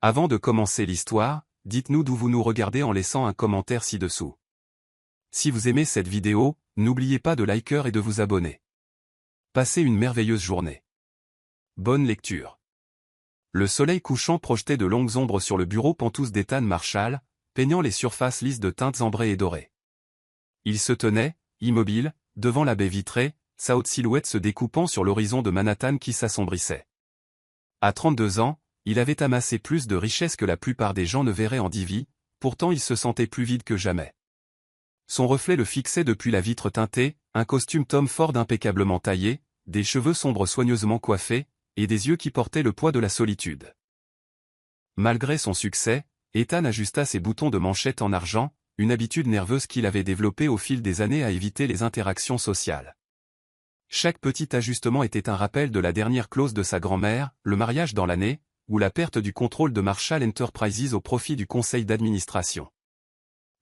Avant de commencer l'histoire, dites-nous d'où vous nous regardez en laissant un commentaire ci-dessous. Si vous aimez cette vidéo, n'oubliez pas de liker et de vous abonner. Passez une merveilleuse journée. Bonne lecture. Le soleil couchant projetait de longues ombres sur le bureau pentouse d'Ethan Marshall, peignant les surfaces lisses de teintes ambrées et dorées. Il se tenait, immobile, devant la baie vitrée, sa haute silhouette se découpant sur l'horizon de Manhattan qui s'assombrissait. À 32 ans, il avait amassé plus de richesses que la plupart des gens ne verraient en 10 vies, pourtant il se sentait plus vide que jamais. Son reflet le fixait depuis la vitre teintée, un costume Tom Ford impeccablement taillé, des cheveux sombres soigneusement coiffés, et des yeux qui portaient le poids de la solitude. Malgré son succès, Ethan ajusta ses boutons de manchette en argent, une habitude nerveuse qu'il avait développée au fil des années à éviter les interactions sociales. Chaque petit ajustement était un rappel de la dernière clause de sa grand-mère, le mariage dans l'année, ou la perte du contrôle de Marshall Enterprises au profit du conseil d'administration.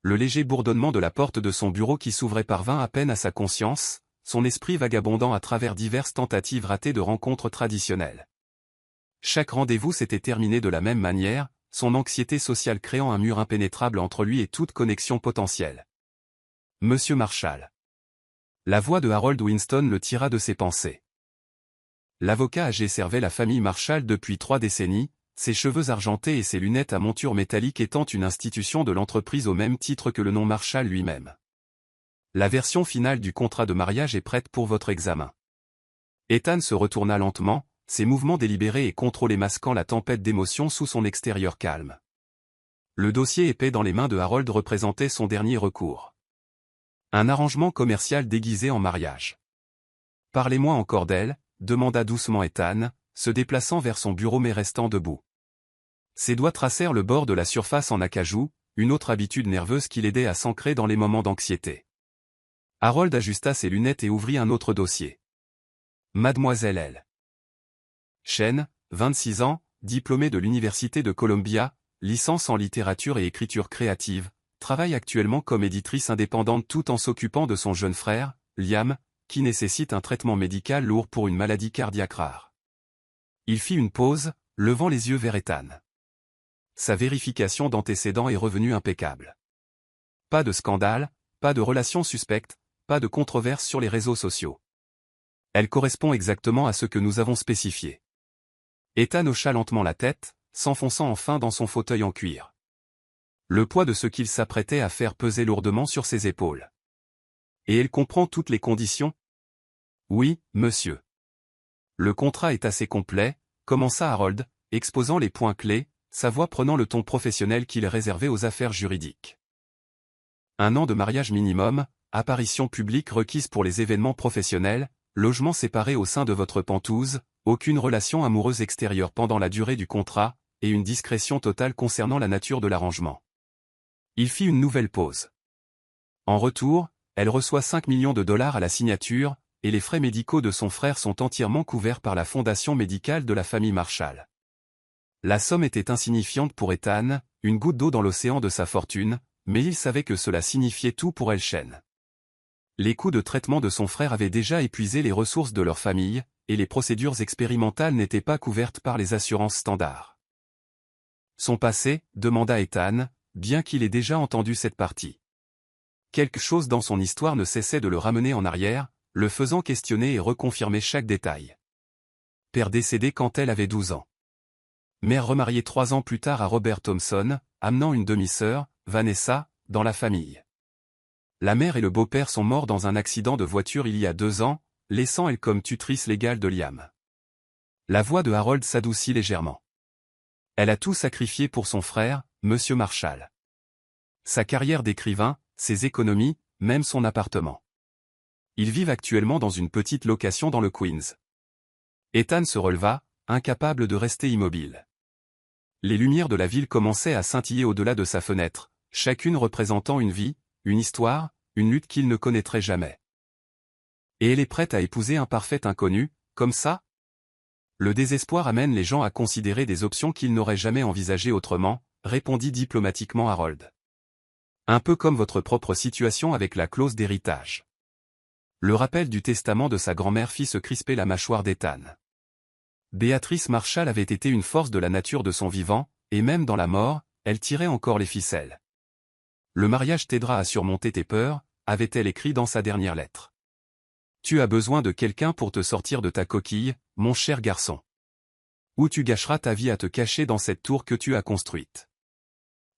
Le léger bourdonnement de la porte de son bureau qui s'ouvrait parvint à peine à sa conscience, son esprit vagabondant à travers diverses tentatives ratées de rencontres traditionnelles. Chaque rendez-vous s'était terminé de la même manière, son anxiété sociale créant un mur impénétrable entre lui et toute connexion potentielle. Monsieur Marshall. La voix de Harold Winston le tira de ses pensées. L'avocat âgé servait la famille Marshall depuis 3 décennies, ses cheveux argentés et ses lunettes à monture métallique étant une institution de l'entreprise au même titre que le nom Marshall lui-même. La version finale du contrat de mariage est prête pour votre examen. Ethan se retourna lentement, ses mouvements délibérés et contrôlés masquant la tempête d'émotions sous son extérieur calme. Le dossier épais dans les mains de Harold représentait son dernier recours. Un arrangement commercial déguisé en mariage. « Parlez-moi encore d'elle », demanda doucement Ethan, se déplaçant vers son bureau mais restant debout. Ses doigts tracèrent le bord de la surface en acajou, une autre habitude nerveuse qui l'aidait à s'ancrer dans les moments d'anxiété. Harold ajusta ses lunettes et ouvrit un autre dossier. Mademoiselle L. Chen, 26 ans, diplômée de l'Université de Columbia, licence en littérature et écriture créative, travaille actuellement comme éditrice indépendante tout en s'occupant de son jeune frère, Liam, qui nécessite un traitement médical lourd pour une maladie cardiaque rare. Il fit une pause, levant les yeux vers Ethan. Sa vérification d'antécédents est revenue impeccable. Pas de scandale, pas de relations suspectes, pas de controverses sur les réseaux sociaux. Elle correspond exactement à ce que nous avons spécifié. Ethan hocha lentement la tête, s'enfonçant enfin dans son fauteuil en cuir. Le poids de ce qu'il s'apprêtait à faire pesait lourdement sur ses épaules. Et elle comprend toutes les conditions ? Oui, monsieur. Le contrat est assez complet, commença Harold, exposant les points clés, sa voix prenant le ton professionnel qu'il réservait aux affaires juridiques. 1 an de mariage minimum, apparition publique requise pour les événements professionnels, logement séparé au sein de votre pentouse, aucune relation amoureuse extérieure pendant la durée du contrat, et une discrétion totale concernant la nature de l'arrangement. Il fit une nouvelle pause. En retour, elle reçoit 5 millions de dollars à la signature, et les frais médicaux de son frère sont entièrement couverts par la fondation médicale de la famille Marshall. La somme était insignifiante pour Ethan, une goutte d'eau dans l'océan de sa fortune, mais il savait que cela signifiait tout pour Chen. Les coûts de traitement de son frère avaient déjà épuisé les ressources de leur famille, et les procédures expérimentales n'étaient pas couvertes par les assurances standards. Son passé, demanda Ethan, bien qu'il ait déjà entendu cette partie. Quelque chose dans son histoire ne cessait de le ramener en arrière, le faisant questionner et reconfirmer chaque détail. Père décédé quand elle avait 12 ans. Mère remariée 3 ans plus tard à Robert Thompson, amenant une demi-sœur, Vanessa, dans la famille. La mère et le beau-père sont morts dans un accident de voiture il y a 2 ans, laissant elle comme tutrice légale de Liam. La voix de Harold s'adoucit légèrement. Elle a tout sacrifié pour son frère, Monsieur Marshall. Sa carrière d'écrivain, ses économies, même son appartement. Ils vivent actuellement dans une petite location dans le Queens. Ethan se releva, incapable de rester immobile. Les lumières de la ville commençaient à scintiller au-delà de sa fenêtre, chacune représentant une vie, une histoire, une lutte qu'il ne connaîtrait jamais. Et elle est prête à épouser un parfait inconnu, comme ça ? Le désespoir amène les gens à considérer des options qu'ils n'auraient jamais envisagées autrement, répondit diplomatiquement Harold. Un peu comme votre propre situation avec la clause d'héritage. Le rappel du testament de sa grand-mère fit se crisper la mâchoire d'Ethan. Béatrice Marshall avait été une force de la nature de son vivant, et même dans la mort, elle tirait encore les ficelles. Le mariage t'aidera à surmonter tes peurs, avait-elle écrit dans sa dernière lettre. Tu as besoin de quelqu'un pour te sortir de ta coquille, mon cher garçon. Ou tu gâcheras ta vie à te cacher dans cette tour que tu as construite.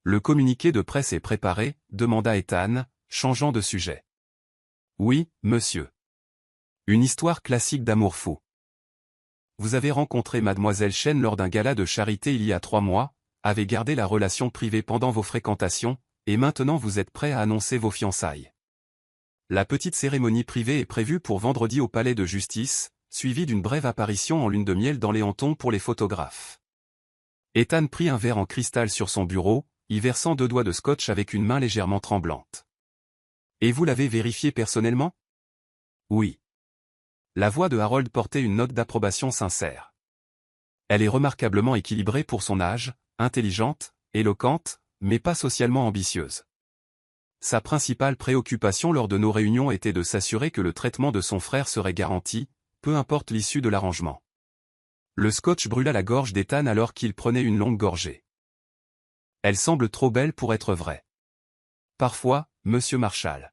Le communiqué de presse est préparé, demanda Ethan, changeant de sujet. Oui, monsieur. Une histoire classique d'amour fou. Vous avez rencontré mademoiselle Chen lors d'un gala de charité il y a 3 mois, avez gardé la relation privée pendant vos fréquentations, et maintenant vous êtes prêt à annoncer vos fiançailles. La petite cérémonie privée est prévue pour vendredi au palais de justice, suivie d'une brève apparition en lune de miel dans Léonton pour les photographes. Ethan prit un verre en cristal sur son bureau, y versant 2 doigts de scotch avec une main légèrement tremblante. Et vous l'avez vérifié personnellement? Oui. La voix de Harold portait une note d'approbation sincère. Elle est remarquablement équilibrée pour son âge, intelligente, éloquente, mais pas socialement ambitieuse. Sa principale préoccupation lors de nos réunions était de s'assurer que le traitement de son frère serait garanti, peu importe l'issue de l'arrangement. Le scotch brûla la gorge d'Ethan alors qu'il prenait une longue gorgée. Elle semble trop belle pour être vraie. Parfois, monsieur Marshall.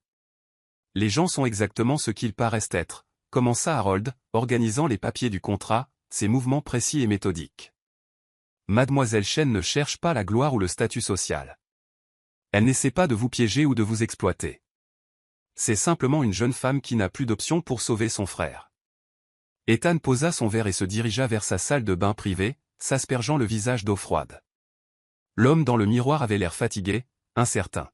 Les gens sont exactement ce qu'ils paraissent être, commença Harold, organisant les papiers du contrat, ses mouvements précis et méthodiques. Mademoiselle Chen ne cherche pas la gloire ou le statut social. Elle n'essaie pas de vous piéger ou de vous exploiter. C'est simplement une jeune femme qui n'a plus d'option pour sauver son frère. Ethan posa son verre et se dirigea vers sa salle de bain privée, s'aspergeant le visage d'eau froide. L'homme dans le miroir avait l'air fatigué, incertain.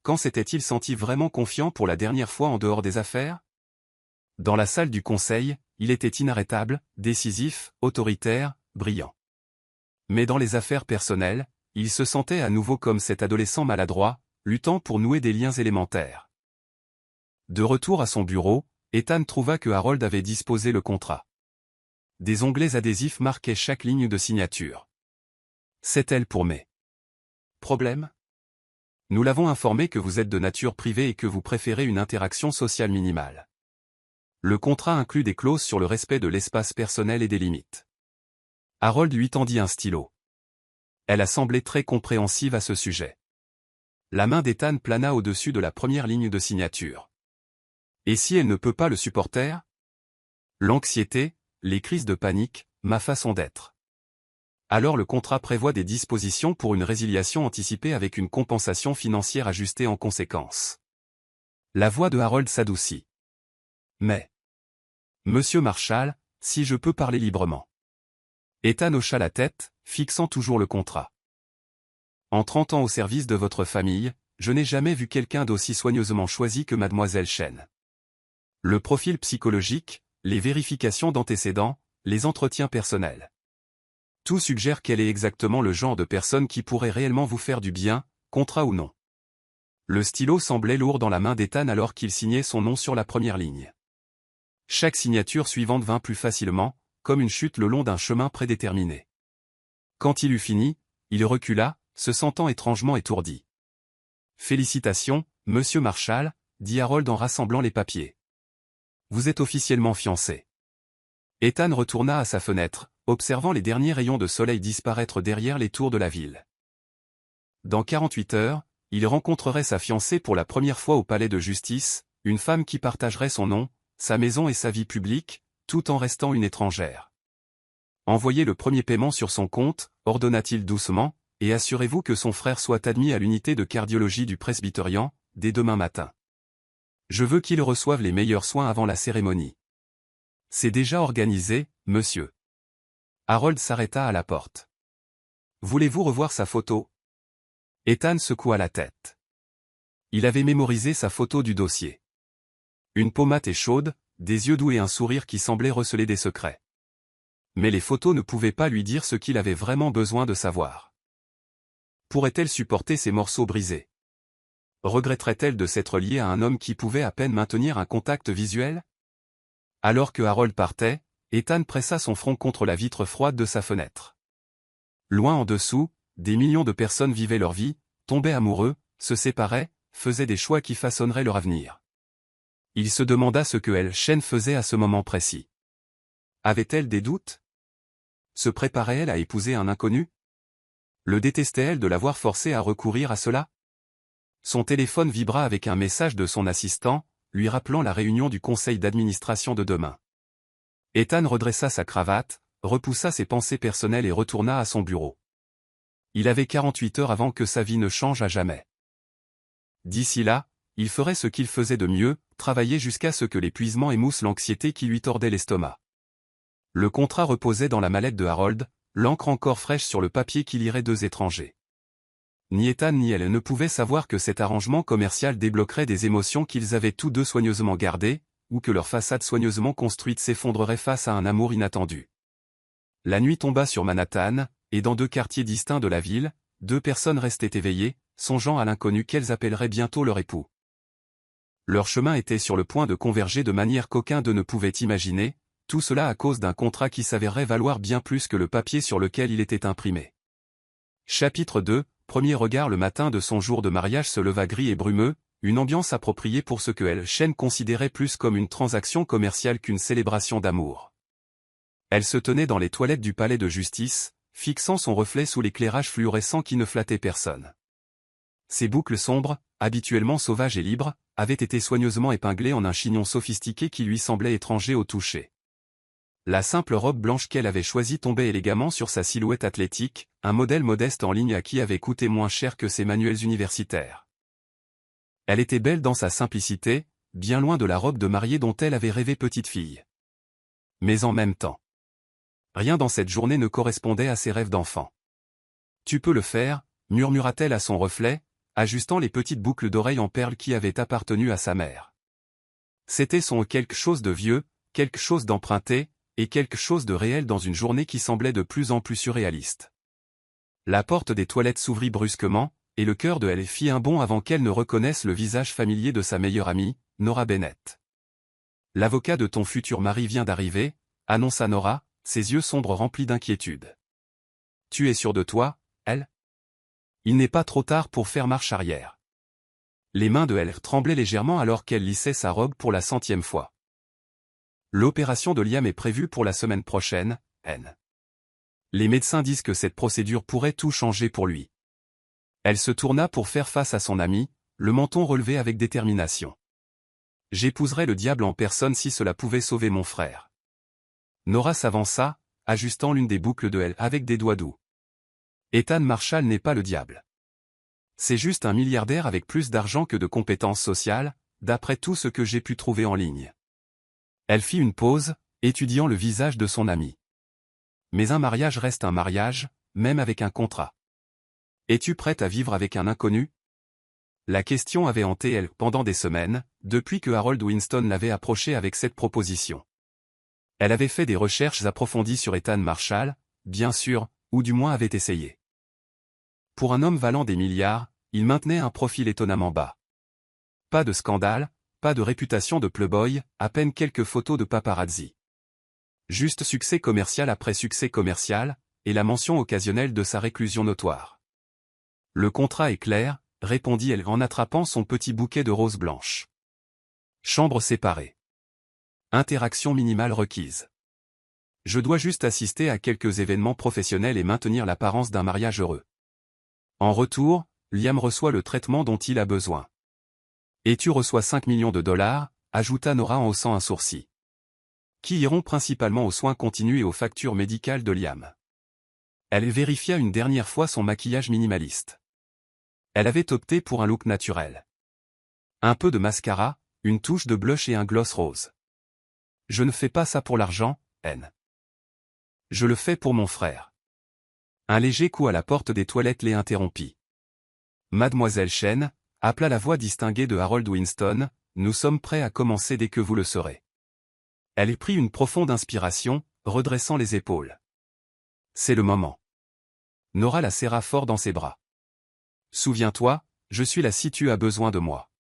Quand s'était-il senti vraiment confiant pour la dernière fois en dehors des affaires? Dans la salle du conseil, il était inarrêtable, décisif, autoritaire, brillant. Mais dans les affaires personnelles, il se sentait à nouveau comme cet adolescent maladroit, luttant pour nouer des liens élémentaires. De retour à son bureau, Ethan trouva que Harold avait disposé le contrat. Des onglets adhésifs marquaient chaque ligne de signature. C'est elle pour mai. Problème? Nous l'avons informé que vous êtes de nature privée et que vous préférez une interaction sociale minimale. Le contrat inclut des clauses sur le respect de l'espace personnel et des limites. Harold lui tendit un stylo. Elle a semblé très compréhensive à ce sujet. La main d'Ethan plana au-dessus de la première ligne de signature. Et si elle ne peut pas le supporter? L'anxiété, les crises de panique, ma façon d'être. Alors le contrat prévoit des dispositions pour une résiliation anticipée avec une compensation financière ajustée en conséquence. La voix de Harold s'adoucit. Mais, monsieur Marshall, si je peux parler librement. Ethan hocha la tête, fixant toujours le contrat. En 30 ans au service de votre famille, je n'ai jamais vu quelqu'un d'aussi soigneusement choisi que mademoiselle Chen. Le profil psychologique, les vérifications d'antécédents, les entretiens personnels. Tout suggère qu'elle est exactement le genre de personne qui pourrait réellement vous faire du bien, contrat ou non. Le stylo semblait lourd dans la main d'Ethan alors qu'il signait son nom sur la première ligne. Chaque signature suivante vint plus facilement, comme une chute le long d'un chemin prédéterminé. Quand il eut fini, il recula, se sentant étrangement étourdi. Félicitations, monsieur Marshall, dit Harold en rassemblant les papiers. Vous êtes officiellement fiancé. Ethan retourna à sa fenêtre, observant les derniers rayons de soleil disparaître derrière les tours de la ville. Dans 48 heures, il rencontrerait sa fiancée pour la première fois au palais de justice, une femme qui partagerait son nom, sa maison et sa vie publique, tout en restant une étrangère. Envoyez le premier paiement sur son compte, ordonna-t-il doucement, et assurez-vous que son frère soit admis à l'unité de cardiologie du presbyterian, dès demain matin. Je veux qu'il reçoive les meilleurs soins avant la cérémonie. C'est déjà organisé, monsieur. Harold s'arrêta à la porte. Voulez-vous revoir sa photo? Ethan secoua la tête. Il avait mémorisé sa photo du dossier. Une peau mate et chaude, des yeux doux et un sourire qui semblait receler des secrets. Mais les photos ne pouvaient pas lui dire ce qu'il avait vraiment besoin de savoir. Pourrait-elle supporter ces morceaux brisés? Regretterait-elle de s'être liée à un homme qui pouvait à peine maintenir un contact visuel? Alors que Harold partait, Ethan pressa son front contre la vitre froide de sa fenêtre. Loin en dessous, des millions de personnes vivaient leur vie, tombaient amoureux, se séparaient, faisaient des choix qui façonneraient leur avenir. Il se demanda ce que Chen faisait à ce moment précis. Avait-elle des doutes? Se préparait-elle à épouser un inconnu? Le détestait-elle de l'avoir forcé à recourir à cela? Son téléphone vibra avec un message de son assistant, lui rappelant la réunion du conseil d'administration de demain. Ethan redressa sa cravate, repoussa ses pensées personnelles et retourna à son bureau. Il avait 48 heures avant que sa vie ne change à jamais. D'ici là, il ferait ce qu'il faisait de mieux, travailler jusqu'à ce que l'épuisement émousse l'anxiété qui lui tordait l'estomac. Le contrat reposait dans la mallette de Harold, l'encre encore fraîche sur le papier qui lirait deux étrangers. Ni Ethan ni elle ne pouvaient savoir que cet arrangement commercial débloquerait des émotions qu'ils avaient tous deux soigneusement gardées, ou que leur façade soigneusement construite s'effondrerait face à un amour inattendu. La nuit tomba sur Manhattan, et dans deux quartiers distincts de la ville, deux personnes restaient éveillées, songeant à l'inconnu qu'elles appelleraient bientôt leur époux. Leur chemin était sur le point de converger de manière qu'aucun d'eux ne pouvait imaginer, tout cela à cause d'un contrat qui s'avérerait valoir bien plus que le papier sur lequel il était imprimé. Chapitre 2, premier regard. Le matin de son jour de mariage se leva gris et brumeux, une ambiance appropriée pour ce que Shane considérait plus comme une transaction commerciale qu'une célébration d'amour. Elle se tenait dans les toilettes du palais de justice, fixant son reflet sous l'éclairage fluorescent qui ne flattait personne. Ses boucles sombres, habituellement sauvages et libres, avaient été soigneusement épinglées en un chignon sophistiqué qui lui semblait étranger au toucher. La simple robe blanche qu'elle avait choisie tombait élégamment sur sa silhouette athlétique, un modèle modeste en ligne à qui avait coûté moins cher que ses manuels universitaires. Elle était belle dans sa simplicité, bien loin de la robe de mariée dont elle avait rêvé petite fille. Mais en même temps, rien dans cette journée ne correspondait à ses rêves d'enfant. « Tu peux le faire », murmura-t-elle à son reflet, ajustant les petites boucles d'oreilles en perles qui avaient appartenu à sa mère. C'était son quelque chose de vieux, quelque chose d'emprunté, et quelque chose de réel dans une journée qui semblait de plus en plus surréaliste. La porte des toilettes s'ouvrit brusquement, et le cœur de elle fit un bond avant qu'elle ne reconnaisse le visage familier de sa meilleure amie, Nora Bennett. « L'avocat de ton futur mari vient d'arriver », annonça Nora, ses yeux sombres remplis d'inquiétude. « Tu es sûre de toi, elle ? Il n'est pas trop tard pour faire marche arrière. » Les mains de elle tremblaient légèrement alors qu'elle lissait sa robe pour la 100e fois. « L'opération de Liam est prévue pour la semaine prochaine, N. Les médecins disent que cette procédure pourrait tout changer pour lui. » Elle se tourna pour faire face à son ami, le menton relevé avec détermination. « J'épouserais le diable en personne si cela pouvait sauver mon frère. » Nora s'avança, ajustant l'une des boucles de elle avec des doigts doux. « Ethan Marshall n'est pas le diable. C'est juste un milliardaire avec plus d'argent que de compétences sociales, d'après tout ce que j'ai pu trouver en ligne. » Elle fit une pause, étudiant le visage de son ami. « Mais un mariage reste un mariage, même avec un contrat. Es-tu prête à vivre avec un inconnu ?» La question avait hanté elle pendant des semaines, depuis que Harold Winston l'avait approchée avec cette proposition. Elle avait fait des recherches approfondies sur Ethan Marshall, bien sûr, ou du moins avait essayé. Pour un homme valant des milliards, il maintenait un profil étonnamment bas. Pas de scandale, pas de réputation de playboy, à peine quelques photos de paparazzi. Juste succès commercial après succès commercial, et la mention occasionnelle de sa réclusion notoire. « Le contrat est clair », répondit-elle en attrapant son petit bouquet de roses blanches. Chambre séparée. Interaction minimale requise. Je dois juste assister à quelques événements professionnels et maintenir l'apparence d'un mariage heureux. En retour, Liam reçoit le traitement dont il a besoin. Et tu reçois 5 millions de dollars, ajouta Nora en haussant un sourcil. Qui iront principalement aux soins continus et aux factures médicales de Liam. Elle vérifia une dernière fois son maquillage minimaliste. Elle avait opté pour un look naturel. Un peu de mascara, une touche de blush et un gloss rose. Je ne fais pas ça pour l'argent, N. Je le fais pour mon frère. Un léger coup à la porte des toilettes les interrompit. Mademoiselle Shane, appela la voix distinguée de Harold Winston, nous sommes prêts à commencer dès que vous le serez. Elle prit une profonde inspiration, redressant les épaules. C'est le moment. Nora la serra fort dans ses bras. Souviens-toi, je suis là si tu as besoin de moi.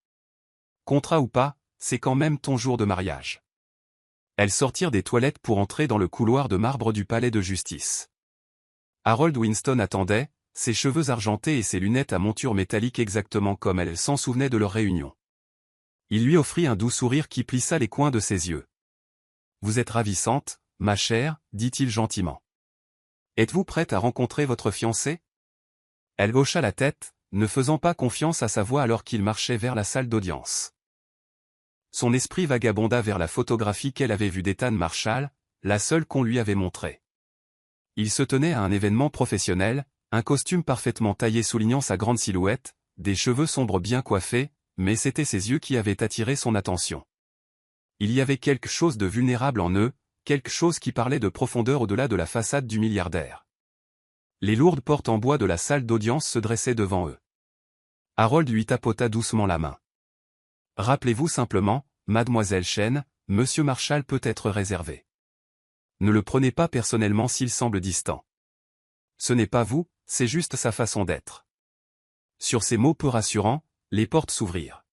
Contrat ou pas, c'est quand même ton jour de mariage. Elles sortirent des toilettes pour entrer dans le couloir de marbre du palais de justice. Harold Winston attendait, ses cheveux argentés et ses lunettes à monture métallique exactement comme elle s'en souvenait de leur réunion. Il lui offrit un doux sourire qui plissa les coins de ses yeux. « Vous êtes ravissante, ma chère, dit-il gentiment. Êtes-vous prête à rencontrer votre fiancé ? Elle hocha la tête, ne faisant pas confiance à sa voix alors qu'il marchait vers la salle d'audience. Son esprit vagabonda vers la photographie qu'elle avait vue d'Ethan Marshall, la seule qu'on lui avait montrée. Il se tenait à un événement professionnel, un costume parfaitement taillé soulignant sa grande silhouette, des cheveux sombres bien coiffés, mais c'étaient ses yeux qui avaient attiré son attention. Il y avait quelque chose de vulnérable en eux, quelque chose qui parlait de profondeur au-delà de la façade du milliardaire. Les lourdes portes en bois de la salle d'audience se dressaient devant eux. Harold lui tapota doucement la main. « Rappelez-vous simplement, mademoiselle Chen, monsieur Marshall peut être réservé. Ne le prenez pas personnellement s'il semble distant. Ce n'est pas vous, c'est juste sa façon d'être. » Sur ces mots peu rassurants, les portes s'ouvrirent.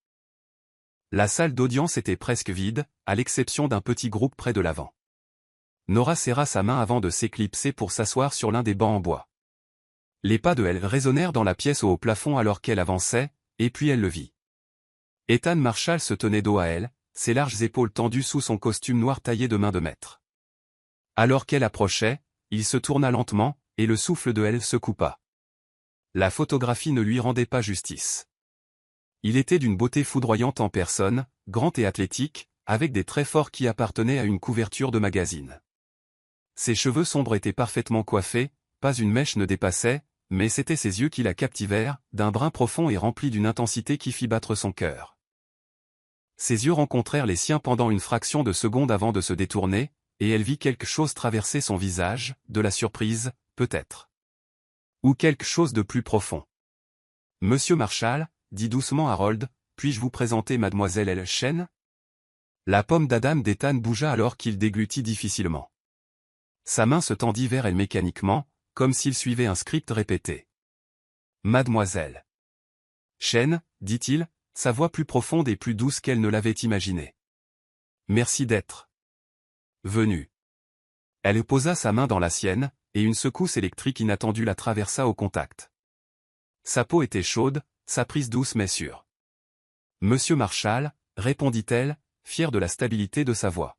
La salle d'audience était presque vide, à l'exception d'un petit groupe près de l'avant. Nora serra sa main avant de s'éclipser pour s'asseoir sur l'un des bancs en bois. Les pas de elle résonnèrent dans la pièce au haut plafond alors qu'elle avançait, et puis elle le vit. Ethan Marshall se tenait dos à elle, ses larges épaules tendues sous son costume noir taillé de main de maître. Alors qu'elle approchait, il se tourna lentement, et le souffle de elle se coupa. La photographie ne lui rendait pas justice. Il était d'une beauté foudroyante en personne, grand et athlétique, avec des traits forts qui appartenaient à une couverture de magazine. Ses cheveux sombres étaient parfaitement coiffés, pas une mèche ne dépassait, mais c'étaient ses yeux qui la captivèrent, d'un brun profond et rempli d'une intensité qui fit battre son cœur. Ses yeux rencontrèrent les siens pendant une fraction de seconde avant de se détourner, et elle vit quelque chose traverser son visage, de la surprise, peut-être. Ou quelque chose de plus profond. « Monsieur Marshall, dit doucement Harold, puis-je vous présenter mademoiselle Chen ?» La pomme d'Adam d'Ethan bougea alors qu'il déglutit difficilement. Sa main se tendit vers elle mécaniquement, comme s'il suivait un script répété. « Mademoiselle Chen, dit-il, sa voix plus profonde et plus douce qu'elle ne l'avait imaginé. Merci d'être venue. Elle posa sa main dans la sienne, et une secousse électrique inattendue la traversa au contact. Sa peau était chaude, sa prise douce mais sûre. Monsieur Marshall, répondit-elle, fière de la stabilité de sa voix.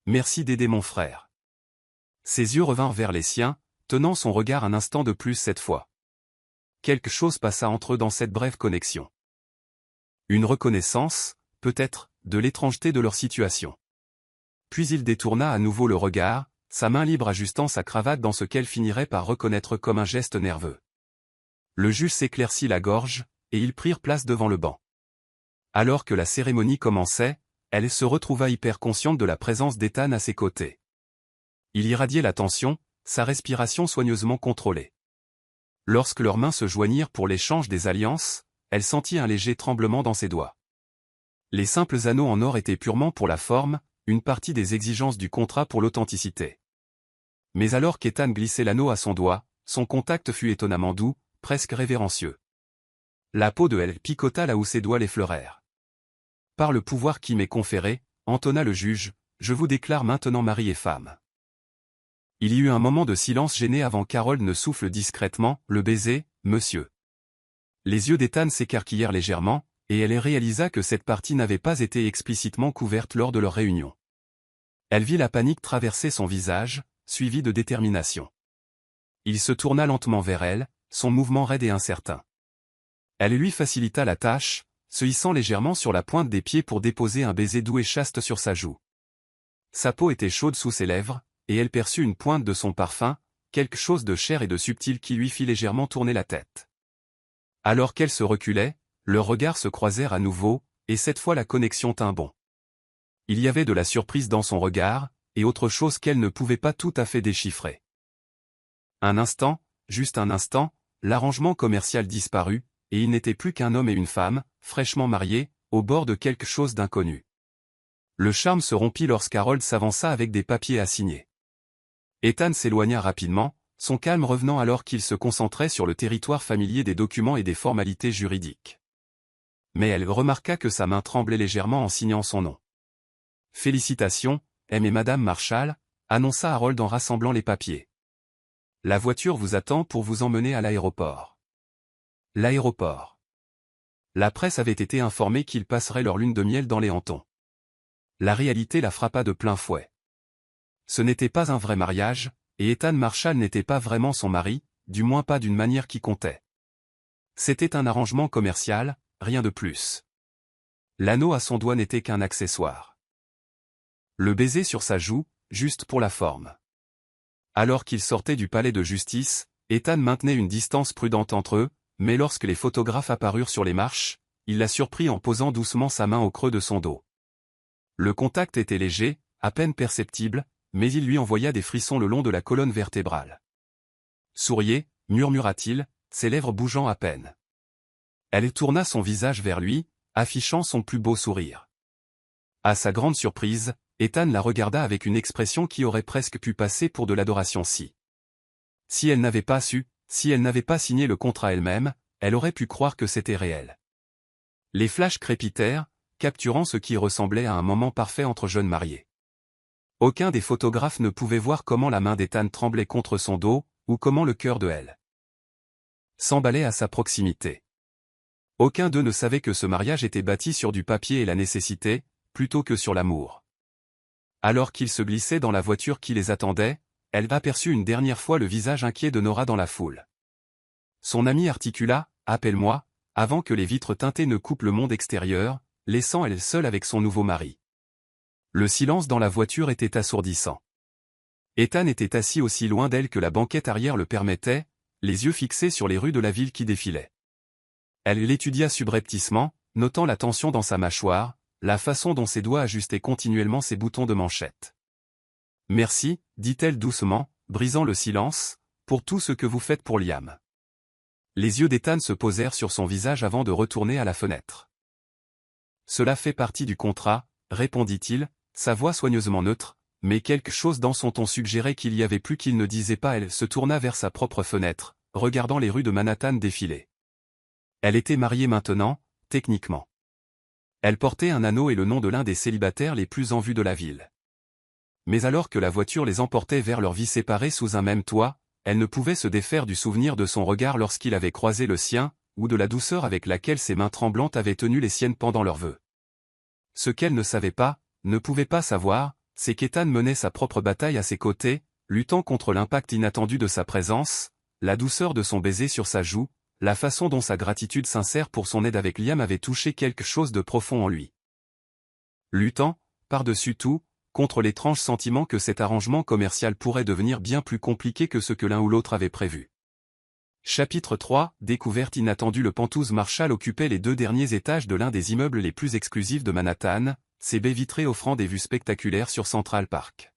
Merci d'aider mon frère. Ses yeux revinrent vers les siens, tenant son regard un instant de plus cette fois. Quelque chose passa entre eux dans cette brève connexion. Une reconnaissance, peut-être, de l'étrangeté de leur situation. Puis il détourna à nouveau le regard, sa main libre ajustant sa cravate dans ce qu'elle finirait par reconnaître comme un geste nerveux. Le juge s'éclaircit la gorge, et ils prirent place devant le banc. Alors que la cérémonie commençait, elle se retrouva hyper consciente de la présence d'Ethan à ses côtés. Il irradiait la tension, sa respiration soigneusement contrôlée. Lorsque leurs mains se joignirent pour l'échange des alliances, elle sentit un léger tremblement dans ses doigts. Les simples anneaux en or étaient purement pour la forme, une partie des exigences du contrat pour l'authenticité. Mais alors qu'Ethan glissait l'anneau à son doigt, son contact fut étonnamment doux, presque révérencieux. La peau de elle picota là où ses doigts l'effleurèrent. Par le pouvoir qui m'est conféré, entonna le juge, je vous déclare maintenant mari et femme. Il y eut un moment de silence gêné avant qu'Harold ne souffle discrètement, le baiser, monsieur. Les yeux d'Ethan s'écarquillèrent légèrement, et elle réalisa que cette partie n'avait pas été explicitement couverte lors de leur réunion. Elle vit la panique traverser son visage, suivie de détermination. Il se tourna lentement vers elle, son mouvement raide et incertain. Elle lui facilita la tâche, se hissant légèrement sur la pointe des pieds pour déposer un baiser doux et chaste sur sa joue. Sa peau était chaude sous ses lèvres, et elle perçut une pointe de son parfum, quelque chose de cher et de subtil qui lui fit légèrement tourner la tête. Alors qu'elle se reculait, leurs regards se croisèrent à nouveau, et cette fois la connexion tint bon. Il y avait de la surprise dans son regard, et autre chose qu'elle ne pouvait pas tout à fait déchiffrer. Un instant, juste un instant, l'arrangement commercial disparut, et il n'était plus qu'un homme et une femme, fraîchement mariés, au bord de quelque chose d'inconnu. Le charme se rompit lorsqu'Harold s'avança avec des papiers à signer. Ethan s'éloigna rapidement, son calme revenant alors qu'il se concentrait sur le territoire familier des documents et des formalités juridiques. Mais elle remarqua que sa main tremblait légèrement en signant son nom. « Félicitations, M et Madame Marshall », annonça Harold en rassemblant les papiers. « La voiture vous attend pour vous emmener à l'aéroport. » L'aéroport. La presse avait été informée qu'ils passeraient leur lune de miel dans les Hamptons. La réalité la frappa de plein fouet. Ce n'était pas un vrai mariage, et Ethan Marshall n'était pas vraiment son mari, du moins pas d'une manière qui comptait. C'était un arrangement commercial, rien de plus. L'anneau à son doigt n'était qu'un accessoire. Le baiser sur sa joue, juste pour la forme. Alors qu'il sortait du palais de justice, Ethan maintenait une distance prudente entre eux, mais lorsque les photographes apparurent sur les marches, il la surprit en posant doucement sa main au creux de son dos. Le contact était léger, à peine perceptible, mais il lui envoya des frissons le long de la colonne vertébrale. « Souriez », murmura-t-il, ses lèvres bougeant à peine. Elle tourna son visage vers lui, affichant son plus beau sourire. À sa grande surprise, Ethan la regarda avec une expression qui aurait presque pu passer pour de l'adoration si elle n'avait pas su, si elle n'avait pas signé le contrat elle-même, elle aurait pu croire que c'était réel. Les flashs crépitèrent, capturant ce qui ressemblait à un moment parfait entre jeunes mariés. Aucun des photographes ne pouvait voir comment la main d'Ethan tremblait contre son dos, ou comment le cœur de elle s'emballait à sa proximité. Aucun d'eux ne savait que ce mariage était bâti sur du papier et la nécessité, plutôt que sur l'amour. Alors qu'ils se glissaient dans la voiture qui les attendait, elle aperçut une dernière fois le visage inquiet de Nora dans la foule. Son ami articula « Appelle-moi », avant que les vitres teintées ne coupent le monde extérieur, laissant elle seule avec son nouveau mari. Le silence dans la voiture était assourdissant. Ethan était assis aussi loin d'elle que la banquette arrière le permettait, les yeux fixés sur les rues de la ville qui défilaient. Elle l'étudia subrepticement, notant la tension dans sa mâchoire, la façon dont ses doigts ajustaient continuellement ses boutons de manchette. « Merci, dit-elle doucement, brisant le silence, pour tout ce que vous faites pour Liam. » Les yeux d'Ethan se posèrent sur son visage avant de retourner à la fenêtre. « Cela fait partie du contrat, répondit-il, sa voix soigneusement neutre, mais quelque chose dans son ton suggérait qu'il y avait plus qu'il ne disait pas. Elle se tourna vers sa propre fenêtre, regardant les rues de Manhattan défiler. Elle était mariée maintenant, techniquement. Elle portait un anneau et le nom de l'un des célibataires les plus en vue de la ville. Mais alors que la voiture les emportait vers leur vie séparée sous un même toit, elle ne pouvait se défaire du souvenir de son regard lorsqu'il avait croisé le sien, ou de la douceur avec laquelle ses mains tremblantes avaient tenu les siennes pendant leurs vœux. Ce qu'elle ne savait pas, ne pouvait pas savoir, c'est qu'Ethan menait sa propre bataille à ses côtés, luttant contre l'impact inattendu de sa présence, la douceur de son baiser sur sa joue, la façon dont sa gratitude sincère pour son aide avec Liam avait touché quelque chose de profond en lui. Luttant, par-dessus tout, contre l'étrange sentiment que cet arrangement commercial pourrait devenir bien plus compliqué que ce que l'un ou l'autre avait prévu. Chapitre 3, découverte inattendue. Le Penthuse Marshall occupait les 2 derniers étages de l'un des immeubles les plus exclusifs de Manhattan, ses baies vitrées offrant des vues spectaculaires sur Central Park.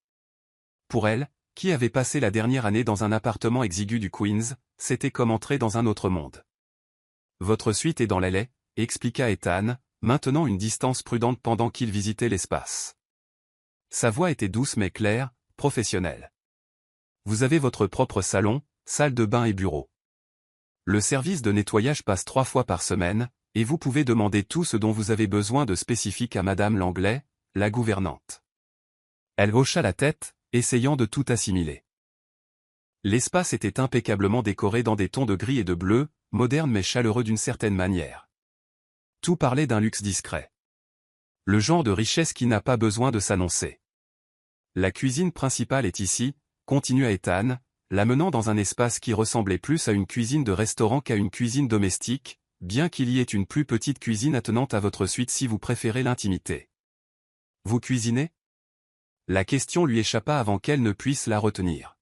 Pour elle, qui avait passé la dernière année dans un appartement exigu du Queens, c'était comme entrer dans un autre monde. « Votre suite est dans l'allée », expliqua Ethan, maintenant une distance prudente pendant qu'il visitait l'espace. Sa voix était douce mais claire, professionnelle. « Vous avez votre propre salon, salle de bain et bureau. Le service de nettoyage passe 3 fois par semaine, et vous pouvez demander tout ce dont vous avez besoin de spécifique à Madame Langlais, la gouvernante. » Elle hocha la tête, essayant de tout assimiler. L'espace était impeccablement décoré dans des tons de gris et de bleu, modernes mais chaleureux d'une certaine manière. Tout parlait d'un luxe discret. Le genre de richesse qui n'a pas besoin de s'annoncer. La cuisine principale est ici, continua Ethan, l'amenant dans un espace qui ressemblait plus à une cuisine de restaurant qu'à une cuisine domestique, bien qu'il y ait une plus petite cuisine attenante à votre suite si vous préférez l'intimité. Vous cuisinez ? La question lui échappa avant qu'elle ne puisse la retenir.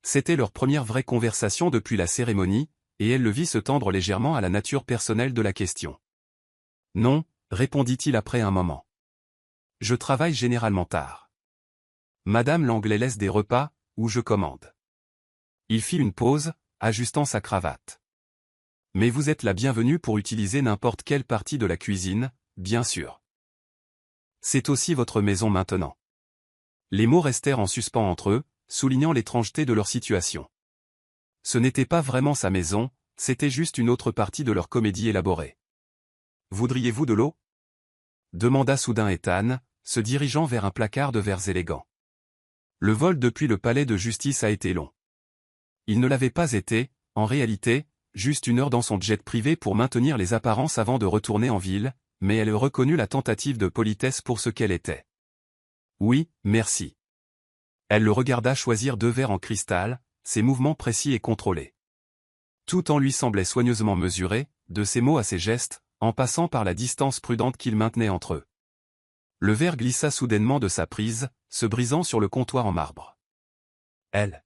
C'était leur première vraie conversation depuis la cérémonie, et elle le vit se tendre légèrement à la nature personnelle de la question. Non, répondit-il après un moment. Je travaille généralement tard. Madame Langlais laisse des repas, ou je commande. Il fit une pause, ajustant sa cravate. Mais vous êtes la bienvenue pour utiliser n'importe quelle partie de la cuisine, bien sûr. C'est aussi votre maison maintenant. Les mots restèrent en suspens entre eux, soulignant l'étrangeté de leur situation. Ce n'était pas vraiment sa maison, c'était juste une autre partie de leur comédie élaborée. Voudriez-vous de l'eau ? Demanda soudain Ethan, se dirigeant vers un placard de verres élégants. Le vol depuis le palais de justice a été long. Il ne l'avait pas été, en réalité, juste 1 heure dans son jet privé pour maintenir les apparences avant de retourner en ville, mais elle reconnut la tentative de politesse pour ce qu'elle était. Oui, merci. Elle le regarda choisir 2 verres en cristal, ses mouvements précis et contrôlés. Tout en lui semblait soigneusement mesuré, de ses mots à ses gestes, en passant par la distance prudente qu'il maintenait entre eux. Le verre glissa soudainement de sa prise, se brisant sur le comptoir en marbre. Elle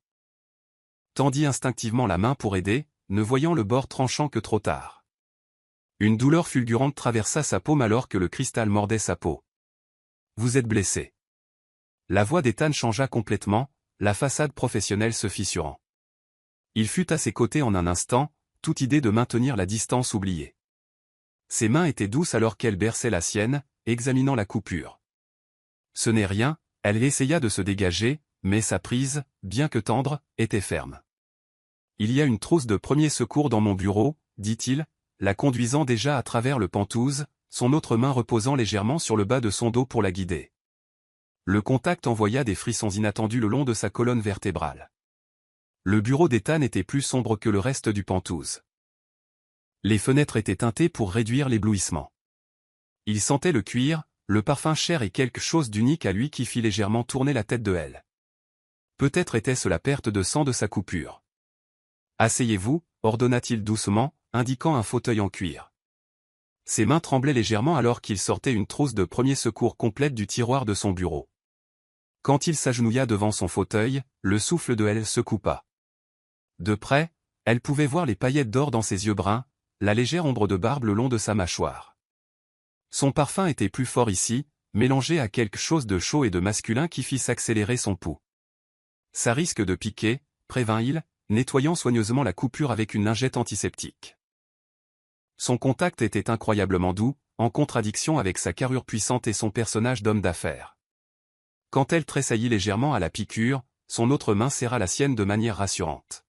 tendit instinctivement la main pour aider, ne voyant le bord tranchant que trop tard. Une douleur fulgurante traversa sa paume alors que le cristal mordait sa peau. « Vous êtes blessé. » La voix d'Ethan changea complètement, la façade professionnelle se fissurant. Il fut à ses côtés en un instant, toute idée de maintenir la distance oubliée. Ses mains étaient douces alors qu'elle berçait la sienne, examinant la coupure. Ce n'est rien, elle essaya de se dégager, mais sa prise, bien que tendre, était ferme. Il y a une trousse de premier secours dans mon bureau, dit-il, la conduisant déjà à travers le penthouse, son autre main reposant légèrement sur le bas de son dos pour la guider. Le contact envoya des frissons inattendus le long de sa colonne vertébrale. Le bureau d'Ethan était plus sombre que le reste du penthouse. Les fenêtres étaient teintées pour réduire l'éblouissement. Il sentait le cuir, le parfum cher et quelque chose d'unique à lui qui fit légèrement tourner la tête de elle. Peut-être était-ce la perte de sang de sa coupure. « Asseyez-vous » ordonna-t-il doucement, indiquant un fauteuil en cuir. Ses mains tremblaient légèrement alors qu'il sortait une trousse de premier secours complète du tiroir de son bureau. Quand il s'agenouilla devant son fauteuil, le souffle de elle se coupa. De près, elle pouvait voir les paillettes d'or dans ses yeux bruns, la légère ombre de barbe le long de sa mâchoire. Son parfum était plus fort ici, mélangé à quelque chose de chaud et de masculin qui fit s'accélérer son pouls. « Ça risque de piquer » prévint-il, nettoyant soigneusement la coupure avec une lingette antiseptique. Son contact était incroyablement doux, en contradiction avec sa carrure puissante et son personnage d'homme d'affaires. Quand elle tressaillit légèrement à la piqûre, son autre main serra la sienne de manière rassurante.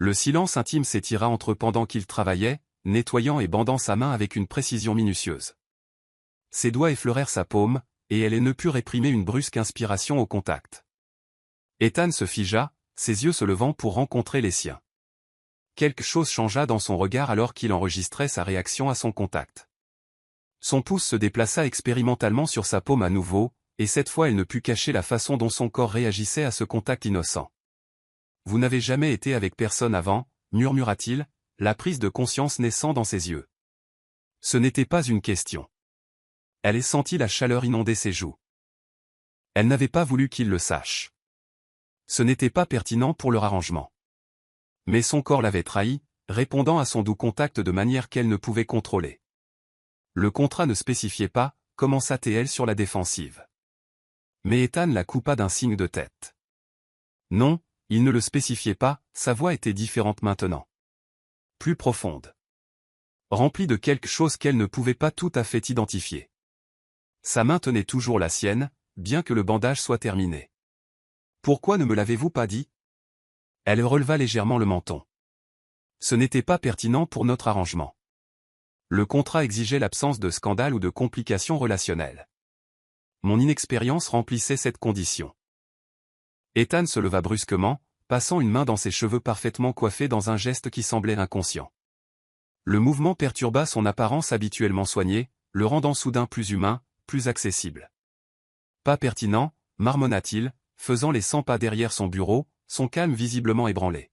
Le silence intime s'étira entre eux pendant qu'il travaillait, nettoyant et bandant sa main avec une précision minutieuse. Ses doigts effleurèrent sa paume, et elle ne put réprimer une brusque inspiration au contact. Ethan se figea, ses yeux se levant pour rencontrer les siens. Quelque chose changea dans son regard alors qu'il enregistrait sa réaction à son contact. Son pouce se déplaça expérimentalement sur sa paume à nouveau, et cette fois elle ne put cacher la façon dont son corps réagissait à ce contact innocent. « Vous n'avez jamais été avec personne avant » murmura-t-il, la prise de conscience naissant dans ses yeux. Ce n'était pas une question. Elle sentit la chaleur inonder ses joues. Elle n'avait pas voulu qu'il le sache. Ce n'était pas pertinent pour leur arrangement. Mais son corps l'avait trahi, répondant à son doux contact de manière qu'elle ne pouvait contrôler. Le contrat ne spécifiait pas, commença-t-elle sur la défensive. Mais Ethan la coupa d'un signe de tête. Non, il ne le spécifiait pas, sa voix était différente maintenant. Plus profonde. Remplie de quelque chose qu'elle ne pouvait pas tout à fait identifier. Sa main tenait toujours la sienne, bien que le bandage soit terminé. « Pourquoi ne me l'avez-vous pas dit ?» Elle releva légèrement le menton. Ce n'était pas pertinent pour notre arrangement. Le contrat exigeait l'absence de scandale ou de complications relationnelles. Mon inexpérience remplissait cette condition. Ethan se leva brusquement, passant une main dans ses cheveux parfaitement coiffés dans un geste qui semblait inconscient. Le mouvement perturba son apparence habituellement soignée, le rendant soudain plus humain, plus accessible. « Pas pertinent » marmonna-t-il, faisant les 100 pas derrière son bureau, son calme visiblement ébranlé.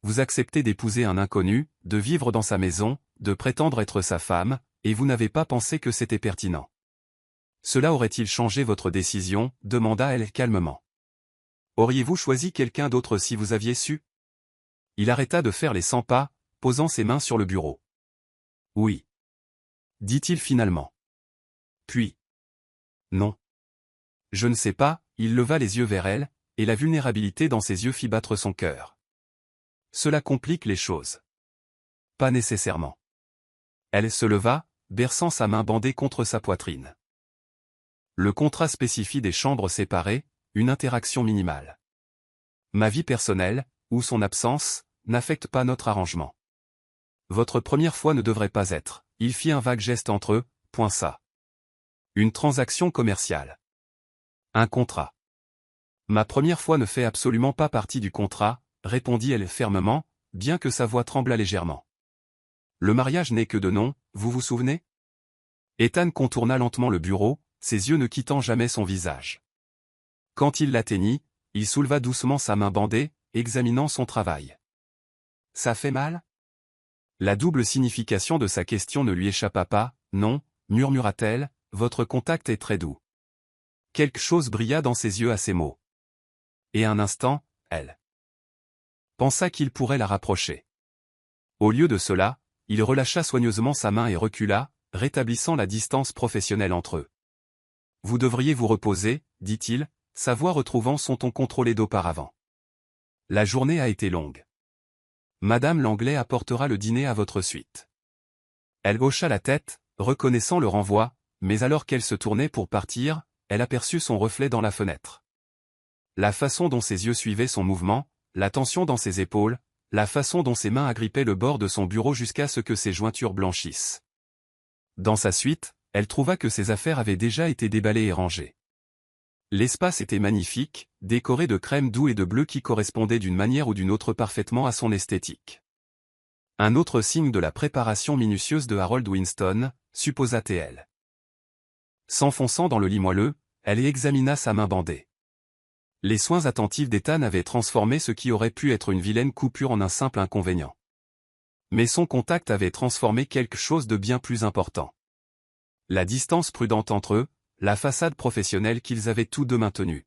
Vous acceptez d'épouser un inconnu, de vivre dans sa maison, de prétendre être sa femme, et vous n'avez pas pensé que c'était pertinent. Cela aurait-il changé votre décision, demanda-elle calmement. Auriez-vous choisi quelqu'un d'autre si vous aviez su? Il arrêta de faire les 100 pas, posant ses mains sur le bureau. Oui. Dit-il finalement. Puis. Non. Je ne sais pas, il leva les yeux vers elle, et la vulnérabilité dans ses yeux fit battre son cœur. Cela complique les choses. Pas nécessairement. Elle se leva, berçant sa main bandée contre sa poitrine. Le contrat spécifie des chambres séparées, une interaction minimale. Ma vie personnelle, ou son absence, n'affecte pas notre arrangement. Votre première fois ne devrait pas être. Il fit un vague geste entre eux, point ça. Une transaction commerciale. Un contrat. Ma première fois ne fait absolument pas partie du contrat, répondit-elle fermement, bien que sa voix tremblât légèrement. Le mariage n'est que de nom, vous vous souvenez? Ethan contourna lentement le bureau, ses yeux ne quittant jamais son visage. Quand il l'atteignit, il souleva doucement sa main bandée, examinant son travail. Ça fait mal? La double signification de sa question ne lui échappa pas. Non, murmura-t-elle, votre contact est très doux. Quelque chose brilla dans ses yeux à ces mots. Et un instant, elle pensa qu'il pourrait la rapprocher. Au lieu de cela, il relâcha soigneusement sa main et recula, rétablissant la distance professionnelle entre eux. Vous devriez vous reposer, dit-il, sa voix retrouvant son ton contrôlé d'auparavant. La journée a été longue. Madame Langlais apportera le dîner à votre suite. Elle hocha la tête, reconnaissant le renvoi, mais alors qu'elle se tournait pour partir, elle aperçut son reflet dans la fenêtre. La façon dont ses yeux suivaient son mouvement, la tension dans ses épaules, la façon dont ses mains agrippaient le bord de son bureau jusqu'à ce que ses jointures blanchissent. Dans sa suite, elle trouva que ses affaires avaient déjà été déballées et rangées. L'espace était magnifique, décoré de crème doux et de bleu qui correspondaient d'une manière ou d'une autre parfaitement à son esthétique. Un autre signe de la préparation minutieuse de Harold Winston, supposa-t-elle. S'enfonçant dans le lit moelleux, elle y examina sa main bandée. Les soins attentifs d'Ethan avaient transformé ce qui aurait pu être une vilaine coupure en un simple inconvénient. Mais son contact avait transformé quelque chose de bien plus important. La distance prudente entre eux, la façade professionnelle qu'ils avaient tous deux maintenue.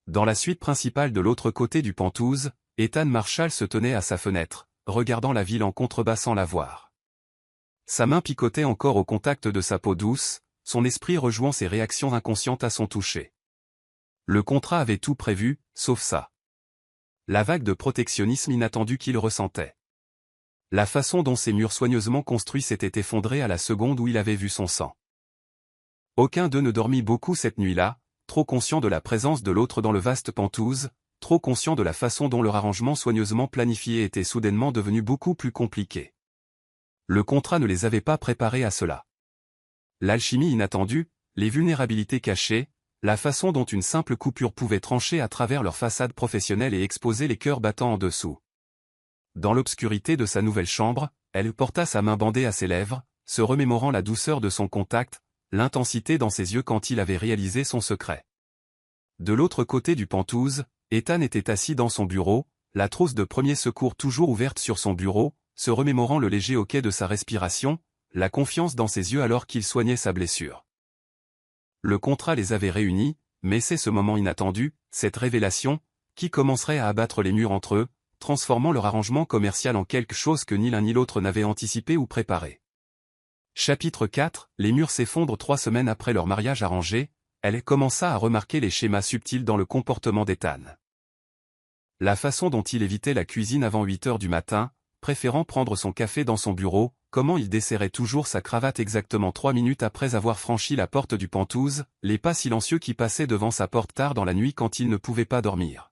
Dans la suite principale de l'autre côté du Penthouse, Ethan Marshall se tenait à sa fenêtre, regardant la ville en contrebassant la voir. Sa main picotait encore au contact de sa peau douce, son esprit rejouant ses réactions inconscientes à son toucher. Le contrat avait tout prévu, sauf ça. La vague de protectionnisme inattendu qu'il ressentait. La façon dont ces murs soigneusement construits s'étaient effondrés à la seconde où il avait vu son sang. Aucun d'eux ne dormit beaucoup cette nuit-là, trop conscient de la présence de l'autre dans le vaste Penthouse, trop conscient de la façon dont leur arrangement soigneusement planifié était soudainement devenu beaucoup plus compliqué. Le contrat ne les avait pas préparés à cela. L'alchimie inattendue, les vulnérabilités cachées, la façon dont une simple coupure pouvait trancher à travers leur façade professionnelle et exposer les cœurs battants en dessous. Dans l'obscurité de sa nouvelle chambre, elle porta sa main bandée à ses lèvres, se remémorant la douceur de son contact, l'intensité dans ses yeux quand il avait réalisé son secret. De l'autre côté du Penthouse, Ethan était assis dans son bureau, la trousse de premier secours toujours ouverte sur son bureau, se remémorant le léger hoquet de sa respiration, la confiance dans ses yeux alors qu'il soignait sa blessure. Le contrat les avait réunis, mais c'est ce moment inattendu, cette révélation, qui commencerait à abattre les murs entre eux, transformant leur arrangement commercial en quelque chose que ni l'un ni l'autre n'avait anticipé ou préparé. Chapitre 4, les murs s'effondrent 3 semaines après leur mariage arrangé, elle commença à remarquer les schémas subtils dans le comportement d'Ethan. La façon dont il évitait la cuisine avant 8 heures du matin, préférant prendre son café dans son bureau, comment il desserrait toujours sa cravate exactement 3 minutes après avoir franchi la porte du Penthouse, les pas silencieux qui passaient devant sa porte tard dans la nuit quand il ne pouvait pas dormir.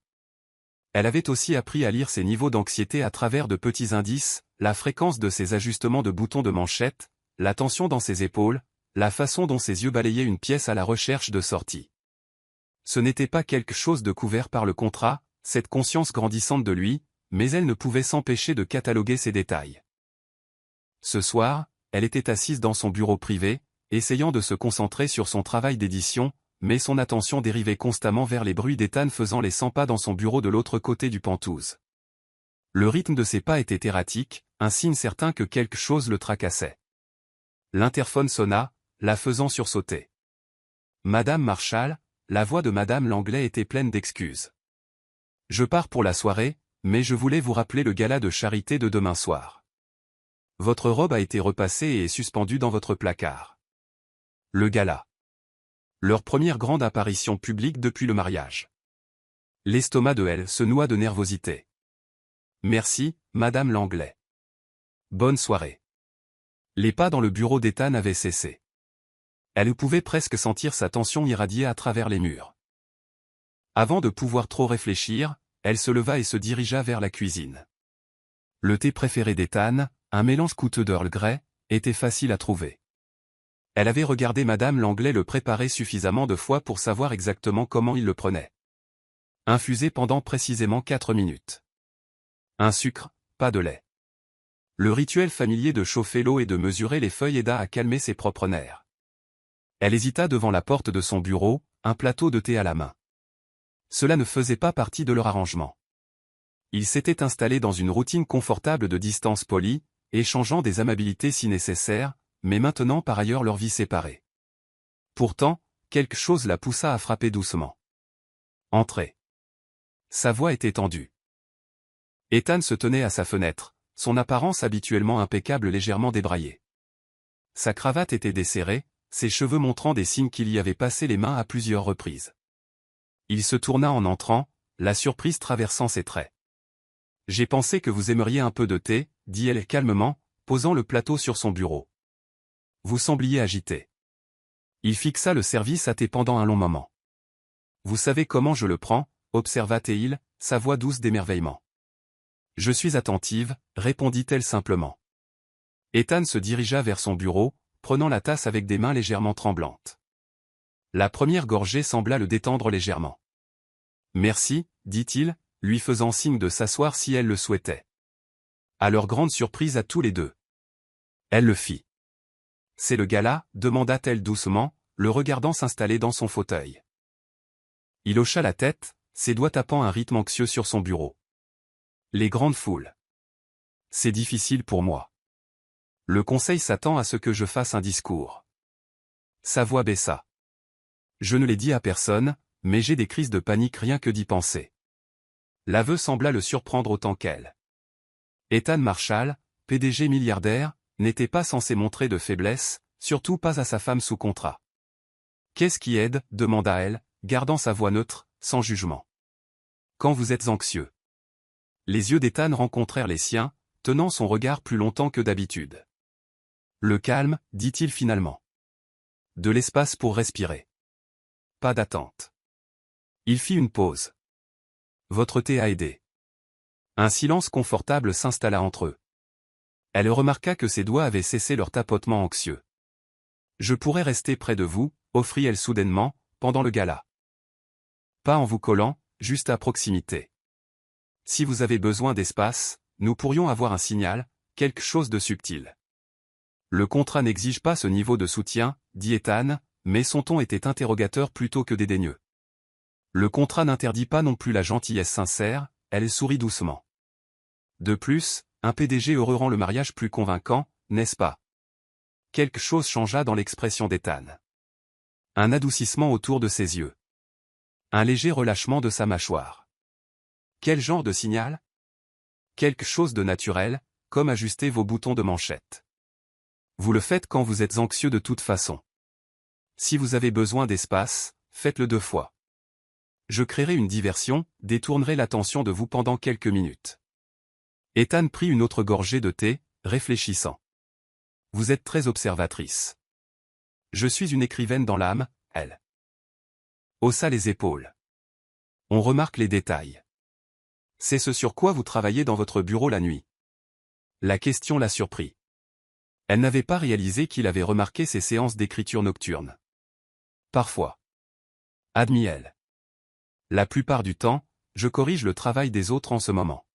Elle avait aussi appris à lire ses niveaux d'anxiété à travers de petits indices, la fréquence de ses ajustements de boutons de manchette, la tension dans ses épaules, la façon dont ses yeux balayaient une pièce à la recherche de sortie. Ce n'était pas quelque chose de couvert par le contrat, cette conscience grandissante de lui, mais elle ne pouvait s'empêcher de cataloguer ces détails. Ce soir, elle était assise dans son bureau privé, essayant de se concentrer sur son travail d'édition, mais son attention dérivait constamment vers les bruits d'Ethan faisant les 100 pas dans son bureau de l'autre côté du Penthouse. Le rythme de ses pas était erratique, un signe certain que quelque chose le tracassait. L'interphone sonna, la faisant sursauter. Madame Marshall, la voix de Madame Langlais était pleine d'excuses. Je pars pour la soirée, mais je voulais vous rappeler le gala de charité de demain soir. Votre robe a été repassée et est suspendue dans votre placard. Le gala. Leur première grande apparition publique depuis le mariage. L'estomac de elle se noua de nervosité. Merci, Madame Langlais. Bonne soirée. Les pas dans le bureau d'Ethan avaient cessé. Elle pouvait presque sentir sa tension irradier à travers les murs. Avant de pouvoir trop réfléchir, elle se leva et se dirigea vers la cuisine. Le thé préféré d'Ethan, un mélange coûteux d'Earl Grey, était facile à trouver. Elle avait regardé Madame Langlais le préparer suffisamment de fois pour savoir exactement comment il le prenait. Infusé pendant précisément 4 minutes. Un sucre, pas de lait. Le rituel familier de chauffer l'eau et de mesurer les feuilles aida à calmer ses propres nerfs. Elle hésita devant la porte de son bureau, un plateau de thé à la main. Cela ne faisait pas partie de leur arrangement. Il s'était installé dans une routine confortable de distance polie, échangeant des amabilités si nécessaire, mais maintenant par ailleurs leur vie séparée. Pourtant, quelque chose la poussa à frapper doucement. Entrez. Sa voix était tendue. Ethan se tenait à sa fenêtre, son apparence habituellement impeccable légèrement débraillée. Sa cravate était desserrée, ses cheveux montrant des signes qu'il y avait passé les mains à plusieurs reprises. Il se tourna en entrant, la surprise traversant ses traits. « J'ai pensé que vous aimeriez un peu de thé, » dit-elle calmement, posant le plateau sur son bureau. « Vous sembliez agité. » Il fixa le service à thé pendant un long moment. « Vous savez comment je le prends » observa-t-il, sa voix douce d'émerveillement. « Je suis attentive » répondit-elle simplement. Ethan se dirigea vers son bureau, prenant la tasse avec des mains légèrement tremblantes. La première gorgée sembla le détendre légèrement. « Merci » dit-il, lui faisant signe de s'asseoir si elle le souhaitait. À leur grande surprise à tous les deux. Elle le fit. « C'est le gala » demanda-t-elle doucement, le regardant s'installer dans son fauteuil. Il hocha la tête, ses doigts tapant un rythme anxieux sur son bureau. « Les grandes foules. C'est difficile pour moi. Le conseil s'attend à ce que je fasse un discours. » Sa voix baissa. « Je ne l'ai dit à personne, mais j'ai des crises de panique rien que d'y penser. » L'aveu sembla le surprendre autant qu'elle. Ethan Marshall, PDG milliardaire, n'était pas censé montrer de faiblesse, surtout pas à sa femme sous contrat. « Qu'est-ce qui aide » demanda-elle, gardant sa voix neutre, sans jugement. « Quand vous êtes anxieux. » Les yeux d'Ethan rencontrèrent les siens, tenant son regard plus longtemps que d'habitude. « Le calme » dit-il finalement. « De l'espace pour respirer. Pas d'attente. » Il fit une pause. « Votre thé a aidé. » Un silence confortable s'installa entre eux. Elle remarqua que ses doigts avaient cessé leur tapotement anxieux. « Je pourrais rester près de vous » offrit-elle soudainement, pendant le gala. « Pas en vous collant, juste à proximité. Si vous avez besoin d'espace, nous pourrions avoir un signal, quelque chose de subtil. » Le contrat n'exige pas ce niveau de soutien, dit Ethan, mais son ton était interrogateur plutôt que dédaigneux. Le contrat n'interdit pas non plus la gentillesse sincère, elle sourit doucement. De plus, un PDG heureux rend le mariage plus convaincant, n'est-ce pas? Quelque chose changea dans l'expression d'Ethan. Un adoucissement autour de ses yeux. Un léger relâchement de sa mâchoire. Quel genre de signal? Quelque chose de naturel, comme ajuster vos boutons de manchette. Vous le faites quand vous êtes anxieux de toute façon. Si vous avez besoin d'espace, faites-le 2 fois. Je créerai une diversion, détournerai l'attention de vous pendant quelques minutes. Ethan prit une autre gorgée de thé, réfléchissant. Vous êtes très observatrice. Je suis une écrivaine dans l'âme, elle. Haussa les épaules. On remarque les détails. C'est ce sur quoi vous travaillez dans votre bureau la nuit. La question la surprit. Elle n'avait pas réalisé qu'il avait remarqué ses séances d'écriture nocturne. Parfois. Admit-elle. La plupart du temps, je corrige le travail des autres en ce moment.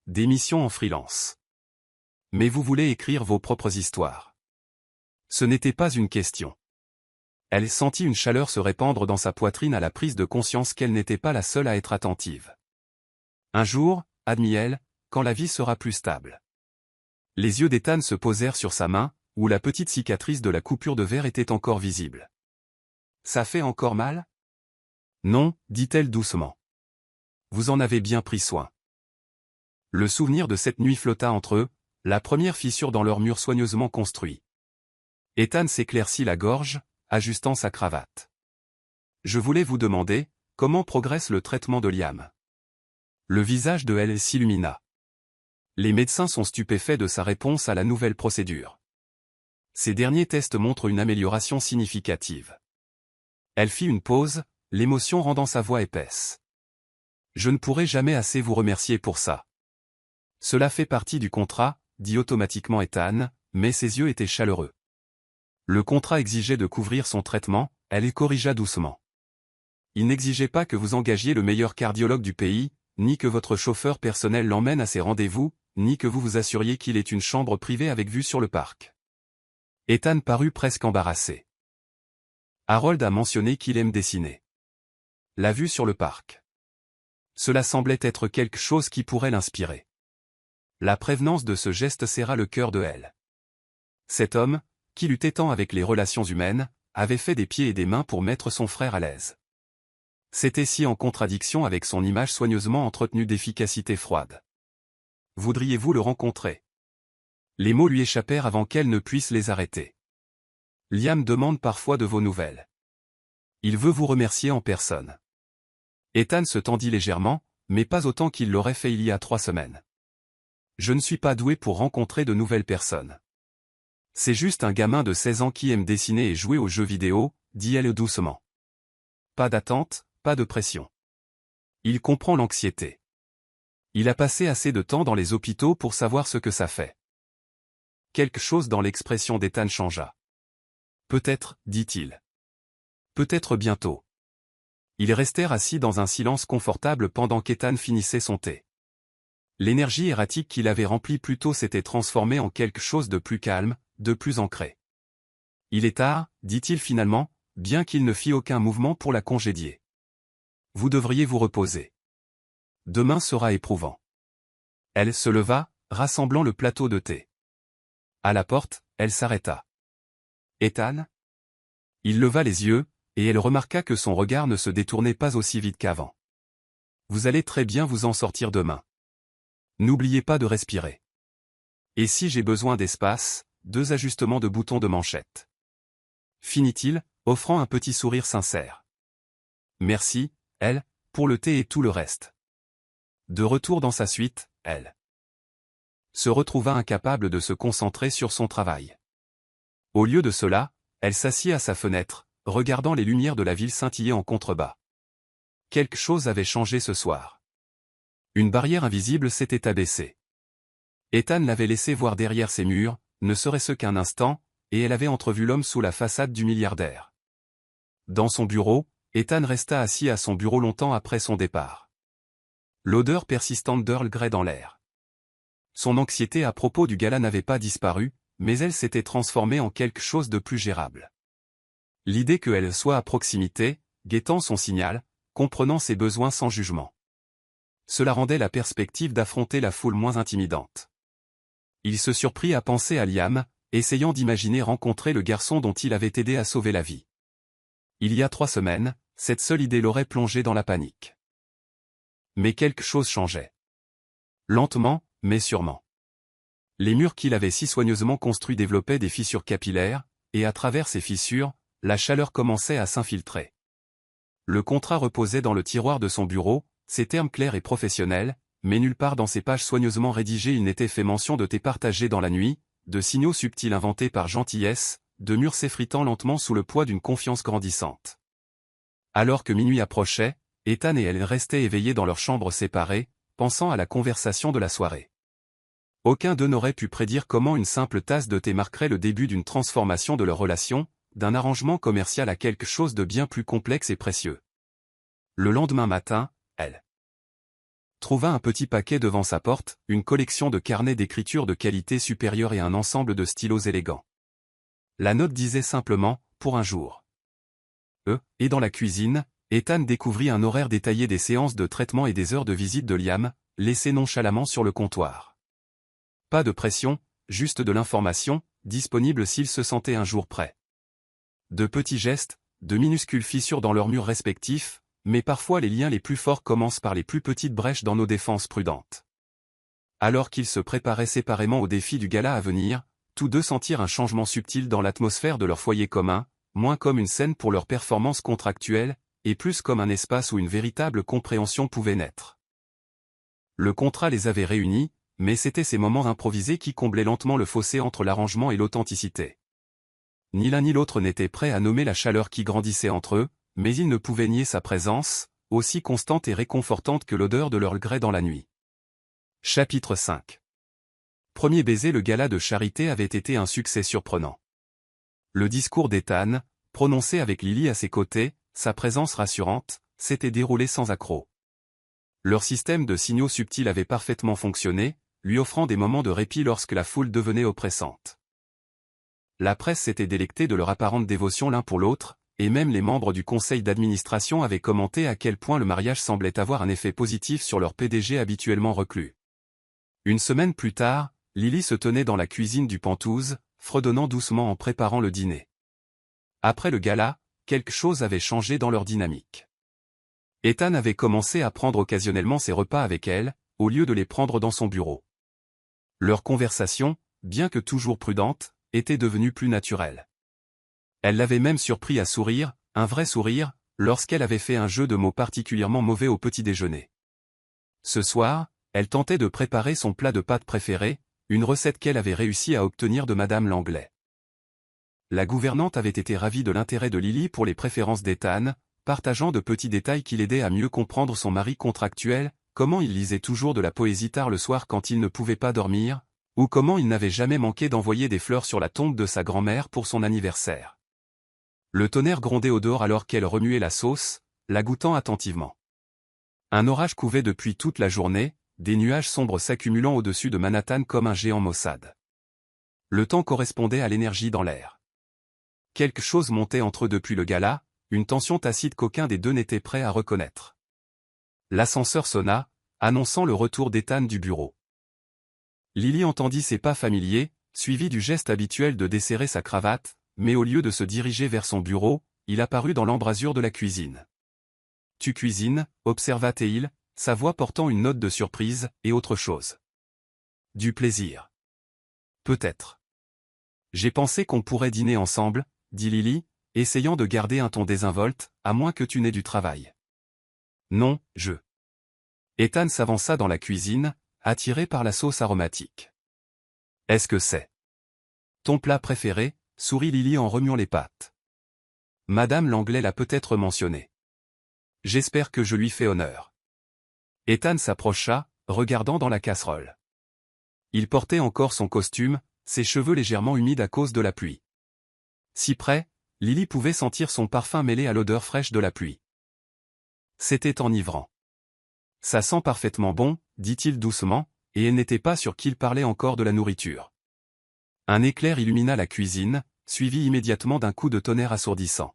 Des missions en freelance. Mais vous voulez écrire vos propres histoires. Ce n'était pas une question. Elle sentit une chaleur se répandre dans sa poitrine à la prise de conscience qu'elle n'était pas la seule à être attentive. Un jour, admit-elle, quand la vie sera plus stable. Les yeux d'Ethan se posèrent sur sa main, où la petite cicatrice de la coupure de verre était encore visible. Ça fait encore mal? Non, dit-elle doucement. Vous en avez bien pris soin. Le souvenir de cette nuit flotta entre eux, la première fissure dans leur mur soigneusement construit. Ethan s'éclaircit la gorge, ajustant sa cravate. Je voulais vous demander, comment progresse le traitement de Liam? Le visage de elle s'illumina. Les médecins sont stupéfaits de sa réponse à la nouvelle procédure. Ces derniers tests montrent une amélioration significative. Elle fit une pause, l'émotion rendant sa voix épaisse. Je ne pourrai jamais assez vous remercier pour ça. Cela fait partie du contrat, dit automatiquement Ethan, mais ses yeux étaient chaleureux. Le contrat exigeait de couvrir son traitement, elle y corrigea doucement. Il n'exigeait pas que vous engagiez le meilleur cardiologue du pays, ni que votre chauffeur personnel l'emmène à ses rendez-vous, ni que vous vous assuriez qu'il ait une chambre privée avec vue sur le parc. Ethan parut presque embarrassé. Harold a mentionné qu'il aime dessiner. La vue sur le parc. Cela semblait être quelque chose qui pourrait l'inspirer. La prévenance de ce geste serra le cœur de elle. Cet homme, qui luttait tant avec les relations humaines, avait fait des pieds et des mains pour mettre son frère à l'aise. C'était si en contradiction avec son image soigneusement entretenue d'efficacité froide. Voudriez-vous le rencontrer? Les mots lui échappèrent avant qu'elle ne puisse les arrêter. Liam demande parfois de vos nouvelles. Il veut vous remercier en personne. Ethan se tendit légèrement, mais pas autant qu'il l'aurait fait il y a 3 semaines. Je ne suis pas doué pour rencontrer de nouvelles personnes. C'est juste un gamin de 16 ans qui aime dessiner et jouer aux jeux vidéo, dit-elle doucement. Pas d'attente, pas de pression. Il comprend l'anxiété. Il a passé assez de temps dans les hôpitaux pour savoir ce que ça fait. Quelque chose dans l'expression d'Ethan changea. Peut-être, dit-il. Peut-être bientôt. Ils restèrent assis dans un silence confortable pendant qu'Ethan finissait son thé. L'énergie erratique qui l'avait rempli plus tôt s'était transformée en quelque chose de plus calme, de plus ancré. Il est tard, dit-il finalement, bien qu'il ne fît aucun mouvement pour la congédier. Vous devriez vous reposer. Demain sera éprouvant. Elle se leva, rassemblant le plateau de thé. À la porte, elle s'arrêta. Ethan? Il leva les yeux, et elle remarqua que son regard ne se détournait pas aussi vite qu'avant. Vous allez très bien vous en sortir demain. N'oubliez pas de respirer. Et si j'ai besoin d'espace, 2 ajustements de boutons de manchette. Finit-il, offrant un petit sourire sincère. Merci, elle, pour le thé et tout le reste. De retour dans sa suite, elle se retrouva incapable de se concentrer sur son travail. Au lieu de cela, elle s'assit à sa fenêtre, regardant les lumières de la ville scintiller en contrebas. Quelque chose avait changé ce soir. Une barrière invisible s'était abaissée. Ethan l'avait laissé voir derrière ses murs, ne serait-ce qu'un instant, et elle avait entrevu l'homme sous la façade du milliardaire. Dans son bureau, Ethan resta assis à son bureau longtemps après son départ. L'odeur persistante d'Earl Grey dans l'air. Son anxiété à propos du gala n'avait pas disparu, mais elle s'était transformée en quelque chose de plus gérable. L'idée qu'elle soit à proximité, guettant son signal, comprenant ses besoins sans jugement. Cela rendait la perspective d'affronter la foule moins intimidante. Il se surprit à penser à Liam, essayant d'imaginer rencontrer le garçon dont il avait aidé à sauver la vie. Il y a 3 semaines, cette seule idée l'aurait plongé dans la panique. Mais quelque chose changeait. Lentement, mais sûrement. Les murs qu'il avait si soigneusement construits développaient des fissures capillaires, et à travers ces fissures, la chaleur commençait à s'infiltrer. Le contrat reposait dans le tiroir de son bureau, ses termes clairs et professionnels, mais nulle part dans ces pages soigneusement rédigées il n'était fait mention de thé partagé dans la nuit, de signaux subtils inventés par gentillesse, de murs s'effritant lentement sous le poids d'une confiance grandissante. Alors que minuit approchait, Ethan et elle restaient éveillés dans leurs chambres séparées, pensant à la conversation de la soirée. Aucun d'eux n'aurait pu prédire comment une simple tasse de thé marquerait le début d'une transformation de leur relation, d'un arrangement commercial à quelque chose de bien plus complexe et précieux. Le lendemain matin, elle trouva un petit paquet devant sa porte, une collection de carnets d'écriture de qualité supérieure et un ensemble de stylos élégants. La note disait simplement « pour un jour ». Et dans la cuisine, Ethan découvrit un horaire détaillé des séances de traitement et des heures de visite de Liam, laissé nonchalamment sur le comptoir. Pas de pression, juste de l'information, disponible s'il se sentait un jour prêt. De petits gestes, de minuscules fissures dans leurs murs respectifs, mais parfois les liens les plus forts commencent par les plus petites brèches dans nos défenses prudentes. Alors qu'ils se préparaient séparément au défi du gala à venir, tous deux sentirent un changement subtil dans l'atmosphère de leur foyer commun, moins comme une scène pour leur performance contractuelle, et plus comme un espace où une véritable compréhension pouvait naître. Le contrat les avait réunis, mais c'étaient ces moments improvisés qui comblaient lentement le fossé entre l'arrangement et l'authenticité. Ni l'un ni l'autre n'était prêt à nommer la chaleur qui grandissait entre eux, mais ils ne pouvaient nier sa présence, aussi constante et réconfortante que l'odeur de l'Earl Grey dans la nuit. Chapitre 5. Premier baiser. Le gala de charité avait été un succès surprenant. Le discours d'Ethan, prononcé avec Lily à ses côtés, sa présence rassurante, s'était déroulé sans accroc. Leur système de signaux subtils avait parfaitement fonctionné, lui offrant des moments de répit lorsque la foule devenait oppressante. La presse s'était délectée de leur apparente dévotion l'un pour l'autre, et même les membres du conseil d'administration avaient commenté à quel point le mariage semblait avoir un effet positif sur leur PDG habituellement reclus. Une semaine plus tard, Lily se tenait dans la cuisine du Penthouse, fredonnant doucement en préparant le dîner. Après le gala, quelque chose avait changé dans leur dynamique. Ethan avait commencé à prendre occasionnellement ses repas avec elle, au lieu de les prendre dans son bureau. Leur conversation, bien que toujours prudente, était devenue plus naturelle. Elle l'avait même surpris à sourire, un vrai sourire, lorsqu'elle avait fait un jeu de mots particulièrement mauvais au petit déjeuner. Ce soir, elle tentait de préparer son plat de pâtes préféré, une recette qu'elle avait réussi à obtenir de Madame Langlais. La gouvernante avait été ravie de l'intérêt de Lily pour les préférences d'Ethan, partageant de petits détails qui l'aidaient à mieux comprendre son mari contractuel, comment il lisait toujours de la poésie tard le soir quand il ne pouvait pas dormir, ou comment il n'avait jamais manqué d'envoyer des fleurs sur la tombe de sa grand-mère pour son anniversaire. Le tonnerre grondait au dehors alors qu'elle remuait la sauce, la goûtant attentivement. Un orage couvait depuis toute la journée, des nuages sombres s'accumulant au-dessus de Manhattan comme un géant maussade. Le temps correspondait à l'énergie dans l'air. Quelque chose montait entre eux depuis le gala, une tension tacite qu'aucun des deux n'était prêt à reconnaître. L'ascenseur sonna, annonçant le retour d'Ethan du bureau. Lily entendit ses pas familiers, suivis du geste habituel de desserrer sa cravate, mais au lieu de se diriger vers son bureau, il apparut dans l'embrasure de la cuisine. « Tu cuisines » observa Théil, sa voix portant une note de surprise, et autre chose. « Du plaisir. »« Peut-être. »« J'ai pensé qu'on pourrait dîner ensemble, » dit Lily, essayant de garder un ton désinvolte, à moins que tu n'aies du travail. « Non, je. » Ethan s'avança dans la cuisine, attiré par la sauce aromatique. « Est-ce que c'est ton plat préféré ?» sourit Lily en remuant les pattes. Madame Langlais l'a peut-être mentionné. J'espère que je lui fais honneur. Ethan s'approcha, regardant dans la casserole. Il portait encore son costume, ses cheveux légèrement humides à cause de la pluie. Si près, Lily pouvait sentir son parfum mêlé à l'odeur fraîche de la pluie. C'était enivrant. Ça sent parfaitement bon, dit-il doucement, et elle n'était pas sûre qu'il parlait encore de la nourriture. Un éclair illumina la cuisine, suivi immédiatement d'un coup de tonnerre assourdissant.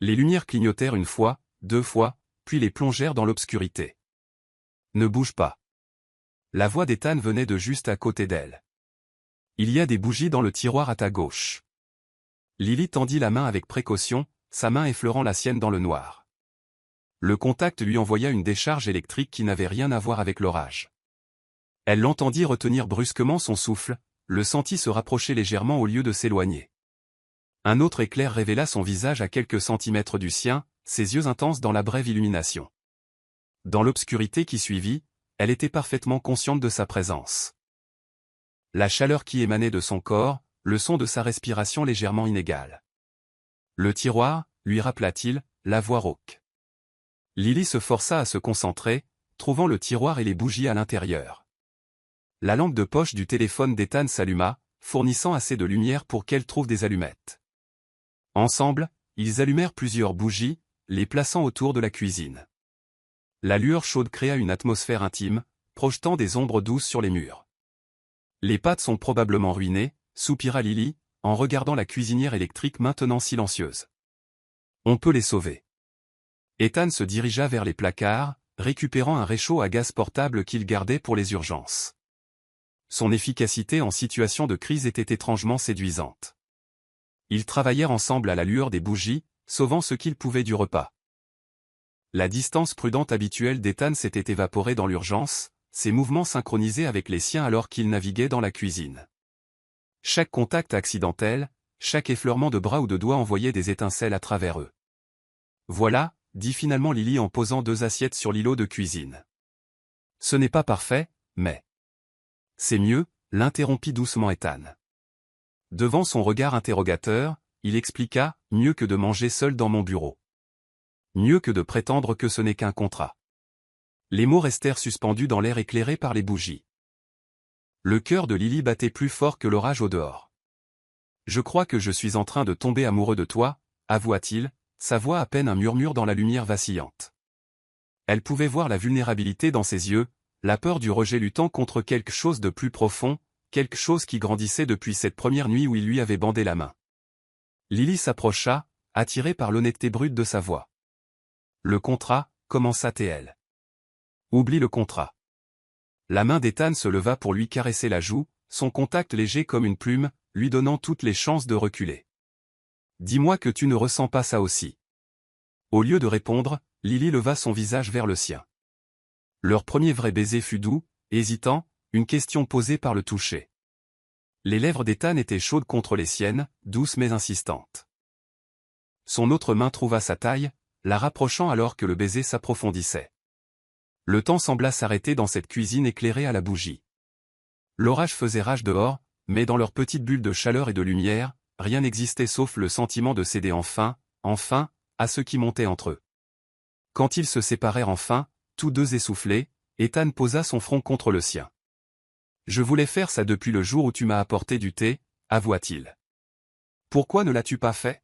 Les lumières clignotèrent une fois, deux fois, puis les plongèrent dans l'obscurité. « Ne bouge pas. » La voix d'Ethan venait de juste à côté d'elle. « Il y a des bougies dans le tiroir à ta gauche. » Lily tendit la main avec précaution, sa main effleurant la sienne dans le noir. Le contact lui envoya une décharge électrique qui n'avait rien à voir avec l'orage. Elle l'entendit retenir brusquement son souffle, le sentit se rapprocher légèrement au lieu de s'éloigner. Un autre éclair révéla son visage à quelques centimètres du sien, ses yeux intenses dans la brève illumination. Dans l'obscurité qui suivit, elle était parfaitement consciente de sa présence. La chaleur qui émanait de son corps, le son de sa respiration légèrement inégale. Le tiroir, lui rappela-t-il, la voix rauque. Lily se força à se concentrer, trouvant le tiroir et les bougies à l'intérieur. La lampe de poche du téléphone d'Ethan s'alluma, fournissant assez de lumière pour qu'elle trouve des allumettes. Ensemble, ils allumèrent plusieurs bougies, les plaçant autour de la cuisine. La lueur chaude créa une atmosphère intime, projetant des ombres douces sur les murs. « Les pâtes sont probablement ruinées », soupira Lily, en regardant la cuisinière électrique maintenant silencieuse. « On peut les sauver. » Ethan se dirigea vers les placards, récupérant un réchaud à gaz portable qu'il gardait pour les urgences. Son efficacité en situation de crise était étrangement séduisante. Ils travaillèrent ensemble à la lueur des bougies, sauvant ce qu'ils pouvaient du repas. La distance prudente habituelle d'Ethan s'était évaporée dans l'urgence, ses mouvements synchronisés avec les siens alors qu'il naviguait dans la cuisine. Chaque contact accidentel, chaque effleurement de bras ou de doigts envoyait des étincelles à travers eux. « Voilà », dit finalement Lily en posant 2 assiettes sur l'îlot de cuisine. « Ce n'est pas parfait, mais... » « C'est mieux », l'interrompit doucement Ethan. Devant son regard interrogateur, il expliqua, « Mieux que de manger seul dans mon bureau. Mieux que de prétendre que ce n'est qu'un contrat. » Les mots restèrent suspendus dans l'air éclairé par les bougies. Le cœur de Lily battait plus fort que l'orage au dehors. « Je crois que je suis en train de tomber amoureux de toi », avoua-t-il, sa voix à peine un murmure dans la lumière vacillante. Elle pouvait voir la vulnérabilité dans ses yeux, la peur du rejet luttant contre quelque chose de plus profond, quelque chose qui grandissait depuis cette première nuit où il lui avait bandé la main. Lily s'approcha, attiré par l'honnêteté brute de sa voix. Le contrat, commença-t-elle. Oublie le contrat. La main d'Ethan se leva pour lui caresser la joue, son contact léger comme une plume, lui donnant toutes les chances de reculer. Dis-moi que tu ne ressens pas ça aussi. Au lieu de répondre, Lily leva son visage vers le sien. Leur premier vrai baiser fut doux, hésitant, une question posée par le toucher. Les lèvres d'Ethan étaient chaudes contre les siennes, douces mais insistantes. Son autre main trouva sa taille, la rapprochant alors que le baiser s'approfondissait. Le temps sembla s'arrêter dans cette cuisine éclairée à la bougie. L'orage faisait rage dehors, mais dans leur petite bulle de chaleur et de lumière, rien n'existait sauf le sentiment de céder enfin, à ce qui montait entre eux. Quand ils se séparèrent enfin, tous deux essoufflés, Ethan posa son front contre le sien. « Je voulais faire ça depuis le jour où tu m'as apporté du thé, avoua-t-il. Pourquoi ne l'as-tu pas fait ?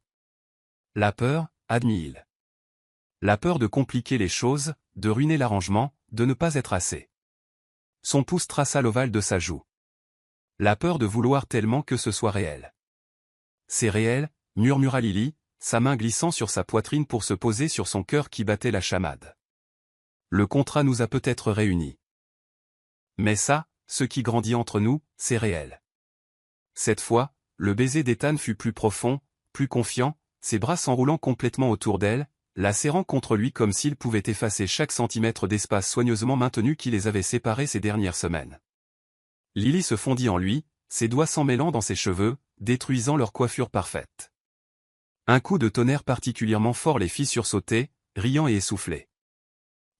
La peur, admit-il. La peur de compliquer les choses, de ruiner l'arrangement, de ne pas être assez. Son pouce traça l'ovale de sa joue. La peur de vouloir tellement que ce soit réel. C'est réel, murmura Lily, sa main glissant sur sa poitrine pour se poser sur son cœur qui battait la chamade. Le contrat nous a peut-être réunis. Mais ça, ce qui grandit entre nous, c'est réel. Cette fois, le baiser d'Ethan fut plus profond, plus confiant, ses bras s'enroulant complètement autour d'elle, la serrant contre lui comme s'il pouvait effacer chaque centimètre d'espace soigneusement maintenu qui les avait séparés ces dernières semaines. Lily se fondit en lui, ses doigts s'emmêlant dans ses cheveux, détruisant leur coiffure parfaite. Un coup de tonnerre particulièrement fort les fit sursauter, riant et essoufflés.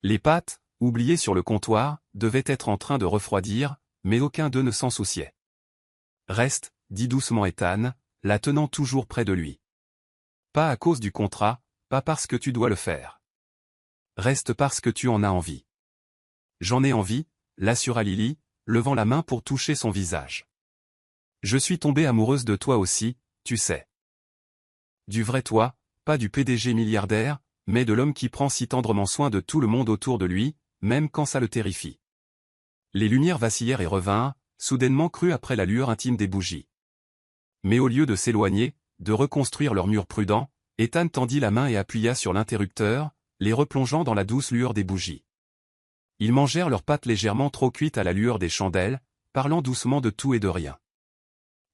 Les pâtes, oubliées sur le comptoir, devaient être en train de refroidir, mais aucun d'eux ne s'en souciait. « Reste, » dit doucement Ethan, la tenant toujours près de lui. « Pas à cause du contrat, pas parce que tu dois le faire. Reste parce que tu en as envie. »« J'en ai envie, » l'assura Lily, levant la main pour toucher son visage. « Je suis tombée amoureuse de toi aussi, tu sais. Du vrai toi, pas du PDG milliardaire, mais de l'homme qui prend si tendrement soin de tout le monde autour de lui, même quand ça le terrifie. » Les lumières vacillèrent et revinrent, soudainement crues après la lueur intime des bougies. Mais au lieu de s'éloigner, de reconstruire leur mur prudent, Ethan tendit la main et appuya sur l'interrupteur, les replongeant dans la douce lueur des bougies. Ils mangèrent leurs pâtes légèrement trop cuites à la lueur des chandelles, parlant doucement de tout et de rien.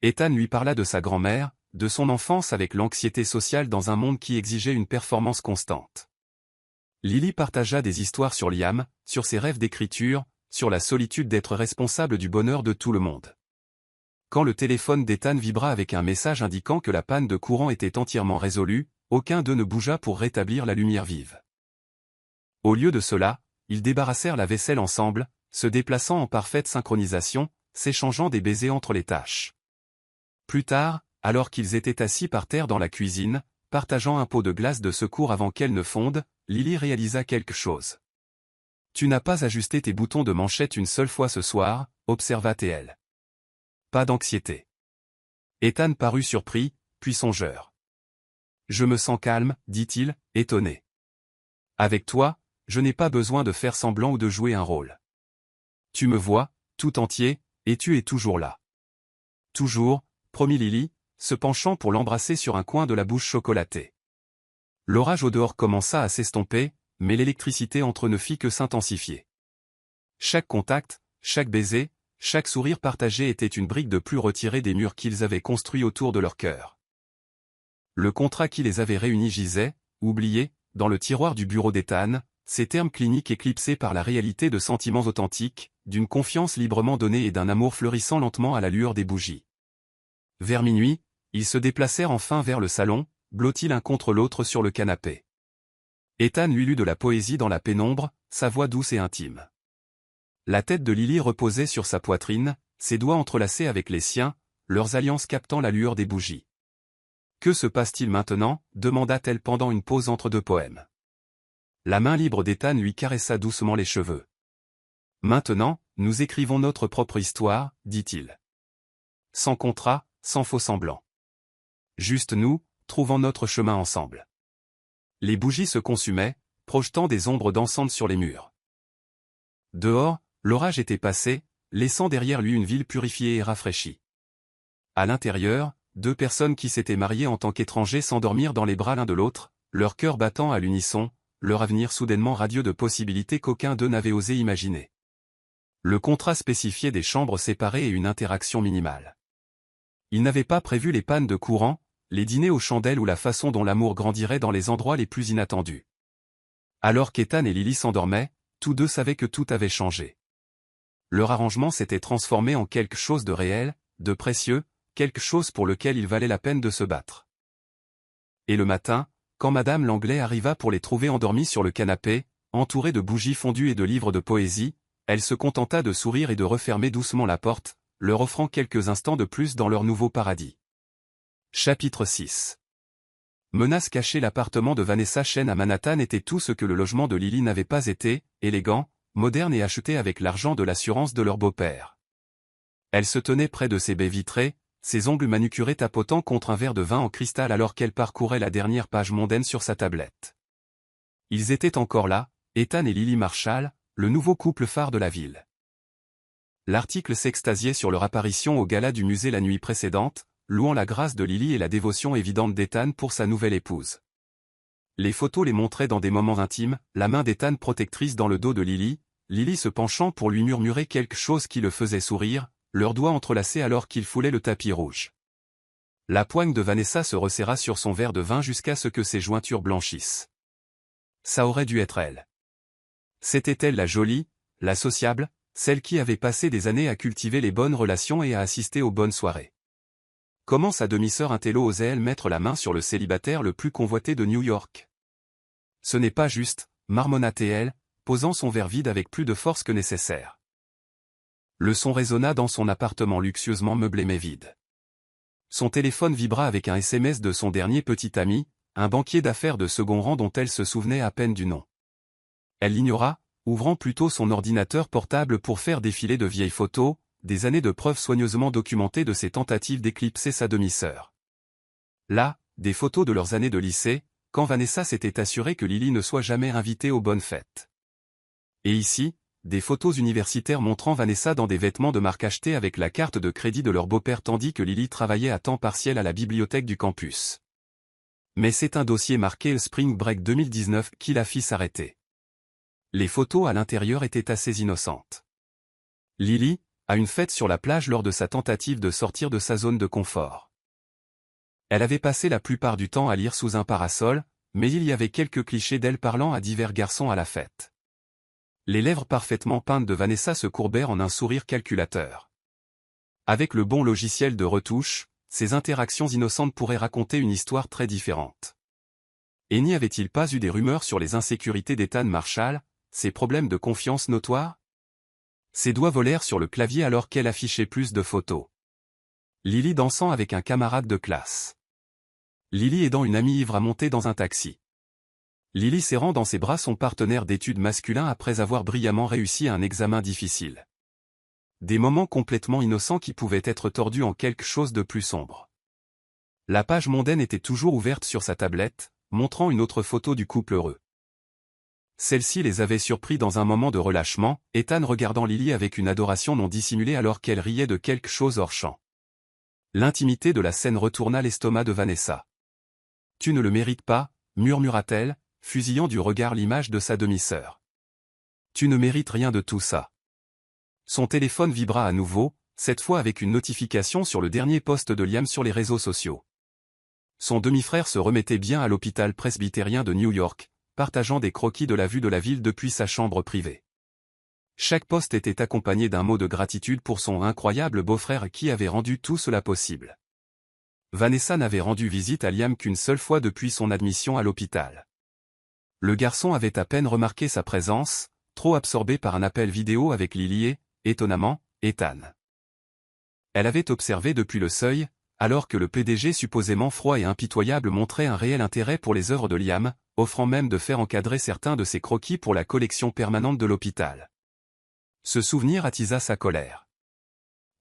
Ethan lui parla de sa grand-mère, de son enfance avec l'anxiété sociale dans un monde qui exigeait une performance constante. Lily partagea des histoires sur Liam, sur ses rêves d'écriture, sur la solitude d'être responsable du bonheur de tout le monde. Quand le téléphone d'Ethan vibra avec un message indiquant que la panne de courant était entièrement résolue, aucun d'eux ne bougea pour rétablir la lumière vive. Au lieu de cela, ils débarrassèrent la vaisselle ensemble, se déplaçant en parfaite synchronisation, s'échangeant des baisers entre les tâches. Plus tard, alors qu'ils étaient assis par terre dans la cuisine, partageant un pot de glace de secours avant qu'elle ne fonde, Lily réalisa quelque chose. « Tu n'as pas ajusté tes boutons de manchette une seule fois ce soir, » observa-t-elle. Pas d'anxiété. Ethan parut surpris, puis songeur. « Je me sens calme, » dit-il, étonné. « Avec toi, je n'ai pas besoin de faire semblant ou de jouer un rôle. Tu me vois, tout entier, et tu es toujours là. »« Toujours, » promit Lily, se penchant pour l'embrasser sur un coin de la bouche chocolatée. L'orage au dehors commença à s'estomper, mais l'électricité entre eux ne fit que s'intensifier. Chaque contact, chaque baiser, chaque sourire partagé était une brique de plus retirée des murs qu'ils avaient construits autour de leur cœur. Le contrat qui les avait réunis gisait, oublié, dans le tiroir du bureau d'Ethan, ces termes cliniques éclipsés par la réalité de sentiments authentiques, d'une confiance librement donnée et d'un amour fleurissant lentement à la lueur des bougies. Vers minuit, ils se déplacèrent enfin vers le salon, blottis l'un contre l'autre sur le canapé. Ethan lui lut de la poésie dans la pénombre, sa voix douce et intime. La tête de Lily reposait sur sa poitrine, ses doigts entrelacés avec les siens, leurs alliances captant la lueur des bougies. « Que se passe-t-il maintenant » demanda-t-elle pendant une pause entre deux poèmes. La main libre d'Ethan lui caressa doucement les cheveux. « Maintenant, nous écrivons notre propre histoire, dit-il. Sans contrat, sans faux semblant. Juste nous, trouvant notre chemin ensemble. » Les bougies se consumaient, projetant des ombres dansantes sur les murs. Dehors, l'orage était passé, laissant derrière lui une ville purifiée et rafraîchie. À l'intérieur, deux personnes qui s'étaient mariées en tant qu'étrangers s'endormirent dans les bras l'un de l'autre, leur cœur battant à l'unisson, leur avenir soudainement radieux de possibilités qu'aucun d'eux n'avait osé imaginer. Le contrat spécifiait des chambres séparées et une interaction minimale. Ils n'avaient pas prévu les pannes de courant, les dîners aux chandelles ou la façon dont l'amour grandirait dans les endroits les plus inattendus. Alors qu'Ethan et Lily s'endormaient, tous deux savaient que tout avait changé. Leur arrangement s'était transformé en quelque chose de réel, de précieux, quelque chose pour lequel il valait la peine de se battre. Et le matin, quand Madame Langlais arriva pour les trouver endormis sur le canapé, entourés de bougies fondues et de livres de poésie, elle se contenta de sourire et de refermer doucement la porte, leur offrant quelques instants de plus dans leur nouveau paradis. Chapitre 6. Menace cachée. L'appartement de Vanessa Chen à Manhattan était tout ce que le logement de Lily n'avait pas été, élégant, moderne et acheté avec l'argent de l'assurance de leur beau-père. Elle se tenait près de ses baies vitrées, ses ongles manucurés tapotant contre un verre de vin en cristal alors qu'elle parcourait la dernière page mondaine sur sa tablette. Ils étaient encore là, Ethan et Lily Marshall, le nouveau couple phare de la ville. L'article s'extasiait sur leur apparition au gala du musée la nuit précédente, louant la grâce de Lily et la dévotion évidente d'Ethan pour sa nouvelle épouse. Les photos les montraient dans des moments intimes, la main d'Ethan protectrice dans le dos de Lily, Lily se penchant pour lui murmurer quelque chose qui le faisait sourire, leurs doigts entrelacés alors qu'ils foulaient le tapis rouge. La poigne de Vanessa se resserra sur son verre de vin jusqu'à ce que ses jointures blanchissent. Ça aurait dû être elle. C'était elle la jolie, la sociable, celle qui avait passé des années à cultiver les bonnes relations et à assister aux bonnes soirées. Comment sa demi-sœur intello osait-elle mettre la main sur le célibataire le plus convoité de New York? Ce n'est pas juste, marmonna-t-elle, posant son verre vide avec plus de force que nécessaire. Le son résonna dans son appartement luxueusement meublé mais vide. Son téléphone vibra avec un SMS de son dernier petit ami, un banquier d'affaires de second rang dont elle se souvenait à peine du nom. Elle l'ignora, ouvrant plutôt son ordinateur portable pour faire défiler de vieilles photos, des années de preuves soigneusement documentées de ses tentatives d'éclipser sa demi-sœur. Là, des photos de leurs années de lycée, quand Vanessa s'était assurée que Lily ne soit jamais invitée aux bonnes fêtes. Et ici, des photos universitaires montrant Vanessa dans des vêtements de marque achetés avec la carte de crédit de leur beau-père tandis que Lily travaillait à temps partiel à la bibliothèque du campus. Mais c'est un dossier marqué le Spring Break 2019 qui la fit s'arrêter. Les photos à l'intérieur étaient assez innocentes. Lily, à une fête sur la plage lors de sa tentative de sortir de sa zone de confort. Elle avait passé la plupart du temps à lire sous un parasol, mais il y avait quelques clichés d'elle parlant à divers garçons à la fête. Les lèvres parfaitement peintes de Vanessa se courbèrent en un sourire calculateur. Avec le bon logiciel de retouche, ces interactions innocentes pourraient raconter une histoire très différente. Et n'y avait-il pas eu des rumeurs sur les insécurités d'Ethan Marshall, ses problèmes de confiance notoires? Ses doigts volèrent sur le clavier alors qu'elle affichait plus de photos. Lily dansant avec un camarade de classe. Lily aidant une amie ivre à monter dans un taxi. Lily serrant dans ses bras son partenaire d'études masculin après avoir brillamment réussi un examen difficile. Des moments complètement innocents qui pouvaient être tordus en quelque chose de plus sombre. La page mondaine était toujours ouverte sur sa tablette, montrant une autre photo du couple heureux. Celle-ci les avait surpris dans un moment de relâchement, Ethan regardant Lily avec une adoration non dissimulée alors qu'elle riait de quelque chose hors champ. L'intimité de la scène retourna l'estomac de Vanessa. « Tu ne le mérites pas », murmura-t-elle, fusillant du regard l'image de sa demi-sœur. « Tu ne mérites rien de tout ça. » Son téléphone vibra à nouveau, cette fois avec une notification sur le dernier post de Liam sur les réseaux sociaux. Son demi-frère se remettait bien à l'hôpital presbytérien de New York, partageant des croquis de la vue de la ville depuis sa chambre privée. Chaque post était accompagné d'un mot de gratitude pour son incroyable beau-frère qui avait rendu tout cela possible. Vanessa n'avait rendu visite à Liam qu'une seule fois depuis son admission à l'hôpital. Le garçon avait à peine remarqué sa présence, trop absorbé par un appel vidéo avec Lily et, étonnamment, Ethan. Elle avait observé depuis le seuil, alors que le PDG supposément froid et impitoyable montrait un réel intérêt pour les œuvres de Liam, offrant même de faire encadrer certains de ses croquis pour la collection permanente de l'hôpital. Ce souvenir attisa sa colère.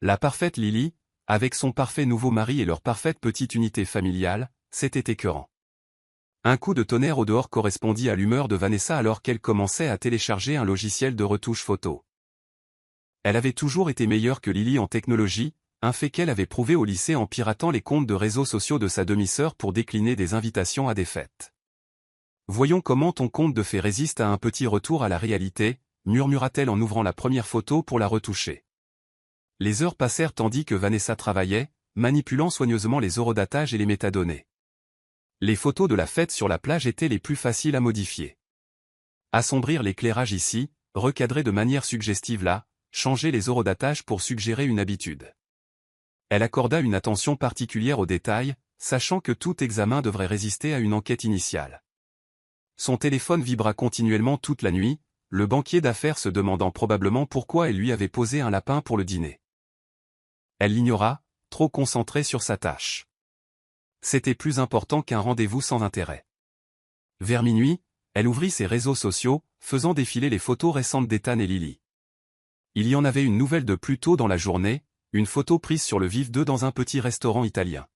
La parfaite Lily, avec son parfait nouveau mari et leur parfaite petite unité familiale, c'était écœurant. Un coup de tonnerre au dehors correspondit à l'humeur de Vanessa alors qu'elle commençait à télécharger un logiciel de retouche photo. Elle avait toujours été meilleure que Lily en technologie, un fait qu'elle avait prouvé au lycée en piratant les comptes de réseaux sociaux de sa demi-sœur pour décliner des invitations à des fêtes. Voyons comment ton conte de fées résiste à un petit retour à la réalité, murmura-t-elle en ouvrant la première photo pour la retoucher. Les heures passèrent tandis que Vanessa travaillait, manipulant soigneusement les horodatages et les métadonnées. Les photos de la fête sur la plage étaient les plus faciles à modifier. Assombrir l'éclairage ici, recadrer de manière suggestive là, changer les horodatages pour suggérer une habitude. Elle accorda une attention particulière aux détails, sachant que tout examen devrait résister à une enquête initiale. Son téléphone vibra continuellement toute la nuit, le banquier d'affaires se demandant probablement pourquoi elle lui avait posé un lapin pour le dîner. Elle l'ignora, trop concentrée sur sa tâche. C'était plus important qu'un rendez-vous sans intérêt. Vers minuit, elle ouvrit ses réseaux sociaux, faisant défiler les photos récentes d'Ethan et Lily. Il y en avait une nouvelle de plus tôt dans la journée, une photo prise sur le vif d'eux dans un petit restaurant italien.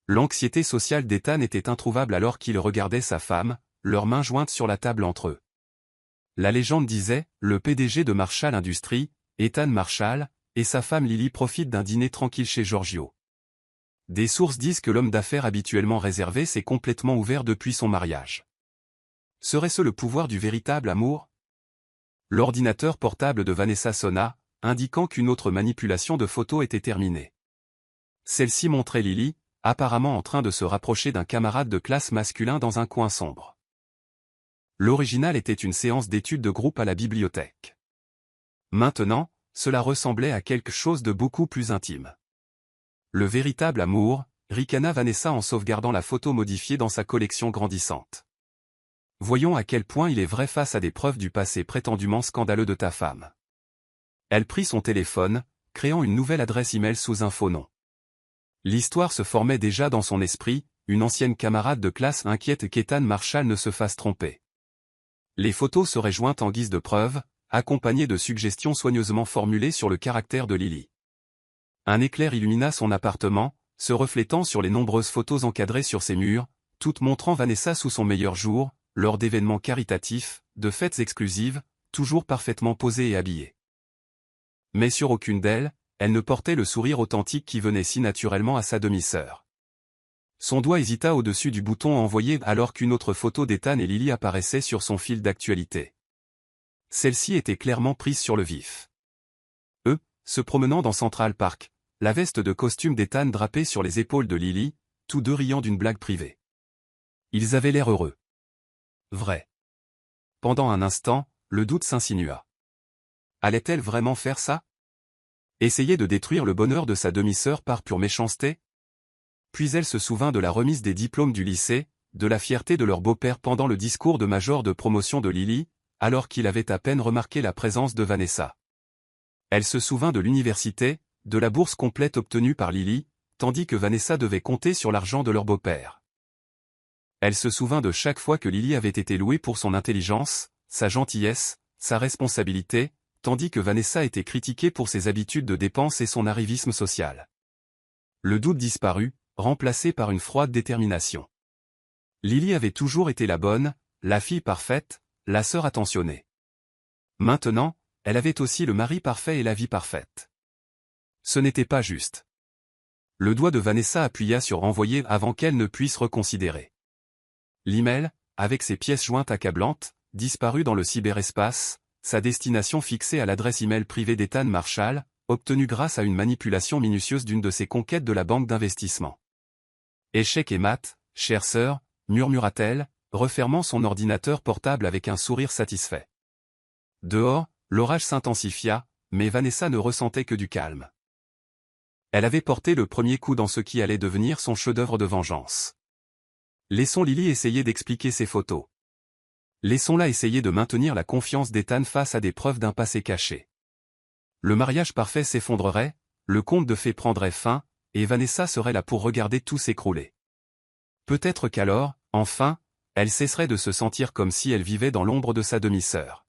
L'anxiété sociale d'Ethan était introuvable alors qu'il regardait sa femme, leurs mains jointes sur la table entre eux. La légende disait, le PDG de Marshall Industries, Ethan Marshall, et sa femme Lily profitent d'un dîner tranquille chez Giorgio. Des sources disent que l'homme d'affaires habituellement réservé s'est complètement ouvert depuis son mariage. Serait-ce le pouvoir du véritable amour? L'ordinateur portable de Vanessa sonna, indiquant qu'une autre manipulation de photos était terminée. Celle-ci montrait Lily, apparemment en train de se rapprocher d'un camarade de classe masculin dans un coin sombre. L'original était une séance d'études de groupe à la bibliothèque. Maintenant, cela ressemblait à quelque chose de beaucoup plus intime. Le véritable amour, ricana Vanessa en sauvegardant la photo modifiée dans sa collection grandissante. Voyons à quel point il est vrai face à des preuves du passé prétendument scandaleux de ta femme. Elle prit son téléphone, créant une nouvelle adresse email sous un faux nom. L'histoire se formait déjà dans son esprit, une ancienne camarade de classe inquiète qu'Ethan Marshall ne se fasse tromper. Les photos seraient jointes en guise de preuve, accompagnées de suggestions soigneusement formulées sur le caractère de Lily. Un éclair illumina son appartement, se reflétant sur les nombreuses photos encadrées sur ses murs, toutes montrant Vanessa sous son meilleur jour, lors d'événements caritatifs, de fêtes exclusives, toujours parfaitement posée et habillée. Mais sur aucune d'elles, elle ne portait le sourire authentique qui venait si naturellement à sa demi-sœur. Son doigt hésita au-dessus du bouton envoyé alors qu'une autre photo d'Ethan et Lily apparaissait sur son fil d'actualité. Celle-ci était clairement prise sur le vif. Eux, se promenant dans Central Park, la veste de costume d'Ethan drapée sur les épaules de Lily, tous deux riant d'une blague privée. Ils avaient l'air heureux. Vrai. Pendant un instant, le doute s'insinua. Allait-elle vraiment faire ça? Essayer de détruire le bonheur de sa demi-sœur par pure méchanceté? Puis elle se souvint de la remise des diplômes du lycée, de la fierté de leur beau-père pendant le discours de major de promotion de Lily, alors qu'il avait à peine remarqué la présence de Vanessa. Elle se souvint de l'université, de la bourse complète obtenue par Lily, tandis que Vanessa devait compter sur l'argent de leur beau-père. Elle se souvint de chaque fois que Lily avait été louée pour son intelligence, sa gentillesse, sa responsabilité, tandis que Vanessa était critiquée pour ses habitudes de dépenses et son arrivisme social. Le doute disparut, remplacé par une froide détermination. Lily avait toujours été la bonne, la fille parfaite, la sœur attentionnée. Maintenant, elle avait aussi le mari parfait et la vie parfaite. Ce n'était pas juste. Le doigt de Vanessa appuya sur envoyer avant qu'elle ne puisse reconsidérer. L'email, avec ses pièces jointes accablantes, disparut dans le cyberespace, sa destination fixée à l'adresse email privée d'Ethan Marshall, obtenue grâce à une manipulation minutieuse d'une de ses conquêtes de la banque d'investissement. Échec et mat, chère sœur, murmura-t-elle, refermant son ordinateur portable avec un sourire satisfait. Dehors, l'orage s'intensifia, mais Vanessa ne ressentait que du calme. Elle avait porté le premier coup dans ce qui allait devenir son chef-d'œuvre de vengeance. Laissons Lily essayer d'expliquer ses photos. Laissons-la essayer de maintenir la confiance d'Ethan face à des preuves d'un passé caché. Le mariage parfait s'effondrerait, le conte de fées prendrait fin, et Vanessa serait là pour regarder tout s'écrouler. Peut-être qu'alors, enfin, elle cesserait de se sentir comme si elle vivait dans l'ombre de sa demi-sœur.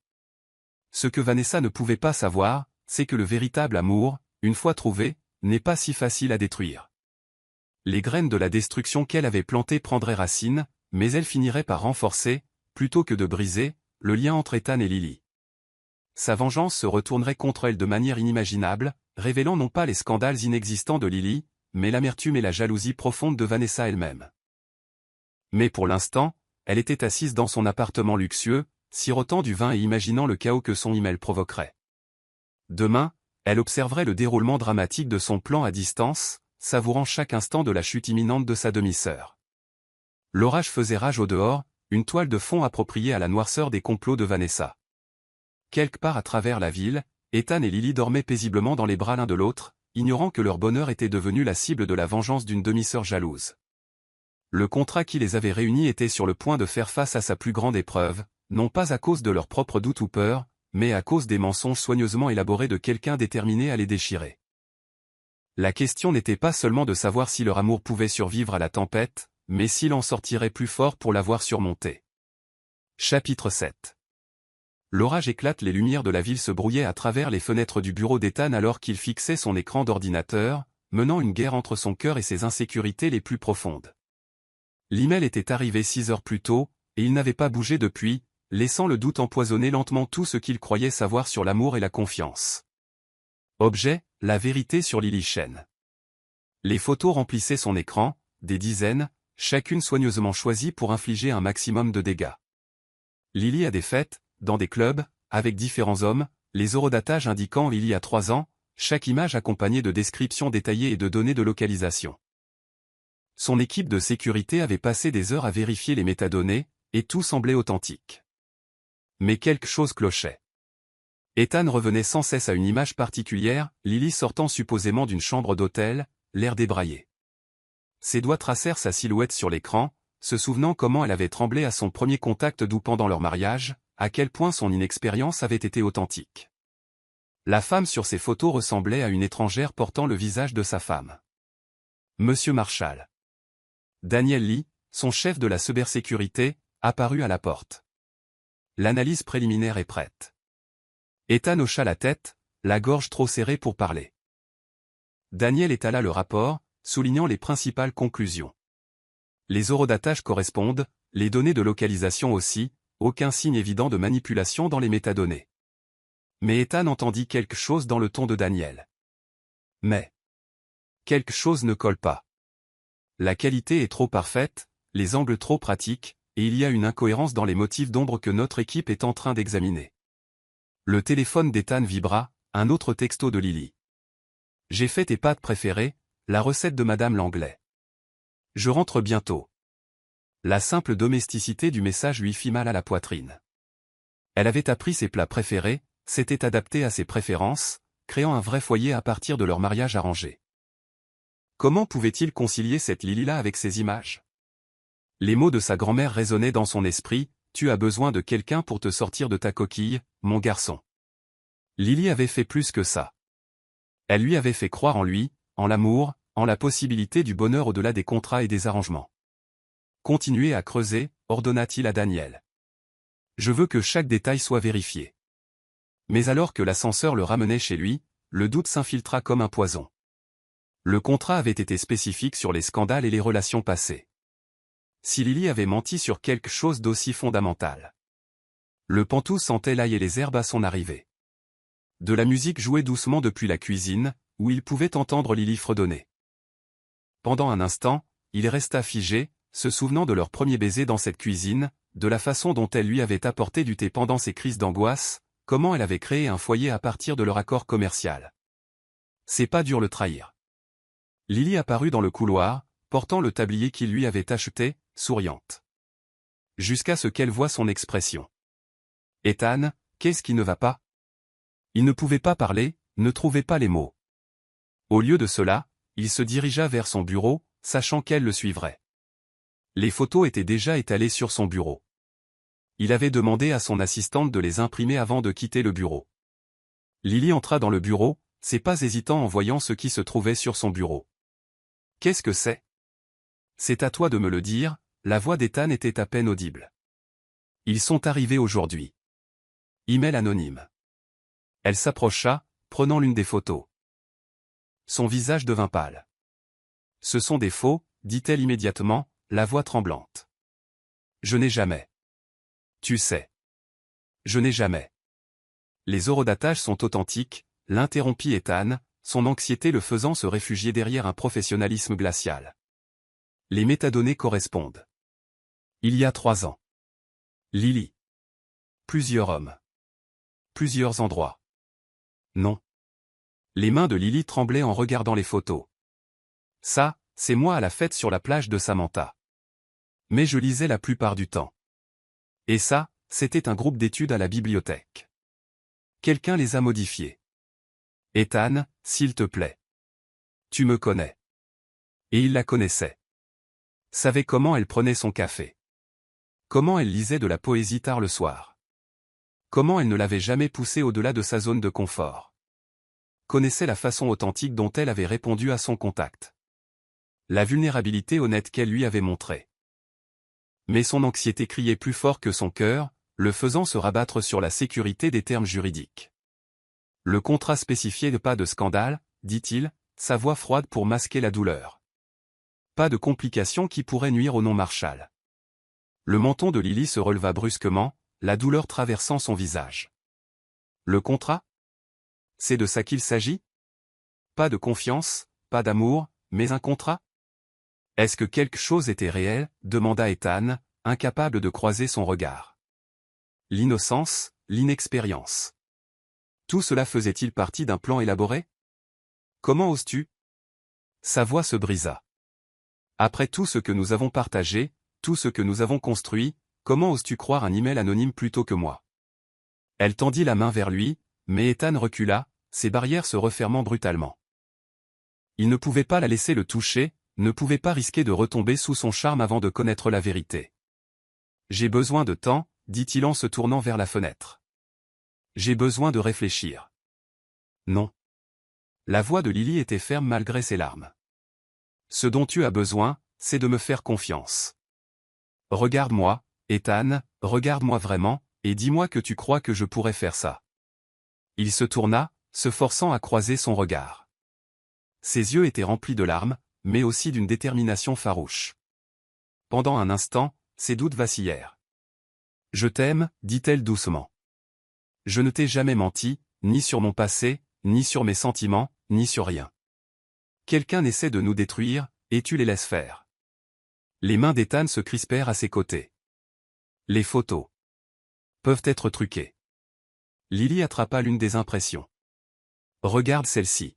Ce que Vanessa ne pouvait pas savoir, c'est que le véritable amour, une fois trouvé, n'est pas si facile à détruire. Les graines de la destruction qu'elle avait plantées prendraient racine, mais elles finiraient par renforcer, plutôt que de briser, le lien entre Ethan et Lily. Sa vengeance se retournerait contre elle de manière inimaginable, révélant non pas les scandales inexistants de Lily, mais l'amertume et la jalousie profonde de Vanessa elle-même. Mais pour l'instant, elle était assise dans son appartement luxueux, sirotant du vin et imaginant le chaos que son email provoquerait. Demain, elle observerait le déroulement dramatique de son plan à distance, savourant chaque instant de la chute imminente de sa demi-sœur. L'orage faisait rage au dehors, une toile de fond appropriée à la noirceur des complots de Vanessa. Quelque part à travers la ville, Ethan et Lily dormaient paisiblement dans les bras l'un de l'autre, ignorant que leur bonheur était devenu la cible de la vengeance d'une demi-sœur jalouse. Le contrat qui les avait réunis était sur le point de faire face à sa plus grande épreuve, non pas à cause de leurs propres doutes ou peurs, mais à cause des mensonges soigneusement élaborés de quelqu'un déterminé à les déchirer. La question n'était pas seulement de savoir si leur amour pouvait survivre à la tempête, mais s'il en sortirait plus fort pour l'avoir surmonté. Chapitre 7. L'orage éclate, les lumières de la ville se brouillaient à travers les fenêtres du bureau d'Ethan alors qu'il fixait son écran d'ordinateur, menant une guerre entre son cœur et ses insécurités les plus profondes. L'email était arrivé 6 heures plus tôt, et il n'avait pas bougé depuis, laissant le doute empoisonner lentement tout ce qu'il croyait savoir sur l'amour et la confiance. Objet, la vérité sur Lily Shen. Les photos remplissaient son écran, des dizaines, chacune soigneusement choisie pour infliger un maximum de dégâts. Lily a des fêtes, dans des clubs, avec différents hommes, les horodatage indiquant Lily a 3 ans, chaque image accompagnée de descriptions détaillées et de données de localisation. Son équipe de sécurité avait passé des heures à vérifier les métadonnées, et tout semblait authentique. Mais quelque chose clochait. Ethan revenait sans cesse à une image particulière, Lily sortant supposément d'une chambre d'hôtel, l'air débraillé. Ses doigts tracèrent sa silhouette sur l'écran, se souvenant comment elle avait tremblé à son premier contact doux pendant leur mariage, à quel point son inexpérience avait été authentique. La femme sur ces photos ressemblait à une étrangère portant le visage de sa femme. Monsieur Marshall. Daniel Lee, son chef de la cybersécurité, apparut à la porte. L'analyse préliminaire est prête. Ethan hocha la tête, la gorge trop serrée pour parler. Daniel étala le rapport, soulignant les principales conclusions. Les horodatages correspondent, les données de localisation aussi, aucun signe évident de manipulation dans les métadonnées. Mais Ethan entendit quelque chose dans le ton de Daniel. Mais quelque chose ne colle pas. La qualité est trop parfaite, les angles trop pratiques, et il y a une incohérence dans les motifs d'ombre que notre équipe est en train d'examiner. Le téléphone d'Ethan vibra, un autre texto de Lily. J'ai fait tes pâtes préférées, la recette de Madame Langlais. Je rentre bientôt. La simple domesticité du message lui fit mal à la poitrine. Elle avait appris ses plats préférés, s'était adaptée à ses préférences, créant un vrai foyer à partir de leur mariage arrangé. Comment pouvait-il concilier cette Lily-là avec ces images? Les mots de sa grand-mère résonnaient dans son esprit, « Tu as besoin de quelqu'un pour te sortir de ta coquille, mon garçon. » Lily avait fait plus que ça. Elle lui avait fait croire en lui, en l'amour, en la possibilité du bonheur au-delà des contrats et des arrangements. « Continuez à creuser, ordonna-t-il à Daniel. Je veux que chaque détail soit vérifié. » Mais alors que l'ascenseur le ramenait chez lui, le doute s'infiltra comme un poison. Le contrat avait été spécifique sur les scandales et les relations passées. Si Lily avait menti sur quelque chose d'aussi fondamental. Le pantou sentait l'ail et les herbes à son arrivée. De la musique jouait doucement depuis la cuisine, où il pouvait entendre Lily fredonner. Pendant un instant, il resta figé, se souvenant de leur premier baiser dans cette cuisine, de la façon dont elle lui avait apporté du thé pendant ses crises d'angoisse, comment elle avait créé un foyer à partir de leur accord commercial. C'est pas dur le trahir. Lily apparut dans le couloir, portant le tablier qu'il lui avait acheté, souriante. Jusqu'à ce qu'elle voie son expression. Ethan, qu'est-ce qui ne va pas? Il ne pouvait pas parler, ne trouvait pas les mots. Au lieu de cela, il se dirigea vers son bureau, sachant qu'elle le suivrait. Les photos étaient déjà étalées sur son bureau. Il avait demandé à son assistante de les imprimer avant de quitter le bureau. Lily entra dans le bureau, ses pas hésitants en voyant ce qui se trouvait sur son bureau. Qu'est-ce que c'est? C'est à toi de me le dire, la voix d'Ethan était à peine audible. Ils sont arrivés aujourd'hui. Email anonyme. Elle s'approcha, prenant l'une des photos. Son visage devint pâle. Ce sont des faux, dit-elle immédiatement, la voix tremblante. Je n'ai jamais. Tu sais. Je n'ai jamais. Les horodatages sont authentiques, l'interrompit Ethan, son anxiété le faisant se réfugier derrière un professionnalisme glacial. Les métadonnées correspondent. Il y a 3 ans. Lily. Plusieurs hommes. Plusieurs endroits. Non. Les mains de Lily tremblaient en regardant les photos. Ça, c'est moi à la fête sur la plage de Samantha. Mais je lisais la plupart du temps. Et ça, c'était un groupe d'études à la bibliothèque. Quelqu'un les a modifiés. Ethan, s'il te plaît. Tu me connais. Et il la connaissait. Savait comment elle prenait son café. Comment elle lisait de la poésie tard le soir. Comment elle ne l'avait jamais poussé au-delà de sa zone de confort. Connaissait la façon authentique dont elle avait répondu à son contact. La vulnérabilité honnête qu'elle lui avait montrée. Mais son anxiété criait plus fort que son cœur, le faisant se rabattre sur la sécurité des termes juridiques. Le contrat spécifiait pas de scandale, dit-il, sa voix froide pour masquer la douleur. Pas de complications qui pourraient nuire au nom Marshall. Le menton de Lily se releva brusquement, la douleur traversant son visage. Le contrat? C'est de ça qu'il s'agit? Pas de confiance, pas d'amour, mais un contrat? Est-ce que quelque chose était réel? Demanda Ethan, incapable de croiser son regard. L'innocence, l'inexpérience. Tout cela faisait-il partie d'un plan élaboré? Comment oses-tu? Sa voix se brisa. Après tout ce que nous avons partagé, tout ce que nous avons construit, comment oses-tu croire un email anonyme plutôt que moi? Elle tendit la main vers lui, mais Ethan recula, ses barrières se refermant brutalement. Il ne pouvait pas la laisser le toucher, ne pouvait pas risquer de retomber sous son charme avant de connaître la vérité. J'ai besoin de temps, dit-il en se tournant vers la fenêtre. J'ai besoin de réfléchir. Non. La voix de Lily était ferme malgré ses larmes. Ce dont tu as besoin, c'est de me faire confiance. Regarde-moi, Ethan, regarde-moi vraiment, et dis-moi que tu crois que je pourrais faire ça. Il se tourna, se forçant à croiser son regard. Ses yeux étaient remplis de larmes, mais aussi d'une détermination farouche. Pendant un instant, ses doutes vacillèrent. « Je t'aime, dit-elle doucement. Je ne t'ai jamais menti, ni sur mon passé, ni sur mes sentiments, ni sur rien. Quelqu'un essaie de nous détruire, et tu les laisses faire. » Les mains d'Ethan se crispèrent à ses côtés. Les photos peuvent être truquées. Lily attrapa l'une des impressions. Regarde celle-ci.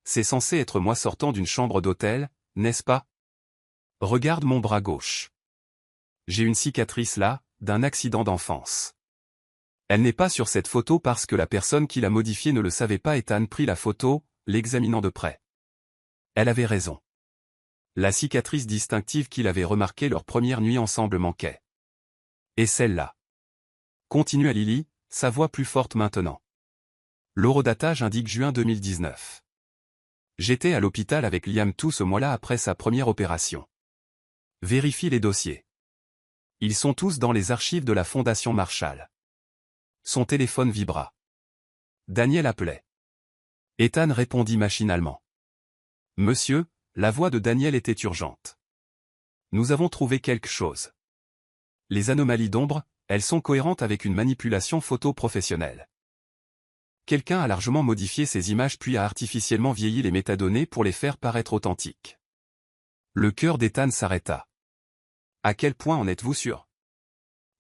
C'est censé être moi sortant d'une chambre d'hôtel, n'est-ce pas? Regarde mon bras gauche. J'ai une cicatrice là, d'un accident d'enfance. Elle n'est pas sur cette photo parce que la personne qui l'a modifiée ne le savait pas. Ethan prit la photo, l'examinant de près. Elle avait raison. La cicatrice distinctive qu'il avait remarquée leur première nuit ensemble manquait. Et celle-là. Continua Lily, sa voix plus forte maintenant. L'horodatage indique juin 2019. J'étais à l'hôpital avec Liam tout ce mois-là après sa première opération. Vérifie les dossiers. Ils sont tous dans les archives de la Fondation Marshall. Son téléphone vibra. Daniel appelait. Ethan répondit machinalement. Monsieur, la voix de Daniel était urgente. Nous avons trouvé quelque chose. Les anomalies d'ombre, elles sont cohérentes avec une manipulation photo professionnelle. Quelqu'un a largement modifié ces images puis a artificiellement vieilli les métadonnées pour les faire paraître authentiques. Le cœur d'Ethan s'arrêta. À quel point en êtes-vous sûr?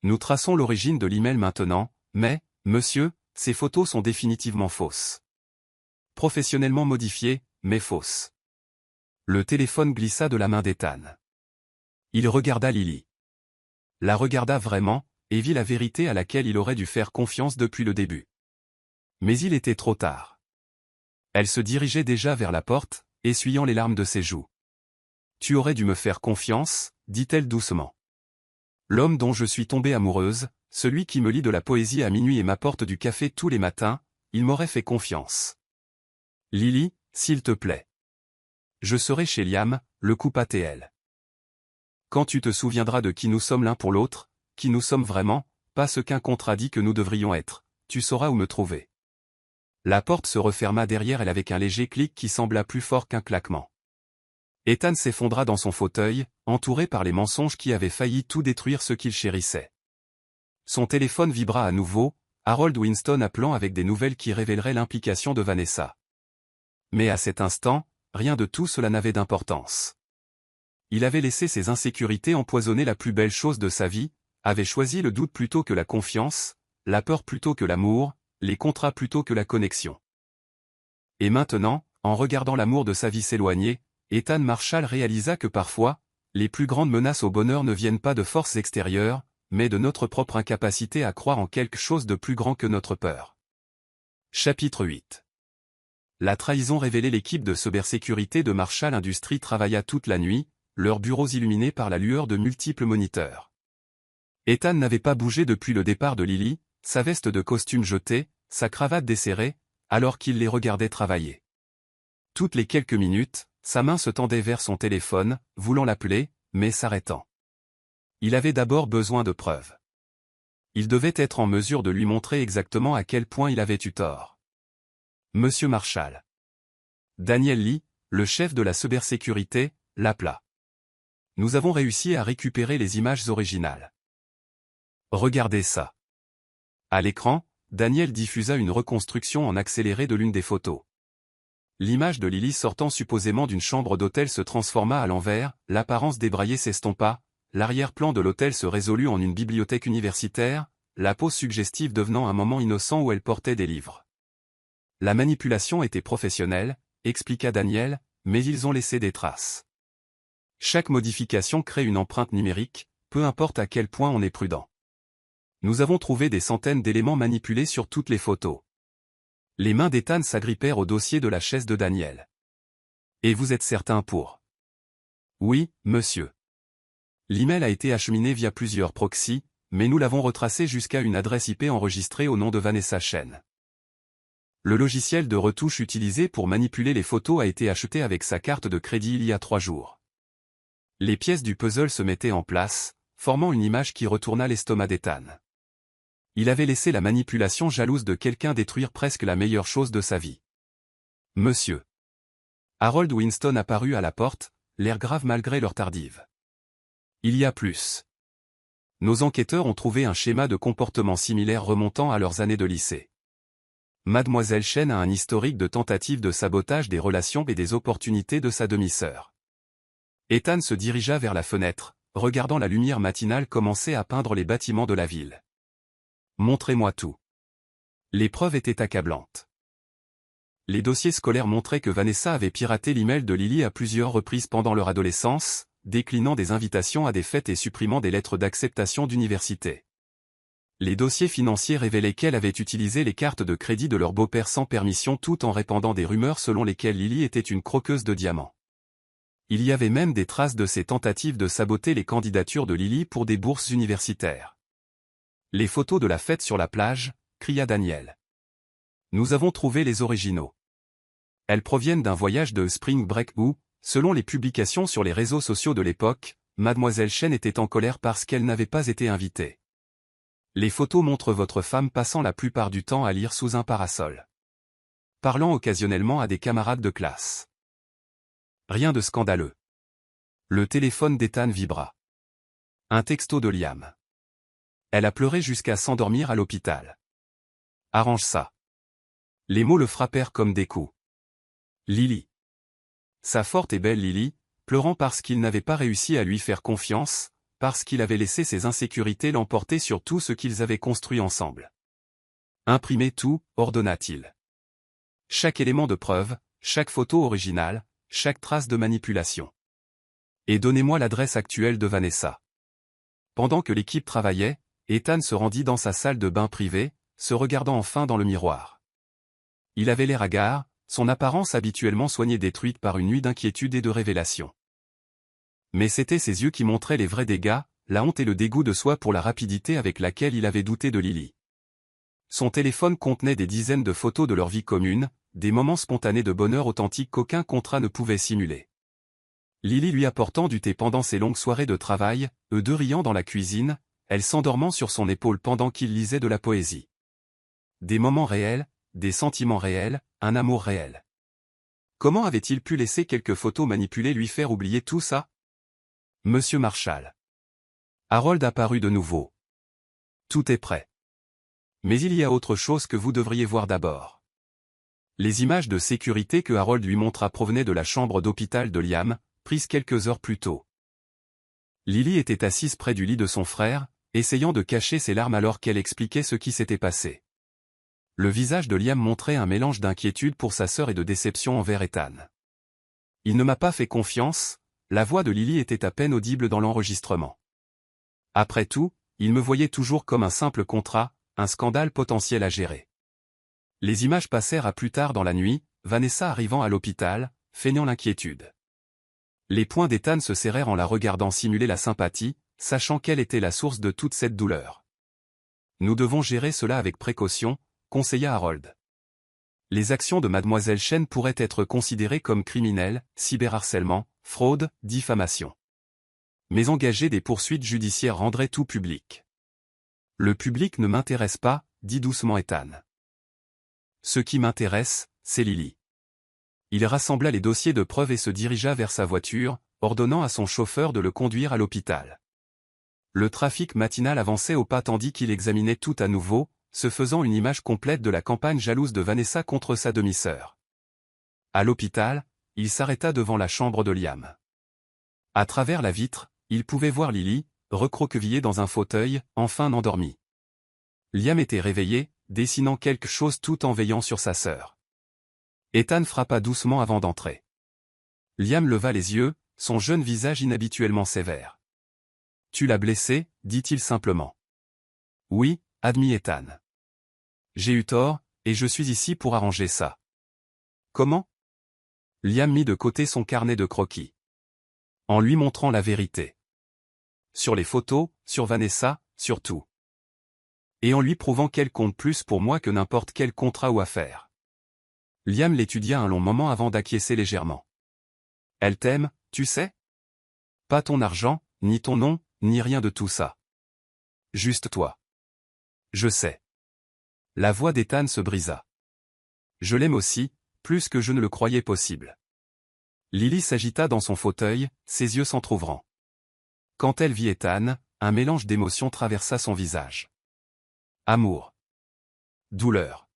Nous traçons l'origine de l'email maintenant, mais, monsieur, ces photos sont définitivement fausses. Professionnellement modifiées, mais fausses. Le téléphone glissa de la main d'Ethan. Il regarda Lily. La regarda vraiment, et vit la vérité à laquelle il aurait dû faire confiance depuis le début. Mais il était trop tard. Elle se dirigeait déjà vers la porte, essuyant les larmes de ses joues. Tu aurais dû me faire confiance, dit-elle doucement. L'homme dont je suis tombée amoureuse, celui qui me lit de la poésie à minuit et m'apporte du café tous les matins, il m'aurait fait confiance. Lily, s'il te plaît. Je serai chez Liam, le coupa t-elle. Quand tu te souviendras de qui nous sommes l'un pour l'autre, qui nous sommes vraiment, pas ce qu'un contrat dit que nous devrions être, tu sauras où me trouver. La porte se referma derrière elle avec un léger clic qui sembla plus fort qu'un claquement. Ethan s'effondra dans son fauteuil, entouré par les mensonges qui avaient failli tout détruire ce qu'il chérissait. Son téléphone vibra à nouveau, Harold Winston appelant avec des nouvelles qui révéleraient l'implication de Vanessa. Mais à cet instant, rien de tout cela n'avait d'importance. Il avait laissé ses insécurités empoisonner la plus belle chose de sa vie, avait choisi le doute plutôt que la confiance, la peur plutôt que l'amour, les contrats plutôt que la connexion. Et maintenant, en regardant l'amour de sa vie s'éloigner, Ethan Marshall réalisa que parfois, les plus grandes menaces au bonheur ne viennent pas de forces extérieures, mais de notre propre incapacité à croire en quelque chose de plus grand que notre peur. Chapitre 8. La trahison révélée. L'équipe de cybersécurité de Marshall Industries travailla toute la nuit, leurs bureaux illuminés par la lueur de multiples moniteurs. Ethan n'avait pas bougé depuis le départ de Lily, sa veste de costume jetée, sa cravate desserrée, alors qu'il les regardait travailler. Toutes les quelques minutes, sa main se tendait vers son téléphone, voulant l'appeler, mais s'arrêtant. Il avait d'abord besoin de preuves. Il devait être en mesure de lui montrer exactement à quel point il avait eu tort. Monsieur Marshall. Daniel Lee, le chef de la cybersécurité, l'appela. Nous avons réussi à récupérer les images originales. Regardez ça. À l'écran, Daniel diffusa une reconstruction en accéléré de l'une des photos. L'image de Lily sortant supposément d'une chambre d'hôtel se transforma à l'envers, l'apparence débraillée s'estompa, l'arrière-plan de l'hôtel se résolut en une bibliothèque universitaire, la pose suggestive devenant un moment innocent où elle portait des livres. La manipulation était professionnelle, expliqua Daniel, mais ils ont laissé des traces. Chaque modification crée une empreinte numérique, peu importe à quel point on est prudent. Nous avons trouvé des centaines d'éléments manipulés sur toutes les photos. Les mains d'Ethan s'agrippèrent au dossier de la chaise de Daniel. Et vous êtes certain pour? Oui, monsieur. L'email a été acheminé via plusieurs proxys, mais nous l'avons retracé jusqu'à une adresse IP enregistrée au nom de Vanessa Chen. Le logiciel de retouche utilisé pour manipuler les photos a été acheté avec sa carte de crédit il y a 3 jours. Les pièces du puzzle se mettaient en place, formant une image qui retourna l'estomac d'Ethan. Il avait laissé la manipulation jalouse de quelqu'un détruire presque la meilleure chose de sa vie. Monsieur. Harold Winston apparut à la porte, l'air grave malgré leur tardive. Il y a plus. Nos enquêteurs ont trouvé un schéma de comportement similaire remontant à leurs années de lycée. Mademoiselle Chen a un historique de tentatives de sabotage des relations et des opportunités de sa demi-sœur. Ethan se dirigea vers la fenêtre, regardant la lumière matinale commencer à peindre les bâtiments de la ville. Montrez-moi tout. Les preuves étaient accablantes. Les dossiers scolaires montraient que Vanessa avait piraté l'email de Lily à plusieurs reprises pendant leur adolescence, déclinant des invitations à des fêtes et supprimant des lettres d'acceptation d'université. Les dossiers financiers révélaient qu'elle avait utilisé les cartes de crédit de leur beau-père sans permission tout en répandant des rumeurs selon lesquelles Lily était une croqueuse de diamants. Il y avait même des traces de ses tentatives de saboter les candidatures de Lily pour des bourses universitaires. Les photos de la fête sur la plage, cria Daniel. Nous avons trouvé les originaux. Elles proviennent d'un voyage de Spring Break où, selon les publications sur les réseaux sociaux de l'époque, Mademoiselle Chen était en colère parce qu'elle n'avait pas été invitée. Les photos montrent votre femme passant la plupart du temps à lire sous un parasol. Parlant occasionnellement à des camarades de classe. Rien de scandaleux. Le téléphone d'Ethan vibra. Un texto de Liam. Elle a pleuré jusqu'à s'endormir à l'hôpital. Arrange ça. Les mots le frappèrent comme des coups. Lily. Sa forte et belle Lily, pleurant parce qu'il n'avait pas réussi à lui faire confiance, parce qu'il avait laissé ses insécurités l'emporter sur tout ce qu'ils avaient construit ensemble. Imprimez tout, ordonna-t-il. Chaque élément de preuve, chaque photo originale, chaque trace de manipulation. Et donnez-moi l'adresse actuelle de Vanessa. Pendant que l'équipe travaillait, Ethan se rendit dans sa salle de bain privée, se regardant enfin dans le miroir. Il avait l'air hagard, son apparence habituellement soignée détruite par une nuit d'inquiétude et de révélation. Mais c'étaient ses yeux qui montraient les vrais dégâts, la honte et le dégoût de soi pour la rapidité avec laquelle il avait douté de Lily. Son téléphone contenait des dizaines de photos de leur vie commune, des moments spontanés de bonheur authentique qu'aucun contrat ne pouvait simuler. Lily lui apportant du thé pendant ses longues soirées de travail, eux deux riant dans la cuisine, elle s'endormant sur son épaule pendant qu'il lisait de la poésie. Des moments réels, des sentiments réels, un amour réel. Comment avait-il pu laisser quelques photos manipulées lui faire oublier tout ça? Monsieur Marshall. Harold apparut de nouveau. Tout est prêt. Mais il y a autre chose que vous devriez voir d'abord. Les images de sécurité que Harold lui montra provenaient de la chambre d'hôpital de Liam, prise quelques heures plus tôt. Lily était assise près du lit de son frère, essayant de cacher ses larmes alors qu'elle expliquait ce qui s'était passé. Le visage de Liam montrait un mélange d'inquiétude pour sa sœur et de déception envers Ethan. Il ne m'a pas fait confiance, la voix de Lily était à peine audible dans l'enregistrement. Après tout, il me voyait toujours comme un simple contrat, un scandale potentiel à gérer. Les images passèrent à plus tard dans la nuit, Vanessa arrivant à l'hôpital, feignant l'inquiétude. Les poings d'Ethan se serrèrent en la regardant simuler la sympathie, sachant quelle était la source de toute cette douleur. Nous devons gérer cela avec précaution, conseilla Harold. Les actions de Mademoiselle Chen pourraient être considérées comme criminelles, cyberharcèlement, fraude, diffamation. Mais engager des poursuites judiciaires rendrait tout public. Le public ne m'intéresse pas, dit doucement Ethan. Ce qui m'intéresse, c'est Lily. Il rassembla les dossiers de preuves et se dirigea vers sa voiture, ordonnant à son chauffeur de le conduire à l'hôpital. Le trafic matinal avançait au pas tandis qu'il examinait tout à nouveau, se faisant une image complète de la campagne jalouse de Vanessa contre sa demi-sœur. À l'hôpital, il s'arrêta devant la chambre de Liam. À travers la vitre, il pouvait voir Lily, recroquevillée dans un fauteuil, enfin endormie. Liam était réveillé, dessinant quelque chose tout en veillant sur sa sœur. Ethan frappa doucement avant d'entrer. Liam leva les yeux, son jeune visage inhabituellement sévère. « Tu l'as blessé » dit-il simplement. « Oui » admit Ethan. « J'ai eu tort, et je suis ici pour arranger ça. »« Comment ?» Liam mit de côté son carnet de croquis. En lui montrant la vérité. Sur les photos, sur Vanessa, sur tout. Et en lui prouvant qu'elle compte plus pour moi que n'importe quel contrat ou affaire. Liam l'étudia un long moment avant d'acquiescer légèrement. « Elle t'aime, tu sais ? Pas ton argent, ni ton nom, ni rien de tout ça. Juste toi. » « Je sais. » La voix d'Ethan se brisa. « Je l'aime aussi, plus que je ne le croyais possible. » Lily s'agita dans son fauteuil, ses yeux s'entr'ouvrant. Quand elle vit Ethan, un mélange d'émotions traversa son visage. Amour. Douleur.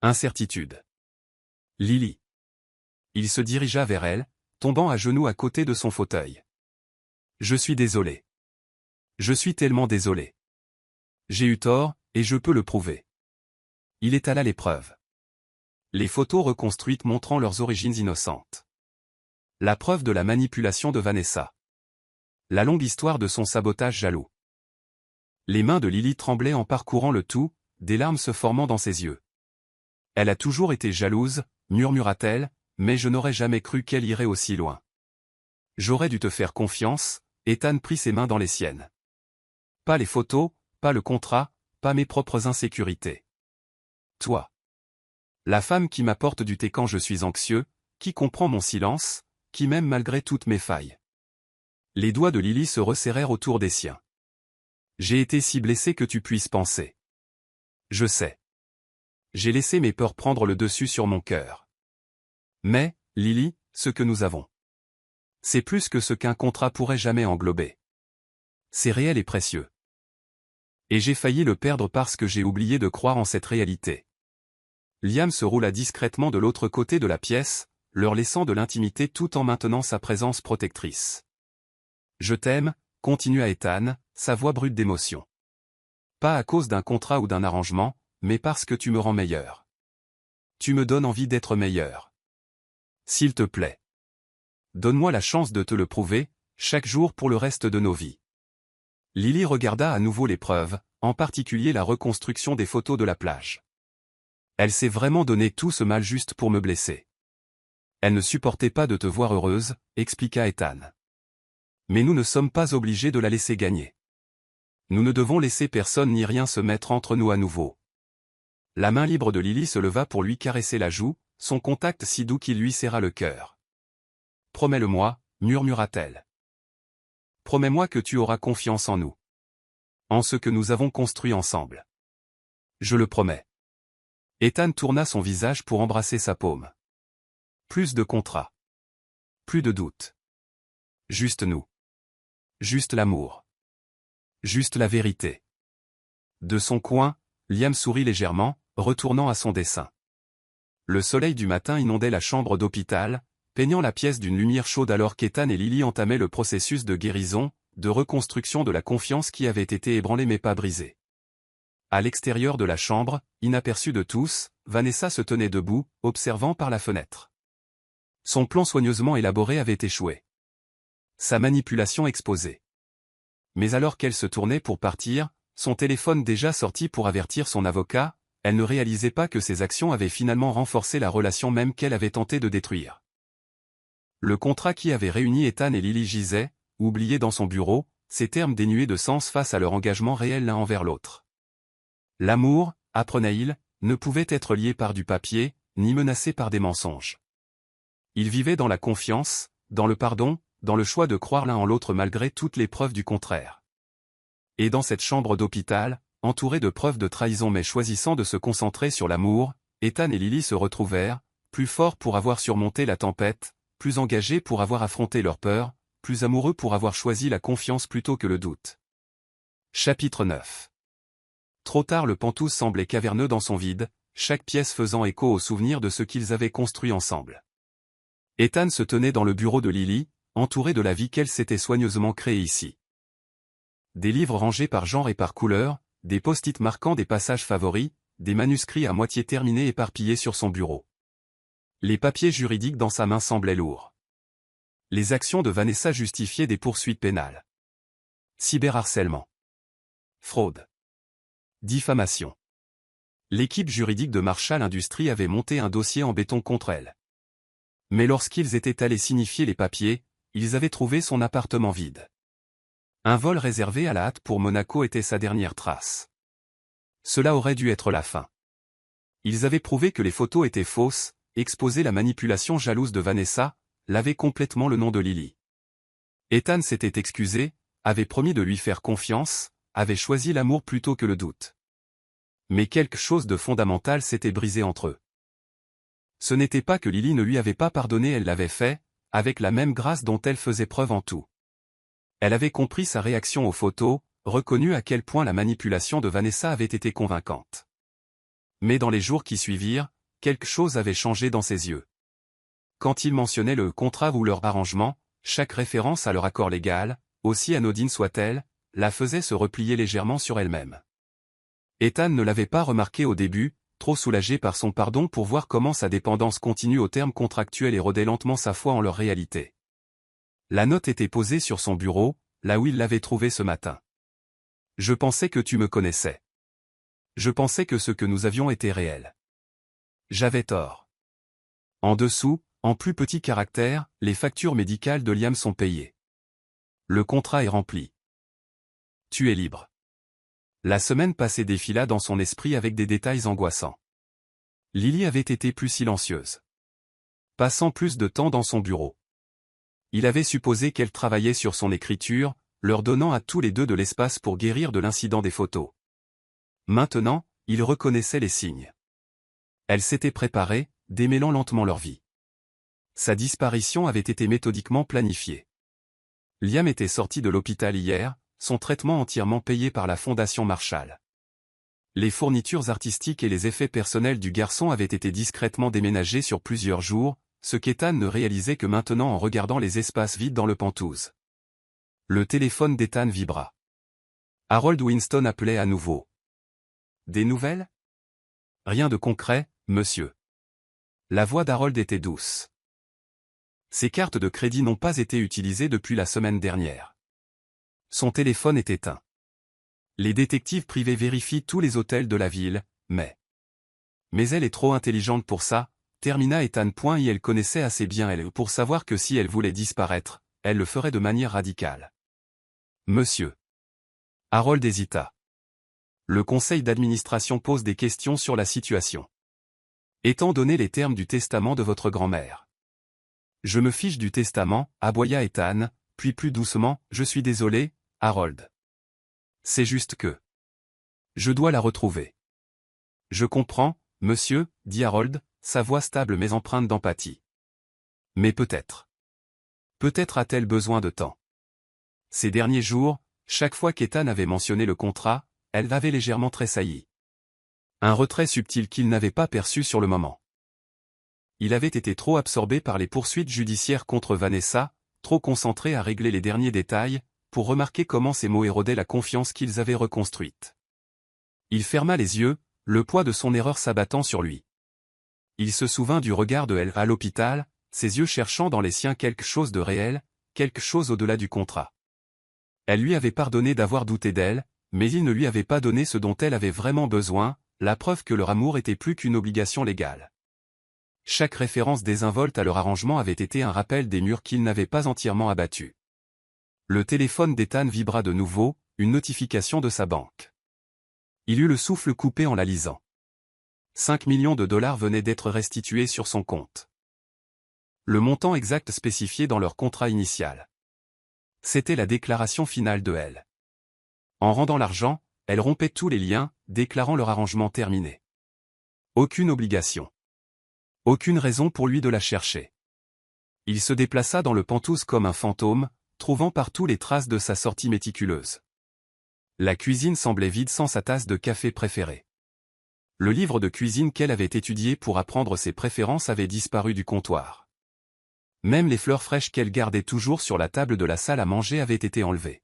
Incertitude. Lily. Il se dirigea vers elle, tombant à genoux à côté de son fauteuil. « Je suis désolé. Je suis tellement désolé. J'ai eu tort, et je peux le prouver. » Il étala les preuves. Les photos reconstruites montrant leurs origines innocentes. La preuve de la manipulation de Vanessa. La longue histoire de son sabotage jaloux. Les mains de Lily tremblaient en parcourant le tout, des larmes se formant dans ses yeux. « Elle a toujours été jalouse, murmura-t-elle, mais je n'aurais jamais cru qu'elle irait aussi loin. J'aurais dû te faire confiance. » Ethan prit ses mains dans les siennes. Pas les photos, pas le contrat, pas mes propres insécurités. Toi. La femme qui m'apporte du thé quand je suis anxieux, qui comprend mon silence, qui m'aime malgré toutes mes failles. Les doigts de Lily se resserrèrent autour des siens. J'ai été si blessé que tu puisses penser. Je sais. J'ai laissé mes peurs prendre le dessus sur mon cœur. Mais, Lily, ce que nous avons. C'est plus que ce qu'un contrat pourrait jamais englober. C'est réel et précieux. Et j'ai failli le perdre parce que j'ai oublié de croire en cette réalité. Liam se roula discrètement de l'autre côté de la pièce, leur laissant de l'intimité tout en maintenant sa présence protectrice. Je t'aime, continua Ethan, sa voix brute d'émotion. Pas à cause d'un contrat ou d'un arrangement, mais parce que tu me rends meilleur. Tu me donnes envie d'être meilleur. S'il te plaît. Donne-moi la chance de te le prouver, chaque jour pour le reste de nos vies. Lily regarda à nouveau les preuves, en particulier la reconstruction des photos de la plage. Elle s'est vraiment donné tout ce mal juste pour me blesser. Elle ne supportait pas de te voir heureuse, expliqua Ethan. Mais nous ne sommes pas obligés de la laisser gagner. Nous ne devons laisser personne ni rien se mettre entre nous à nouveau. La main libre de Lily se leva pour lui caresser la joue, son contact si doux qu'il lui serra le cœur. « Promets-le-moi, murmura-t-elle. Promets-moi que tu auras confiance en nous. En ce que nous avons construit ensemble. Je le promets. » Ethan tourna son visage pour embrasser sa paume. Plus de contrat. Plus de doute. Juste nous. Juste l'amour. Juste la vérité. De son coin, Liam sourit légèrement, retournant à son dessin. le soleil du matin inondait la chambre d'hôpital, peignant la pièce d'une lumière chaude alors qu'Ethan et Lily entamaient le processus de guérison, de reconstruction de la confiance qui avait été ébranlée mais pas brisée. À l'extérieur de la chambre, inaperçue de tous, Vanessa se tenait debout, observant par la fenêtre. Son plan soigneusement élaboré avait échoué. Sa manipulation exposée. Mais alors qu'elle se tournait pour partir, son téléphone déjà sorti pour avertir son avocat, elle ne réalisait pas que ses actions avaient finalement renforcé la relation même qu'elle avait tenté de détruire. Le contrat qui avait réuni Ethan et Lily gisait, oublié dans son bureau, ces termes dénués de sens face à leur engagement réel l'un envers l'autre. L'amour, apprenait-il, ne pouvait être lié par du papier, ni menacé par des mensonges. Ils vivaient dans la confiance, dans le pardon, dans le choix de croire l'un en l'autre malgré toutes les preuves du contraire. Et dans cette chambre d'hôpital, entourée de preuves de trahison mais choisissant de se concentrer sur l'amour, Ethan et Lily se retrouvèrent, plus forts pour avoir surmonté la tempête, plus engagés pour avoir affronté leur peur, plus amoureux pour avoir choisi la confiance plutôt que le doute. Chapitre 9. Trop tard, le Penthouse semblait caverneux dans son vide, chaque pièce faisant écho au souvenir de ce qu'ils avaient construit ensemble. Ethan se tenait dans le bureau de Lily, entouré de la vie qu'elle s'était soigneusement créée ici. Des livres rangés par genre et par couleur, des post-it marquant des passages favoris, des manuscrits à moitié terminés éparpillés sur son bureau. Les papiers juridiques dans sa main semblaient lourds. Les actions de Vanessa justifiaient des poursuites pénales. Cyberharcèlement. Fraude. Diffamation. L'équipe juridique de Marshall Industries avait monté un dossier en béton contre elle. Mais lorsqu'ils étaient allés signifier les papiers, ils avaient trouvé son appartement vide. Un vol réservé à la hâte pour Monaco était sa dernière trace. Cela aurait dû être la fin. Ils avaient prouvé que les photos étaient fausses, exposé la manipulation jalouse de Vanessa, lavé complètement le nom de Lily. Ethan s'était excusé, avait promis de lui faire confiance, avait choisi l'amour plutôt que le doute. Mais quelque chose de fondamental s'était brisé entre eux. Ce n'était pas que Lily ne lui avait pas pardonné, elle l'avait fait, avec la même grâce dont elle faisait preuve en tout. Elle avait compris sa réaction aux photos, reconnu à quel point la manipulation de Vanessa avait été convaincante. Mais dans les jours qui suivirent, quelque chose avait changé dans ses yeux. Quand il mentionnait le contrat ou leur arrangement, chaque référence à leur accord légal, aussi anodine soit-elle, la faisait se replier légèrement sur elle-même. Ethan ne l'avait pas remarqué au début, trop soulagé par son pardon pour voir comment sa dépendance continue aux termes contractuels érodait lentement sa foi en leur réalité. La note était posée sur son bureau, là où il l'avait trouvée ce matin. « Je pensais que tu me connaissais. Je pensais que ce que nous avions était réel. J'avais tort. » En dessous, en plus petit caractère, les factures médicales de Liam sont payées. Le contrat est rempli. Tu es libre. La semaine passée défila dans son esprit avec des détails angoissants. Lily avait été plus silencieuse. Passant plus de temps dans son bureau. Il avait supposé qu'elle travaillait sur son écriture, leur donnant à tous les deux de l'espace pour guérir de l'incident des photos. Maintenant, il reconnaissait les signes. Elle s'était préparée, démêlant lentement leur vie. Sa disparition avait été méthodiquement planifiée. Liam était sorti de l'hôpital hier, son traitement entièrement payé par la Fondation Marshall. Les fournitures artistiques et les effets personnels du garçon avaient été discrètement déménagés sur plusieurs jours, ce qu'Ethan ne réalisait que maintenant en regardant les espaces vides dans le Penthouse. Le téléphone d'Ethan vibra. Harold Winston appelait à nouveau. Des nouvelles? Rien de concret, monsieur. La voix d'Harold était douce. Ses cartes de crédit n'ont pas été utilisées depuis la semaine dernière. Son téléphone est éteint. Les détectives privés vérifient tous les hôtels de la ville, mais elle est trop intelligente pour ça, termina Ethan. Et elle connaissait assez bien elle pour savoir que si elle voulait disparaître, elle le ferait de manière radicale. Monsieur. Harold hésita. Le conseil d'administration pose des questions sur la situation. Étant donné les termes du testament de votre grand-mère. Je me fiche du testament, aboya Ethan, puis plus doucement, je suis désolé, Harold. C'est juste que je dois la retrouver. Je comprends, monsieur, dit Harold, sa voix stable mais empreinte d'empathie. Mais peut-être. Peut-être a-t-elle besoin de temps. Ces derniers jours, chaque fois qu'Ethan avait mentionné le contrat, elle avait légèrement tressailli. Un retrait subtil qu'il n'avait pas perçu sur le moment. il avait été trop absorbé par les poursuites judiciaires contre Vanessa, trop concentré à régler les derniers détails, pour remarquer comment ces mots érodaient la confiance qu'ils avaient reconstruite. Il ferma les yeux, le poids de son erreur s'abattant sur lui. Il se souvint du regard de elle à l'hôpital, ses yeux cherchant dans les siens quelque chose de réel, quelque chose au-delà du contrat. Elle lui avait pardonné d'avoir douté d'elle, mais il ne lui avait pas donné ce dont elle avait vraiment besoin, la preuve que leur amour était plus qu'une obligation légale. Chaque référence désinvolte à leur arrangement avait été un rappel des murs qu'ils n'avaient pas entièrement abattus. Le téléphone d'Ethan vibra de nouveau, une notification de sa banque. Il eut le souffle coupé en la lisant. 5 millions de dollars venaient d'être restitués sur son compte. Le montant exact spécifié dans leur contrat initial. C'était la déclaration finale de elle. En rendant l'argent, elle rompait tous les liens, déclarant leur arrangement terminé. Aucune obligation. Aucune raison pour lui de la chercher. Il se déplaça dans le Penthouse comme un fantôme, trouvant partout les traces de sa sortie méticuleuse. La cuisine semblait vide sans sa tasse de café préférée. Le livre de cuisine qu'elle avait étudié pour apprendre ses préférences avait disparu du comptoir. Même les fleurs fraîches qu'elle gardait toujours sur la table de la salle à manger avaient été enlevées.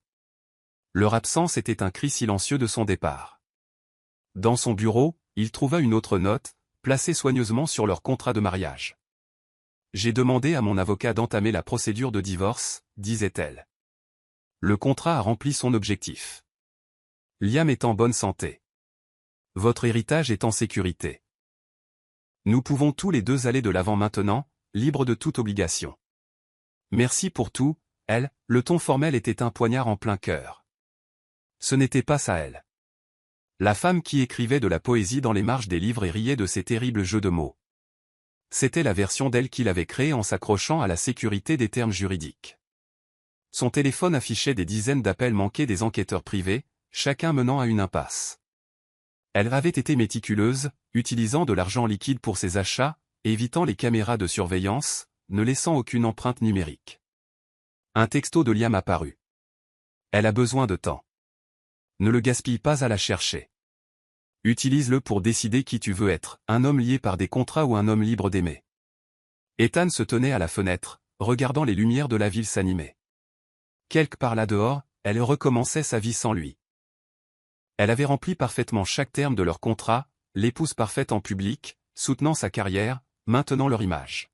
Leur absence était un cri silencieux de son départ. Dans son bureau, il trouva une autre note, placée soigneusement sur leur contrat de mariage. « J'ai demandé à mon avocat d'entamer la procédure de divorce, » disait-elle. Le contrat a rempli son objectif. Liam est en bonne santé. Votre héritage est en sécurité. Nous pouvons tous les deux aller de l'avant maintenant, libres de toute obligation. Merci pour tout, elle, le ton formel était un poignard en plein cœur. Ce n'était pas ça elle. La femme qui écrivait de la poésie dans les marges des livres et riait de ses terribles jeux de mots. C'était la version d'elle qu'il avait créée en s'accrochant à la sécurité des termes juridiques. Son téléphone affichait des dizaines d'appels manqués des enquêteurs privés, chacun menant à une impasse. Elle avait été méticuleuse, utilisant de l'argent liquide pour ses achats, évitant les caméras de surveillance, ne laissant aucune empreinte numérique. Un texto de Liam apparut. Elle a besoin de temps. Ne le gaspille pas à la chercher. Utilise-le pour décider qui tu veux être, un homme lié par des contrats ou un homme libre d'aimer. Ethan se tenait à la fenêtre, regardant les lumières de la ville s'animer. Quelque part là dehors, elle recommençait sa vie sans lui. Elle avait rempli parfaitement chaque terme de leur contrat, l'épouse parfaite en public, soutenant sa carrière, maintenant leur image.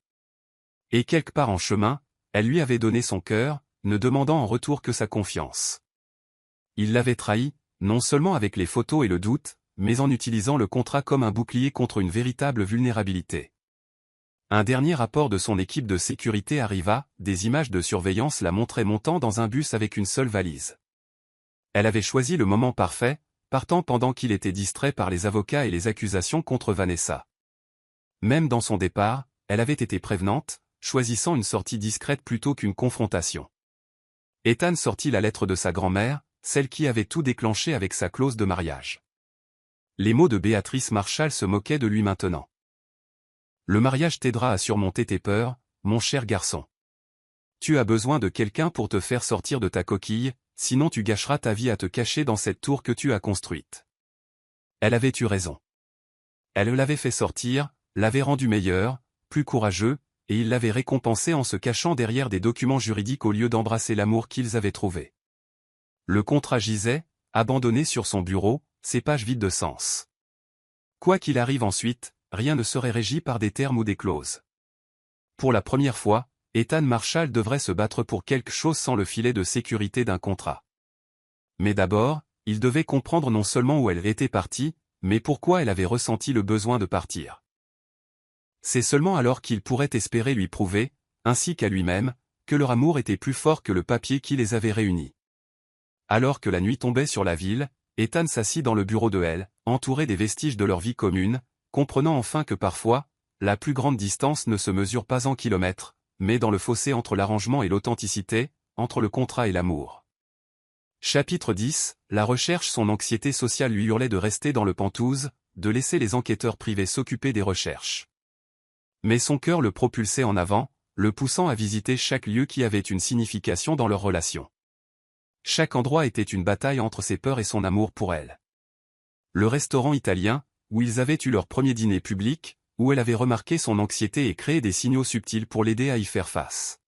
Et quelque part en chemin, elle lui avait donné son cœur, ne demandant en retour que sa confiance. Il l'avait trahi, non seulement avec les photos et le doute, mais en utilisant le contrat comme un bouclier contre une véritable vulnérabilité. Un dernier rapport de son équipe de sécurité arriva, des images de surveillance la montraient montant dans un bus avec une seule valise. Elle avait choisi le moment parfait, partant pendant qu'il était distrait par les avocats et les accusations contre Vanessa. Même dans son départ, elle avait été prévenante, choisissant une sortie discrète plutôt qu'une confrontation. Ethan sortit la lettre de sa grand-mère, celle qui avait tout déclenché avec sa clause de mariage. Les mots de Béatrice Marshall se moquaient de lui maintenant. Le mariage t'aidera à surmonter tes peurs, mon cher garçon. Tu as besoin de quelqu'un pour te faire sortir de ta coquille, sinon tu gâcheras ta vie à te cacher dans cette tour que tu as construite. Elle avait eu raison. Elle l'avait fait sortir, l'avait rendu meilleur, plus courageux, et il l'avait récompensé en se cachant derrière des documents juridiques au lieu d'embrasser l'amour qu'ils avaient trouvé. Le contrat gisait, abandonné sur son bureau, ses pages vides de sens. Quoi qu'il arrive ensuite, rien ne serait régi par des termes ou des clauses. Pour la première fois, Ethan Marshall devrait se battre pour quelque chose sans le filet de sécurité d'un contrat. Mais d'abord, il devait comprendre non seulement où elle était partie, mais pourquoi elle avait ressenti le besoin de partir. C'est seulement alors qu'il pourrait espérer lui prouver, ainsi qu'à lui-même, que leur amour était plus fort que le papier qui les avait réunis. Alors que la nuit tombait sur la ville, Ethan s'assit dans le bureau de elle, entouré des vestiges de leur vie commune, comprenant enfin que parfois, la plus grande distance ne se mesure pas en kilomètres, mais dans le fossé entre l'arrangement et l'authenticité, entre le contrat et l'amour. Chapitre 10, la recherche. Son anxiété sociale lui hurlait de rester dans le Penthouse, de laisser les enquêteurs privés s'occuper des recherches. Mais son cœur le propulsait en avant, le poussant à visiter chaque lieu qui avait une signification dans leur relation. Chaque endroit était une bataille entre ses peurs et son amour pour elle. Le restaurant italien, où ils avaient eu leur premier dîner public, où elle avait remarqué son anxiété et créé des signaux subtils pour l'aider à y faire face.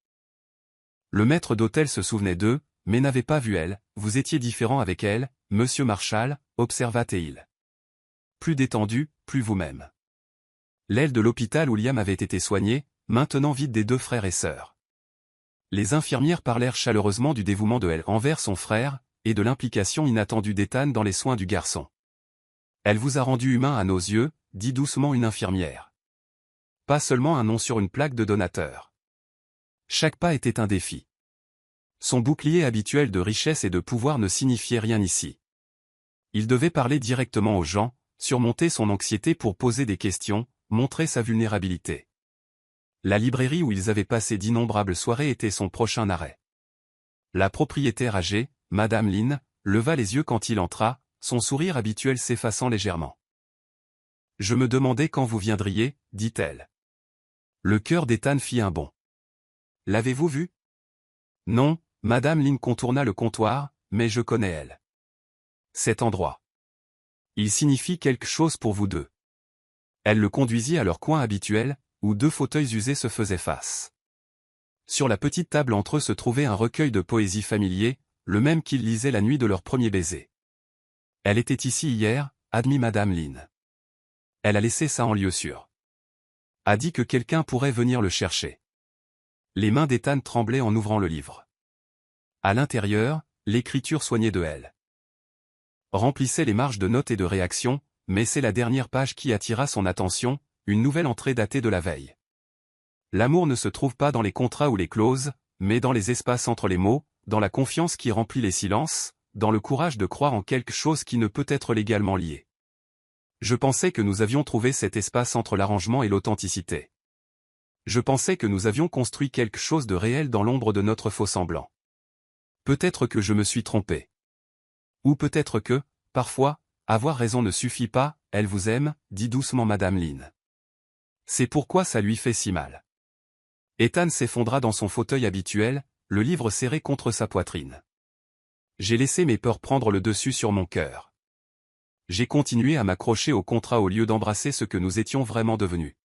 Le maître d'hôtel se souvenait d'eux, mais n'avait pas vu elle. Vous étiez différent avec elle, monsieur Marshall, observa-t-il. Plus détendu, plus vous-même. L'aile de l'hôpital où Liam avait été soigné, maintenant vide des deux frères et sœurs. Les infirmières parlèrent chaleureusement du dévouement de elle envers son frère, et de l'implication inattendue d'Ethan dans les soins du garçon. Elle vous a rendu humain à nos yeux, dit doucement une infirmière. Pas seulement un nom sur une plaque de donateur. Chaque pas était un défi. Son bouclier habituel de richesse et de pouvoir ne signifiait rien ici. Il devait parler directement aux gens, surmonter son anxiété pour poser des questions, montrer sa vulnérabilité. La librairie où ils avaient passé d'innombrables soirées était son prochain arrêt. La propriétaire âgée, Madame Lynn, leva les yeux quand il entra, son sourire habituel s'effaçant légèrement. « Je me demandais quand vous viendriez, dit-elle. Le cœur d'Ethan fit un bond. « L'avez-vous vu » ? « Non, Madame Lynn contourna le comptoir, mais je connais elle. Cet endroit. Il signifie quelque chose pour vous deux. » Elle le conduisit à leur coin habituel, où deux fauteuils usés se faisaient face. Sur la petite table entre eux se trouvait un recueil de poésie familier, le même qu'ils lisaient la nuit de leur premier baiser. « Elle était ici hier, admit Madame Lynn. Elle a laissé ça en lieu sûr. A dit que quelqu'un pourrait venir le chercher. » Les mains d'Ethan tremblaient en ouvrant le livre. À l'intérieur, l'écriture soignée de elle remplissait les marges de notes et de réactions, mais c'est la dernière page qui attira son attention, une nouvelle entrée datée de la veille. L'amour ne se trouve pas dans les contrats ou les clauses, mais dans les espaces entre les mots, dans la confiance qui remplit les silences, dans le courage de croire en quelque chose qui ne peut être légalement lié. Je pensais que nous avions trouvé cet espace entre l'arrangement et l'authenticité. Je pensais que nous avions construit quelque chose de réel dans l'ombre de notre faux-semblant. Peut-être que je me suis trompé. Ou peut-être que, parfois, avoir raison ne suffit pas, elle vous aime, dit doucement Madame Lynn. C'est pourquoi ça lui fait si mal. Ethan s'effondra dans son fauteuil habituel, le livre serré contre sa poitrine. J'ai laissé mes peurs prendre le dessus sur mon cœur. J'ai continué à m'accrocher au contrat au lieu d'embrasser ce que nous étions vraiment devenus.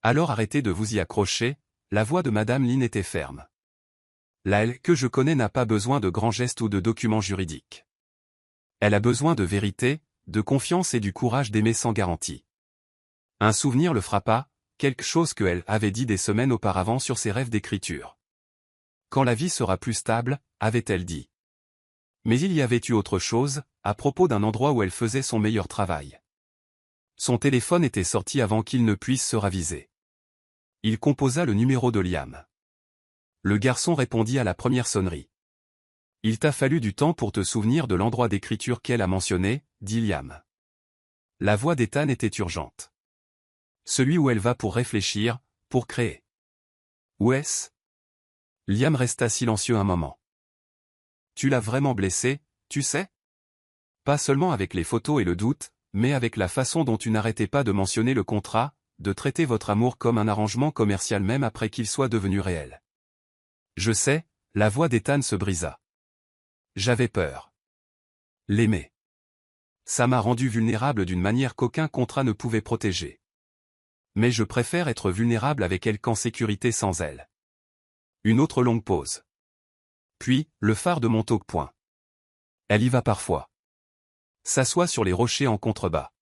Alors arrêtez de vous y accrocher, la voix de Madame Lynn était ferme. La elle que je connais n'a pas besoin de grands gestes ou de documents juridiques. Elle a besoin de vérité, de confiance et du courage d'aimer sans garantie. Un souvenir le frappa, quelque chose que elle avait dit des semaines auparavant sur ses rêves d'écriture. Quand la vie sera plus stable, avait-elle dit. Mais il y avait eu autre chose, à propos d'un endroit où elle faisait son meilleur travail. Son téléphone était sorti avant qu'il ne puisse se raviser. Il composa le numéro de Liam. Le garçon répondit à la première sonnerie. « Il t'a fallu du temps pour te souvenir de l'endroit d'écriture qu'elle a mentionné, » dit Liam. La voix d'Ethan était urgente. Celui où elle va pour réfléchir, pour créer. Où est-ce ? Liam resta silencieux un moment. Tu l'as vraiment blessé, tu sais ? Pas seulement avec les photos et le doute, mais avec la façon dont tu n'arrêtais pas de mentionner le contrat, de traiter votre amour comme un arrangement commercial même après qu'il soit devenu réel. Je sais, la voix d'Ethan se brisa. J'avais peur. L'aimer. Ça m'a rendu vulnérable d'une manière qu'aucun contrat ne pouvait protéger. Mais je préfère être vulnérable avec elle qu'en sécurité sans elle. Une autre longue pause. Puis, le phare de Montauk Point. Elle y va parfois. S'assoit sur les rochers en contrebas.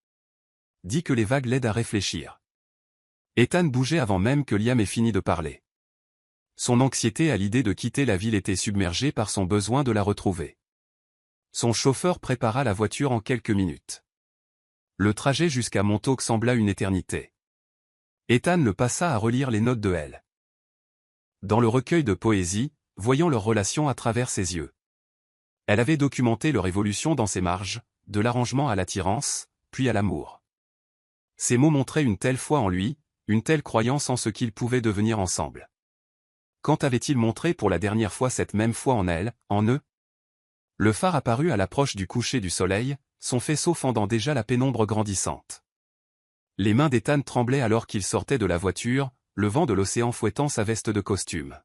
Dit que les vagues l'aident à réfléchir. Ethan bougeait avant même que Liam ait fini de parler. Son anxiété à l'idée de quitter la ville était submergée par son besoin de la retrouver. Son chauffeur prépara la voiture en quelques minutes. Le trajet jusqu'à Montauk sembla une éternité. Ethan le passa à relire les notes de elle. Dans le recueil de poésie, voyant leur relation à travers ses yeux. Elle avait documenté leur évolution dans ses marges, de l'arrangement à l'attirance, puis à l'amour. Ces mots montraient une telle foi en lui, une telle croyance en ce qu'ils pouvaient devenir ensemble. Quand avait-il montré pour la dernière fois cette même foi en elle, en eux ? Le phare apparut à l'approche du coucher du soleil, son faisceau fendant déjà la pénombre grandissante. Les mains d'Ethan tremblaient alors qu'il sortait de la voiture, le vent de l'océan fouettant sa veste de costume.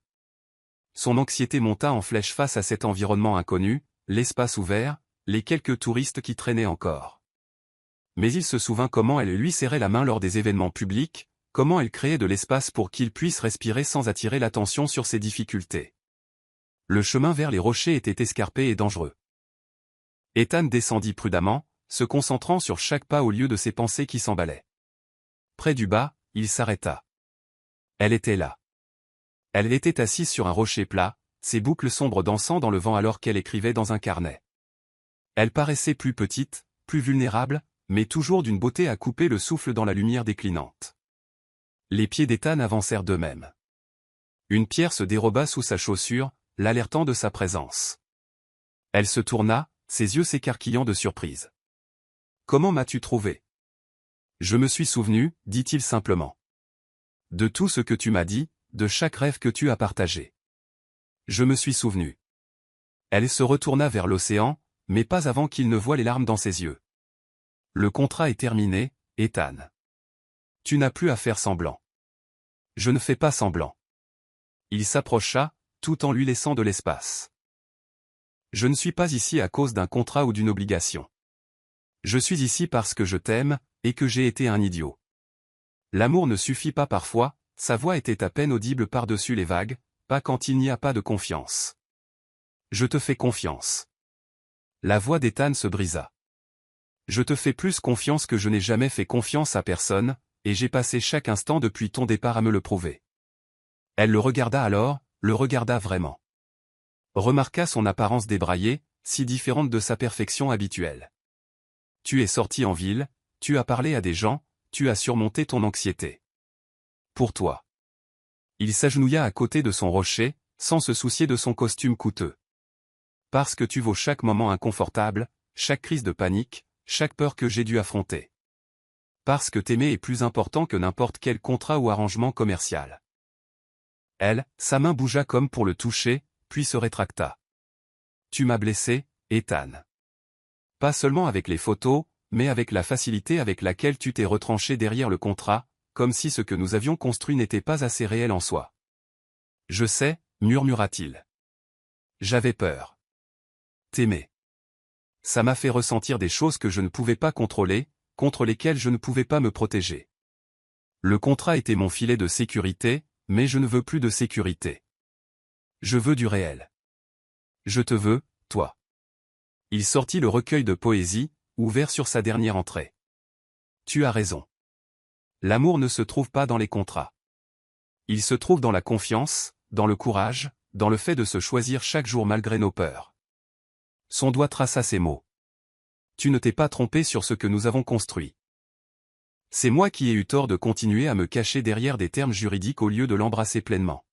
Son anxiété monta en flèche face à cet environnement inconnu, l'espace ouvert, les quelques touristes qui traînaient encore. Mais il se souvint comment elle lui serrait la main lors des événements publics, comment elle créait de l'espace pour qu'il puisse respirer sans attirer l'attention sur ses difficultés. Le chemin vers les rochers était escarpé et dangereux. Ethan descendit prudemment, se concentrant sur chaque pas au lieu de ses pensées qui s'emballaient. Près du bas, il s'arrêta. Elle était là. Elle était assise sur un rocher plat, ses boucles sombres dansant dans le vent alors qu'elle écrivait dans un carnet. Elle paraissait plus petite, plus vulnérable, mais toujours d'une beauté à couper le souffle dans la lumière déclinante. Les pieds d'Ethan avancèrent d'eux-mêmes. Une pierre se déroba sous sa chaussure, l'alertant de sa présence. Elle se tourna, ses yeux s'écarquillant de surprise. « Comment m'as-tu trouvé ?» « Je me suis souvenu, dit-il simplement. De tout ce que tu m'as dit, de chaque rêve que tu as partagé. Je me suis souvenu. » Elle se retourna vers l'océan, mais pas avant qu'il ne voie les larmes dans ses yeux. « Le contrat est terminé, Ethan. Tu n'as plus à faire semblant. » « Je ne fais pas semblant. » Il s'approcha, tout en lui laissant de l'espace. « Je ne suis pas ici à cause d'un contrat ou d'une obligation. Je suis ici parce que je t'aime, et que j'ai été un idiot. L'amour ne suffit pas parfois, » sa voix était à peine audible par-dessus les vagues, pas quand il n'y a pas de confiance. « Je te fais confiance. » La voix d'Ethan se brisa. « Je te fais plus confiance que je n'ai jamais fait confiance à personne, et j'ai passé chaque instant depuis ton départ à me le prouver. » Elle le regarda alors, le regarda vraiment. Remarqua son apparence débraillée, si différente de sa perfection habituelle. « Tu es sorti en ville, tu as parlé à des gens, tu as surmonté ton anxiété. Pour toi. » Il s'agenouilla à côté de son rocher, sans se soucier de son costume coûteux. « Parce que tu vaux chaque moment inconfortable, chaque crise de panique, chaque peur que j'ai dû affronter. Parce que t'aimer est plus important que n'importe quel contrat ou arrangement commercial. » Elle, sa main bougea comme pour le toucher, puis se rétracta. « Tu m'as blessé, Ethan. Pas seulement avec les photos, mais avec la facilité avec laquelle tu t'es retranché derrière le contrat, comme si ce que nous avions construit n'était pas assez réel en soi. »« Je sais, » murmura-t-il. « J'avais peur. T'aimer. Ça m'a fait ressentir des choses que je ne pouvais pas contrôler, contre lesquelles je ne pouvais pas me protéger. Le contrat était mon filet de sécurité, mais je ne veux plus de sécurité. Je veux du réel. Je te veux, toi. » Il sortit le recueil de poésie, ouvert sur sa dernière entrée. « Tu as raison. L'amour ne se trouve pas dans les contrats. Il se trouve dans la confiance, dans le courage, dans le fait de se choisir chaque jour malgré nos peurs. » Son doigt traça ces mots. « Tu ne t'es pas trompé sur ce que nous avons construit. C'est moi qui ai eu tort de continuer à me cacher derrière des termes juridiques au lieu de l'embrasser pleinement. »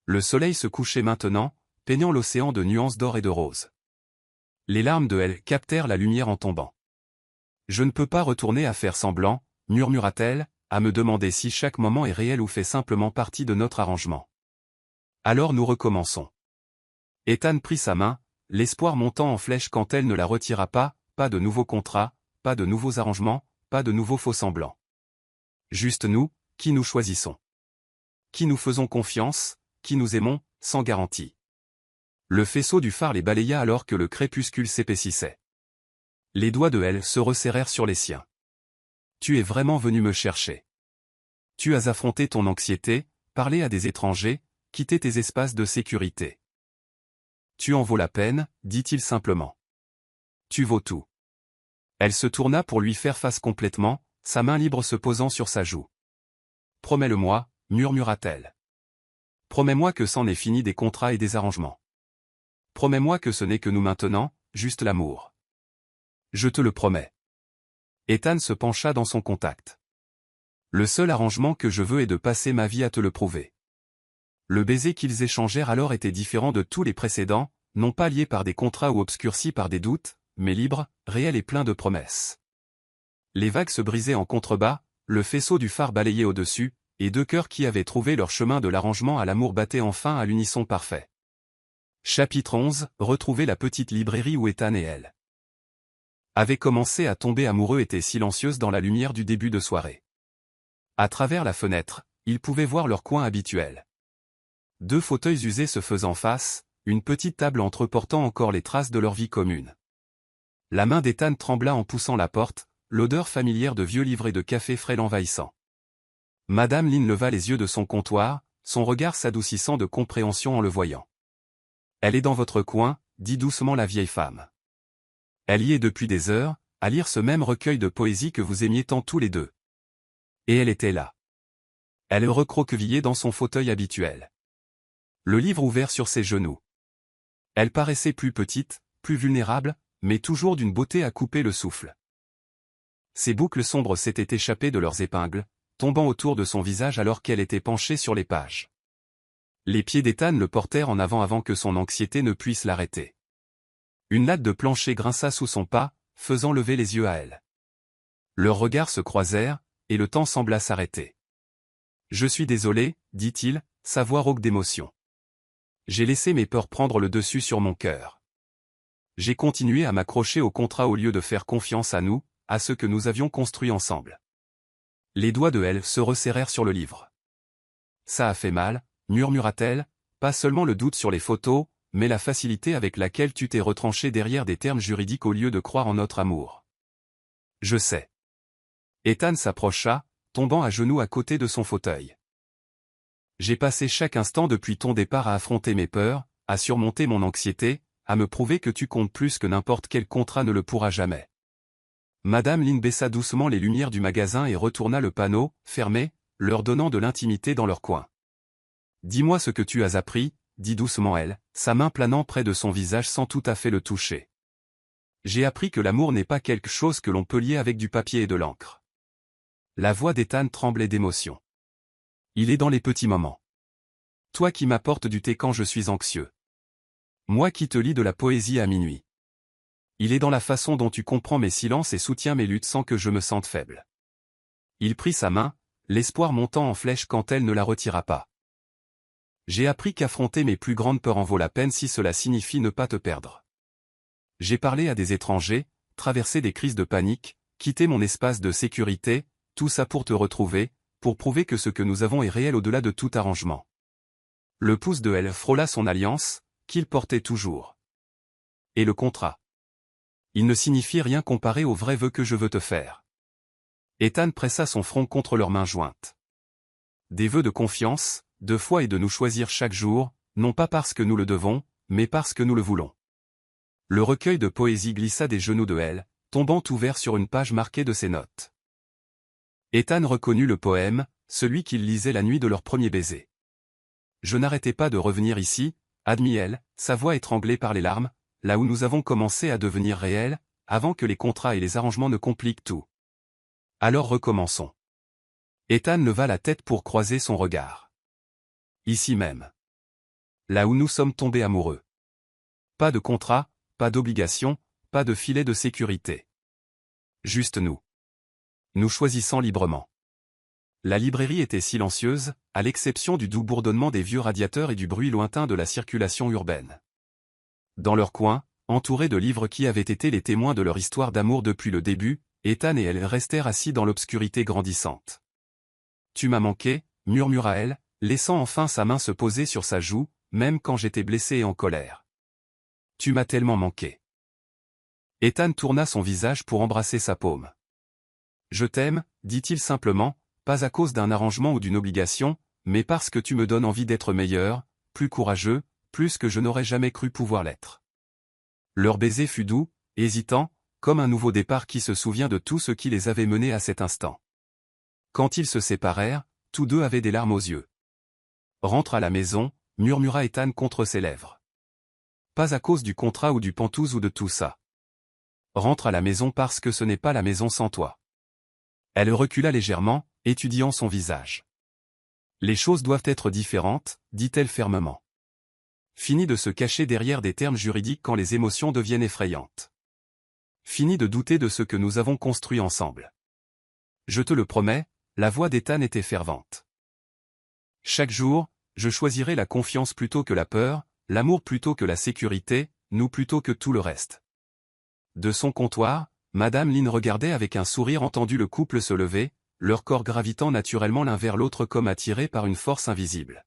Le soleil se couchait maintenant, peignant l'océan de nuances d'or et de rose. Les larmes de elle captèrent la lumière en tombant. « Je ne peux pas retourner à faire semblant, » murmura-t-elle, à me demander si chaque moment est réel ou fait simplement partie de notre arrangement. Alors nous recommençons. Ethan prit sa main, l'espoir montant en flèche quand elle ne la retira pas, pas de nouveaux contrats, pas de nouveaux arrangements, pas de nouveaux faux-semblants. Juste nous, qui nous choisissons. Qui nous faisons confiance, qui nous aimons, sans garantie. Le faisceau du phare les balaya alors que le crépuscule s'épaississait. Les doigts de elle se resserrèrent sur les siens. « Tu es vraiment venu me chercher. Tu as affronté ton anxiété, parlé à des étrangers, quitté tes espaces de sécurité. Tu en vaux la peine, dit-il simplement. Tu vaux tout. » Elle se tourna pour lui faire face complètement, sa main libre se posant sur sa joue. « Promets-le-moi, » murmura-t-elle. « Promets-moi que c'en est fini des contrats et des arrangements. Promets-moi que ce n'est que nous maintenant, juste l'amour. Je te le promets. » Ethan se pencha dans son contact. « Le seul arrangement que je veux est de passer ma vie à te le prouver. » Le baiser qu'ils échangèrent alors était différent de tous les précédents, non pas lié par des contrats ou obscurci par des doutes, mais libre, réel et plein de promesses. Les vagues se brisaient en contrebas, le faisceau du phare balayait au-dessus, et deux cœurs qui avaient trouvé leur chemin de l'arrangement à l'amour battaient enfin à l'unisson parfait. Chapitre 11, retrouver la petite librairie où Ethan et elle avaient commencé à tomber amoureux était silencieuse dans la lumière du début de soirée. À travers la fenêtre, ils pouvaient voir leur coin habituel. Deux fauteuils usés se faisant face, une petite table entreportant encore les traces de leur vie commune. La main d'Ethan trembla en poussant la porte, l'odeur familière de vieux livrets de café frais l'envahissant. Madame Lin leva les yeux de son comptoir, son regard s'adoucissant de compréhension en le voyant. Elle est dans votre coin, dit doucement la vieille femme. Elle y est depuis des heures, à lire ce même recueil de poésie que vous aimiez tant tous les deux. Et elle était là. Elle recroquevillait dans son fauteuil habituel. Le livre ouvert sur ses genoux. Elle paraissait plus petite, plus vulnérable, mais toujours d'une beauté à couper le souffle. Ses boucles sombres s'étaient échappées de leurs épingles, tombant autour de son visage alors qu'elle était penchée sur les pages. Les pieds d'Ethan le portèrent en avant que son anxiété ne puisse l'arrêter. Une latte de plancher grinça sous son pas, faisant lever les yeux à elle. Leurs regards se croisèrent, et le temps sembla s'arrêter. « Je suis désolé, dit-il, sa voix rauque d'émotion. J'ai laissé mes peurs prendre le dessus sur mon cœur. J'ai continué à m'accrocher au contrat au lieu de faire confiance à nous, à ce que nous avions construit ensemble. » Les doigts de elle se resserrèrent sur le livre. « Ça a fait mal, murmura-t-elle, pas seulement le doute sur les photos, mais la facilité avec laquelle tu t'es retranché derrière des termes juridiques au lieu de croire en notre amour. » « Je sais. » Ethan s'approcha, tombant à genoux à côté de son fauteuil. « J'ai passé chaque instant depuis ton départ à affronter mes peurs, à surmonter mon anxiété, à me prouver que tu comptes plus que n'importe quel contrat ne le pourra jamais. » Madame Lin baissa doucement les lumières du magasin et retourna le panneau, fermé, leur donnant de l'intimité dans leur coin. « Dis-moi ce que tu as appris, » dit doucement elle, sa main planant près de son visage sans tout à fait le toucher. « J'ai appris que l'amour n'est pas quelque chose que l'on peut lier avec du papier et de l'encre. » La voix d'Ethan tremblait d'émotion. « Il est dans les petits moments. Toi qui m'apportes du thé quand je suis anxieux. Moi qui te lis de la poésie à minuit. Il est dans la façon dont tu comprends mes silences et soutiens mes luttes sans que je me sente faible. » Il prit sa main, l'espoir montant en flèche quand elle ne la retira pas. « J'ai appris qu'affronter mes plus grandes peurs en vaut la peine si cela signifie ne pas te perdre. J'ai parlé à des étrangers, traversé des crises de panique, quitté mon espace de sécurité, tout ça pour te retrouver, pour prouver que ce que nous avons est réel au-delà de tout arrangement. » Le pouce de elle frôla son alliance, qu'il portait toujours. « Et le contrat. Il ne signifie rien comparé au vrai vœu que je veux te faire. » Ethan pressa son front contre leurs mains jointes. « Des vœux de confiance, de foi et de nous choisir chaque jour, non pas parce que nous le devons, mais parce que nous le voulons. » Le recueil de poésie glissa des genoux de elle, tombant ouvert sur une page marquée de ses notes. Ethan reconnut le poème, celui qu'il lisait la nuit de leur premier baiser. « Je n'arrêtais pas de revenir ici, » admit-elle, sa voix étranglée par les larmes, là où nous avons commencé à devenir réels, avant que les contrats et les arrangements ne compliquent tout. Alors recommençons. Ethan leva la tête pour croiser son regard. Ici même. Là où nous sommes tombés amoureux. Pas de contrat, pas d'obligation, pas de filet de sécurité. Juste nous. Nous choisissant librement. La librairie était silencieuse, à l'exception du doux bourdonnement des vieux radiateurs et du bruit lointain de la circulation urbaine. Dans leur coin, entourés de livres qui avaient été les témoins de leur histoire d'amour depuis le début, Ethan et elle restèrent assis dans l'obscurité grandissante. « Tu m'as manqué, » murmura-elle, laissant enfin sa main se poser sur sa joue, même quand j'étais blessé et en colère. « Tu m'as tellement manqué. » Ethan tourna son visage pour embrasser sa paume. « Je t'aime, » dit-il simplement, pas à cause d'un arrangement ou d'une obligation, mais parce que tu me donnes envie d'être meilleur, plus courageux, plus que je n'aurais jamais cru pouvoir l'être. Leur baiser fut doux, hésitant, comme un nouveau départ qui se souvient de tout ce qui les avait menés à cet instant. Quand ils se séparèrent, tous deux avaient des larmes aux yeux. « Rentre à la maison, » murmura Ethan contre ses lèvres. « Pas à cause du contrat ou du pantouse ou de tout ça. Rentre à la maison parce que ce n'est pas la maison sans toi. » Elle recula légèrement, étudiant son visage. « Les choses doivent être différentes, » dit-elle fermement. Fini de se cacher derrière des termes juridiques quand les émotions deviennent effrayantes. Fini de douter de ce que nous avons construit ensemble. Je te le promets, la voix d'Ethan était fervente. Chaque jour, je choisirai la confiance plutôt que la peur, l'amour plutôt que la sécurité, nous plutôt que tout le reste. De son comptoir, Madame Lin regardait avec un sourire entendu le couple se lever, leur corps gravitant naturellement l'un vers l'autre comme attirés par une force invisible.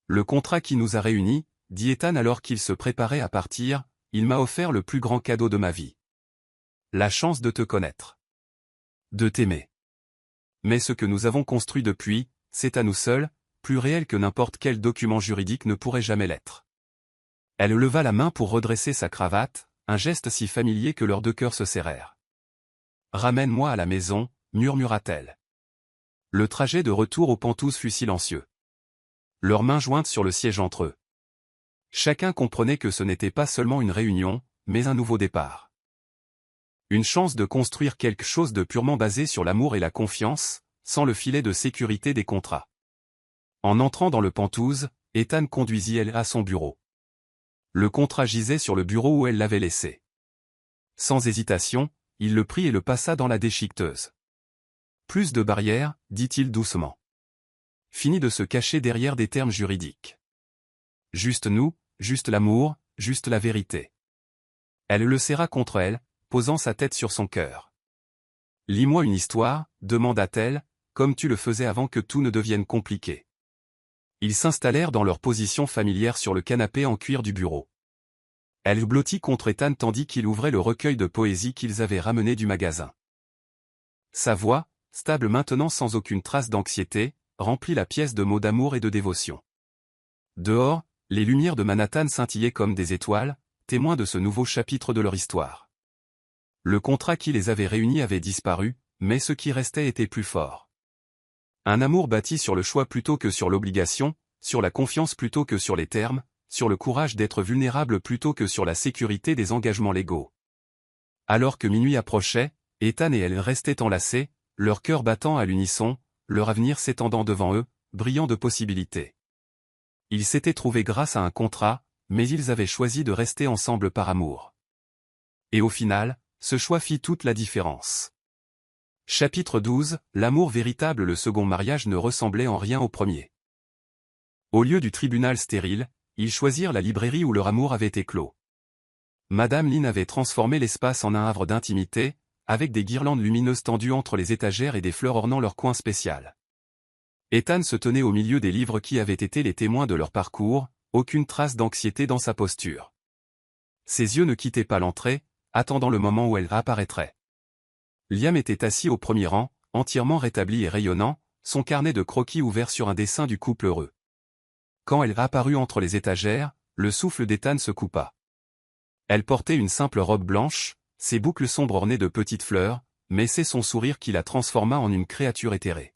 Le contrat qui nous a réunis, dit Ethan alors qu'il se préparait à partir, il m'a offert le plus grand cadeau de ma vie. La chance de te connaître. de t'aimer. Mais ce que nous avons construit depuis, c'est à nous seuls, plus réel que n'importe quel document juridique ne pourrait jamais l'être. Elle leva la main pour redresser sa cravate, un geste si familier que leurs deux cœurs se serrèrent. Ramène-moi à la maison, murmura-t-elle. Le trajet de retour aux Pentouses fut silencieux. Leurs mains jointes sur le siège entre eux. Chacun comprenait que ce n'était pas seulement une réunion, mais un nouveau départ. Une chance de construire quelque chose de purement basé sur l'amour et la confiance, sans le filet de sécurité des contrats. En entrant dans le Penthouse, Ethan conduisit elle à son bureau. Le contrat gisait sur le bureau où elle l'avait laissé. Sans hésitation, il le prit et le passa dans la déchiqueteuse. Plus de barrières, dit-il doucement. Fini de se cacher derrière des termes juridiques. Juste nous, juste l'amour, juste la vérité. Elle le serra contre elle, posant sa tête sur son cœur. Lis-moi une histoire, demanda-t-elle, comme tu le faisais avant que tout ne devienne compliqué. Ils s'installèrent dans leur position familière sur le canapé en cuir du bureau. Elle blottit contre Ethan tandis qu'il ouvrait le recueil de poésie qu'ils avaient ramené du magasin. Sa voix, stable maintenant sans aucune trace d'anxiété, remplit la pièce de mots d'amour et de dévotion. Dehors, les lumières de Manhattan scintillaient comme des étoiles, témoins de ce nouveau chapitre de leur histoire. Le contrat qui les avait réunis avait disparu, mais ce qui restait était plus fort. Un amour bâti sur le choix plutôt que sur l'obligation, sur la confiance plutôt que sur les termes, sur le courage d'être vulnérable plutôt que sur la sécurité des engagements légaux. Alors que minuit approchait, Ethan et elle restaient enlacés, leur cœur battant à l'unisson, leur avenir s'étendant devant eux, brillant de possibilités. Ils s'étaient trouvés grâce à un contrat, mais ils avaient choisi de rester ensemble par amour. Et au final, ce choix fit toute la différence. Chapitre 12, l'amour véritable. Le second mariage ne ressemblait en rien au premier. Au lieu du tribunal stérile, ils choisirent la librairie où leur amour avait éclos. Madame Lynn avait transformé l'espace en un havre d'intimité, avec des guirlandes lumineuses tendues entre les étagères et des fleurs ornant leur coin spécial. Ethan se tenait au milieu des livres qui avaient été les témoins de leur parcours, aucune trace d'anxiété dans sa posture. Ses yeux ne quittaient pas l'entrée, attendant le moment où elle apparaîtrait. Liam était assis au premier rang, entièrement rétabli et rayonnant, son carnet de croquis ouvert sur un dessin du couple heureux. Quand elle apparut entre les étagères, le souffle d'Ethan se coupa. Elle portait une simple robe blanche, ses boucles sombres ornées de petites fleurs, mais c'est son sourire qui la transforma en une créature éthérée.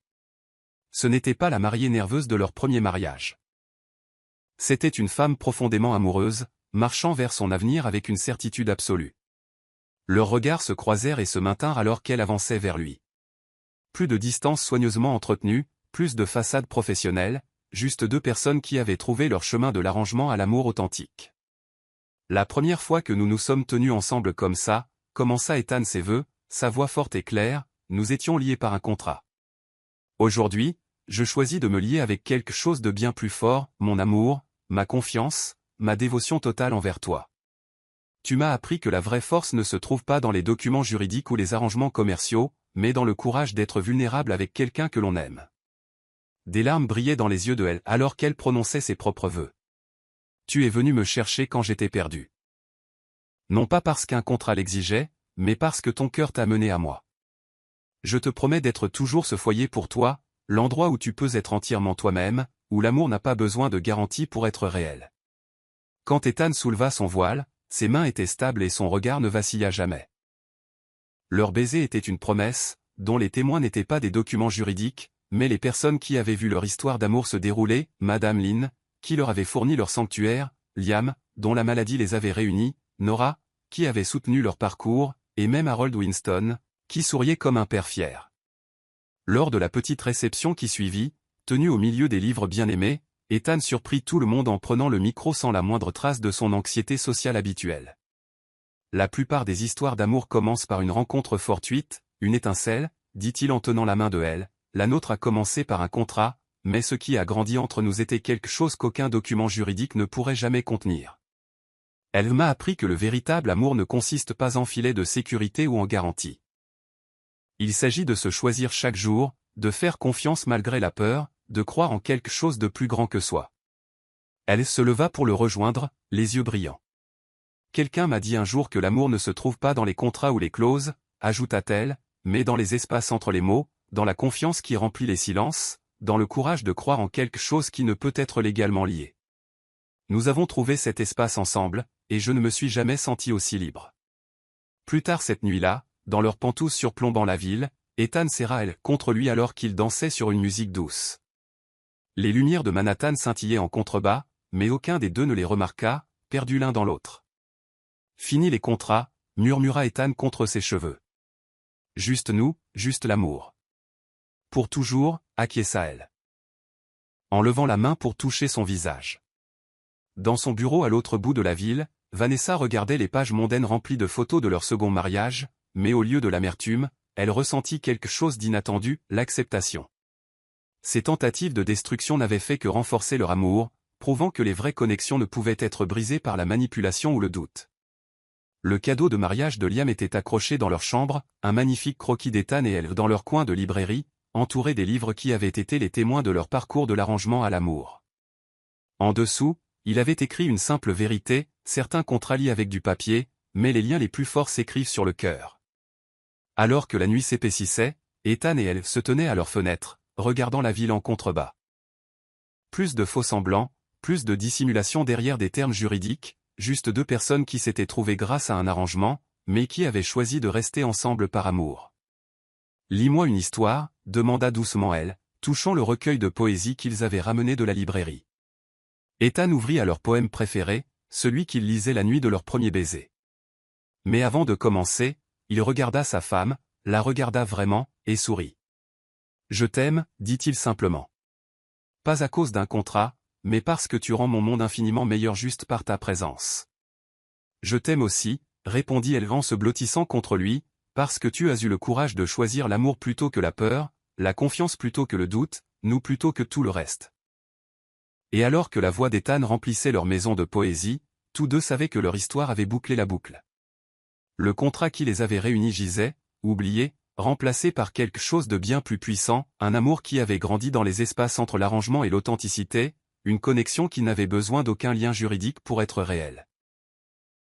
Ce n'était pas la mariée nerveuse de leur premier mariage. C'était une femme profondément amoureuse, marchant vers son avenir avec une certitude absolue. Leurs regards se croisèrent et se maintinrent alors qu'elle avançait vers lui. Plus de distance soigneusement entretenue, plus de façade professionnelle, juste deux personnes qui avaient trouvé leur chemin de l'arrangement à l'amour authentique. La première fois que nous nous sommes tenus ensemble comme ça, commença Ethan ses vœux, sa voix forte et claire, nous étions liés par un contrat. Aujourd'hui, je choisis de me lier avec quelque chose de bien plus fort, mon amour, ma confiance, ma dévotion totale envers toi. Tu m'as appris que la vraie force ne se trouve pas dans les documents juridiques ou les arrangements commerciaux, mais dans le courage d'être vulnérable avec quelqu'un que l'on aime. Des larmes brillaient dans les yeux de elle alors qu'elle prononçait ses propres vœux. Tu es venu me chercher quand j'étais perdu. Non pas parce qu'un contrat l'exigeait, mais parce que ton cœur t'a mené à moi. Je te promets d'être toujours ce foyer pour toi, l'endroit où tu peux être entièrement toi-même, où l'amour n'a pas besoin de garantie pour être réel. Quand Ethan souleva son voile, ses mains étaient stables et son regard ne vacilla jamais. Leur baiser était une promesse, dont les témoins n'étaient pas des documents juridiques, mais les personnes qui avaient vu leur histoire d'amour se dérouler, Madame Lynn, qui leur avait fourni leur sanctuaire, Liam, dont la maladie les avait réunis, Nora, qui avait soutenu leur parcours, et même Harold Winston, qui souriait comme un père fier. Lors de la petite réception qui suivit, tenue au milieu des livres bien-aimés, Ethan surprit tout le monde en prenant le micro sans la moindre trace de son anxiété sociale habituelle. La plupart des histoires d'amour commencent par une rencontre fortuite, une étincelle, dit-il en tenant la main de elle, la nôtre a commencé par un contrat, mais ce qui a grandi entre nous était quelque chose qu'aucun document juridique ne pourrait jamais contenir. Elle m'a appris que le véritable amour ne consiste pas en filet de sécurité ou en garantie. Il s'agit de se choisir chaque jour, de faire confiance malgré la peur, de croire en quelque chose de plus grand que soi. Elle se leva pour le rejoindre, les yeux brillants. Quelqu'un m'a dit un jour que l'amour ne se trouve pas dans les contrats ou les clauses, ajouta-t-elle, mais dans les espaces entre les mots, dans la confiance qui remplit les silences, dans le courage de croire en quelque chose qui ne peut être légalement lié. Nous avons trouvé cet espace ensemble, et je ne me suis jamais senti aussi libre. Plus tard cette nuit-là, dans leurs pantoufles surplombant la ville, Ethan serra elle contre lui alors qu'ils dansaient sur une musique douce. Les lumières de Manhattan scintillaient en contrebas, mais aucun des deux ne les remarqua, perdus l'un dans l'autre. Fini les contrats, murmura Ethan contre ses cheveux. Juste nous, juste l'amour. Pour toujours, acquiesça elle. En levant la main pour toucher son visage. Dans son bureau à l'autre bout de la ville, Vanessa regardait les pages mondaines remplies de photos de leur second mariage, mais au lieu de l'amertume, elle ressentit quelque chose d'inattendu, l'acceptation. Ces tentatives de destruction n'avaient fait que renforcer leur amour, prouvant que les vraies connexions ne pouvaient être brisées par la manipulation ou le doute. Le cadeau de mariage de Liam était accroché dans leur chambre, un magnifique croquis d'Ethan et elle dans leur coin de librairie, entouré des livres qui avaient été les témoins de leur parcours de l'arrangement à l'amour. En dessous, il avait écrit une simple vérité, certains contrats lient avec du papier, mais les liens les plus forts s'écrivent sur le cœur. Alors que la nuit s'épaississait, Ethan et elle se tenaient à leur fenêtre, regardant la ville en contrebas. Plus de faux-semblants, plus de dissimulation derrière des termes juridiques, juste deux personnes qui s'étaient trouvées grâce à un arrangement, mais qui avaient choisi de rester ensemble par amour. « Lis-moi une histoire », demanda doucement elle, touchant le recueil de poésie qu'ils avaient ramené de la librairie. Ethan ouvrit à leur poème préféré, celui qu'ils lisaient la nuit de leur premier baiser. Mais avant de commencer, il regarda sa femme, la regarda vraiment, et sourit. « Je t'aime, dit-il simplement. Pas à cause d'un contrat, mais parce que tu rends mon monde infiniment meilleur juste par ta présence. Je t'aime aussi, répondit-elle en se blottissant contre lui, parce que tu as eu le courage de choisir l'amour plutôt que la peur, la confiance plutôt que le doute, nous plutôt que tout le reste. Et alors que la voix d'Ethan remplissait leur maison de poésie, tous deux savaient que leur histoire avait bouclé la boucle. Le contrat qui les avait réunis gisait, oublié, remplacé par quelque chose de bien plus puissant, un amour qui avait grandi dans les espaces entre l'arrangement et l'authenticité, une connexion qui n'avait besoin d'aucun lien juridique pour être réelle.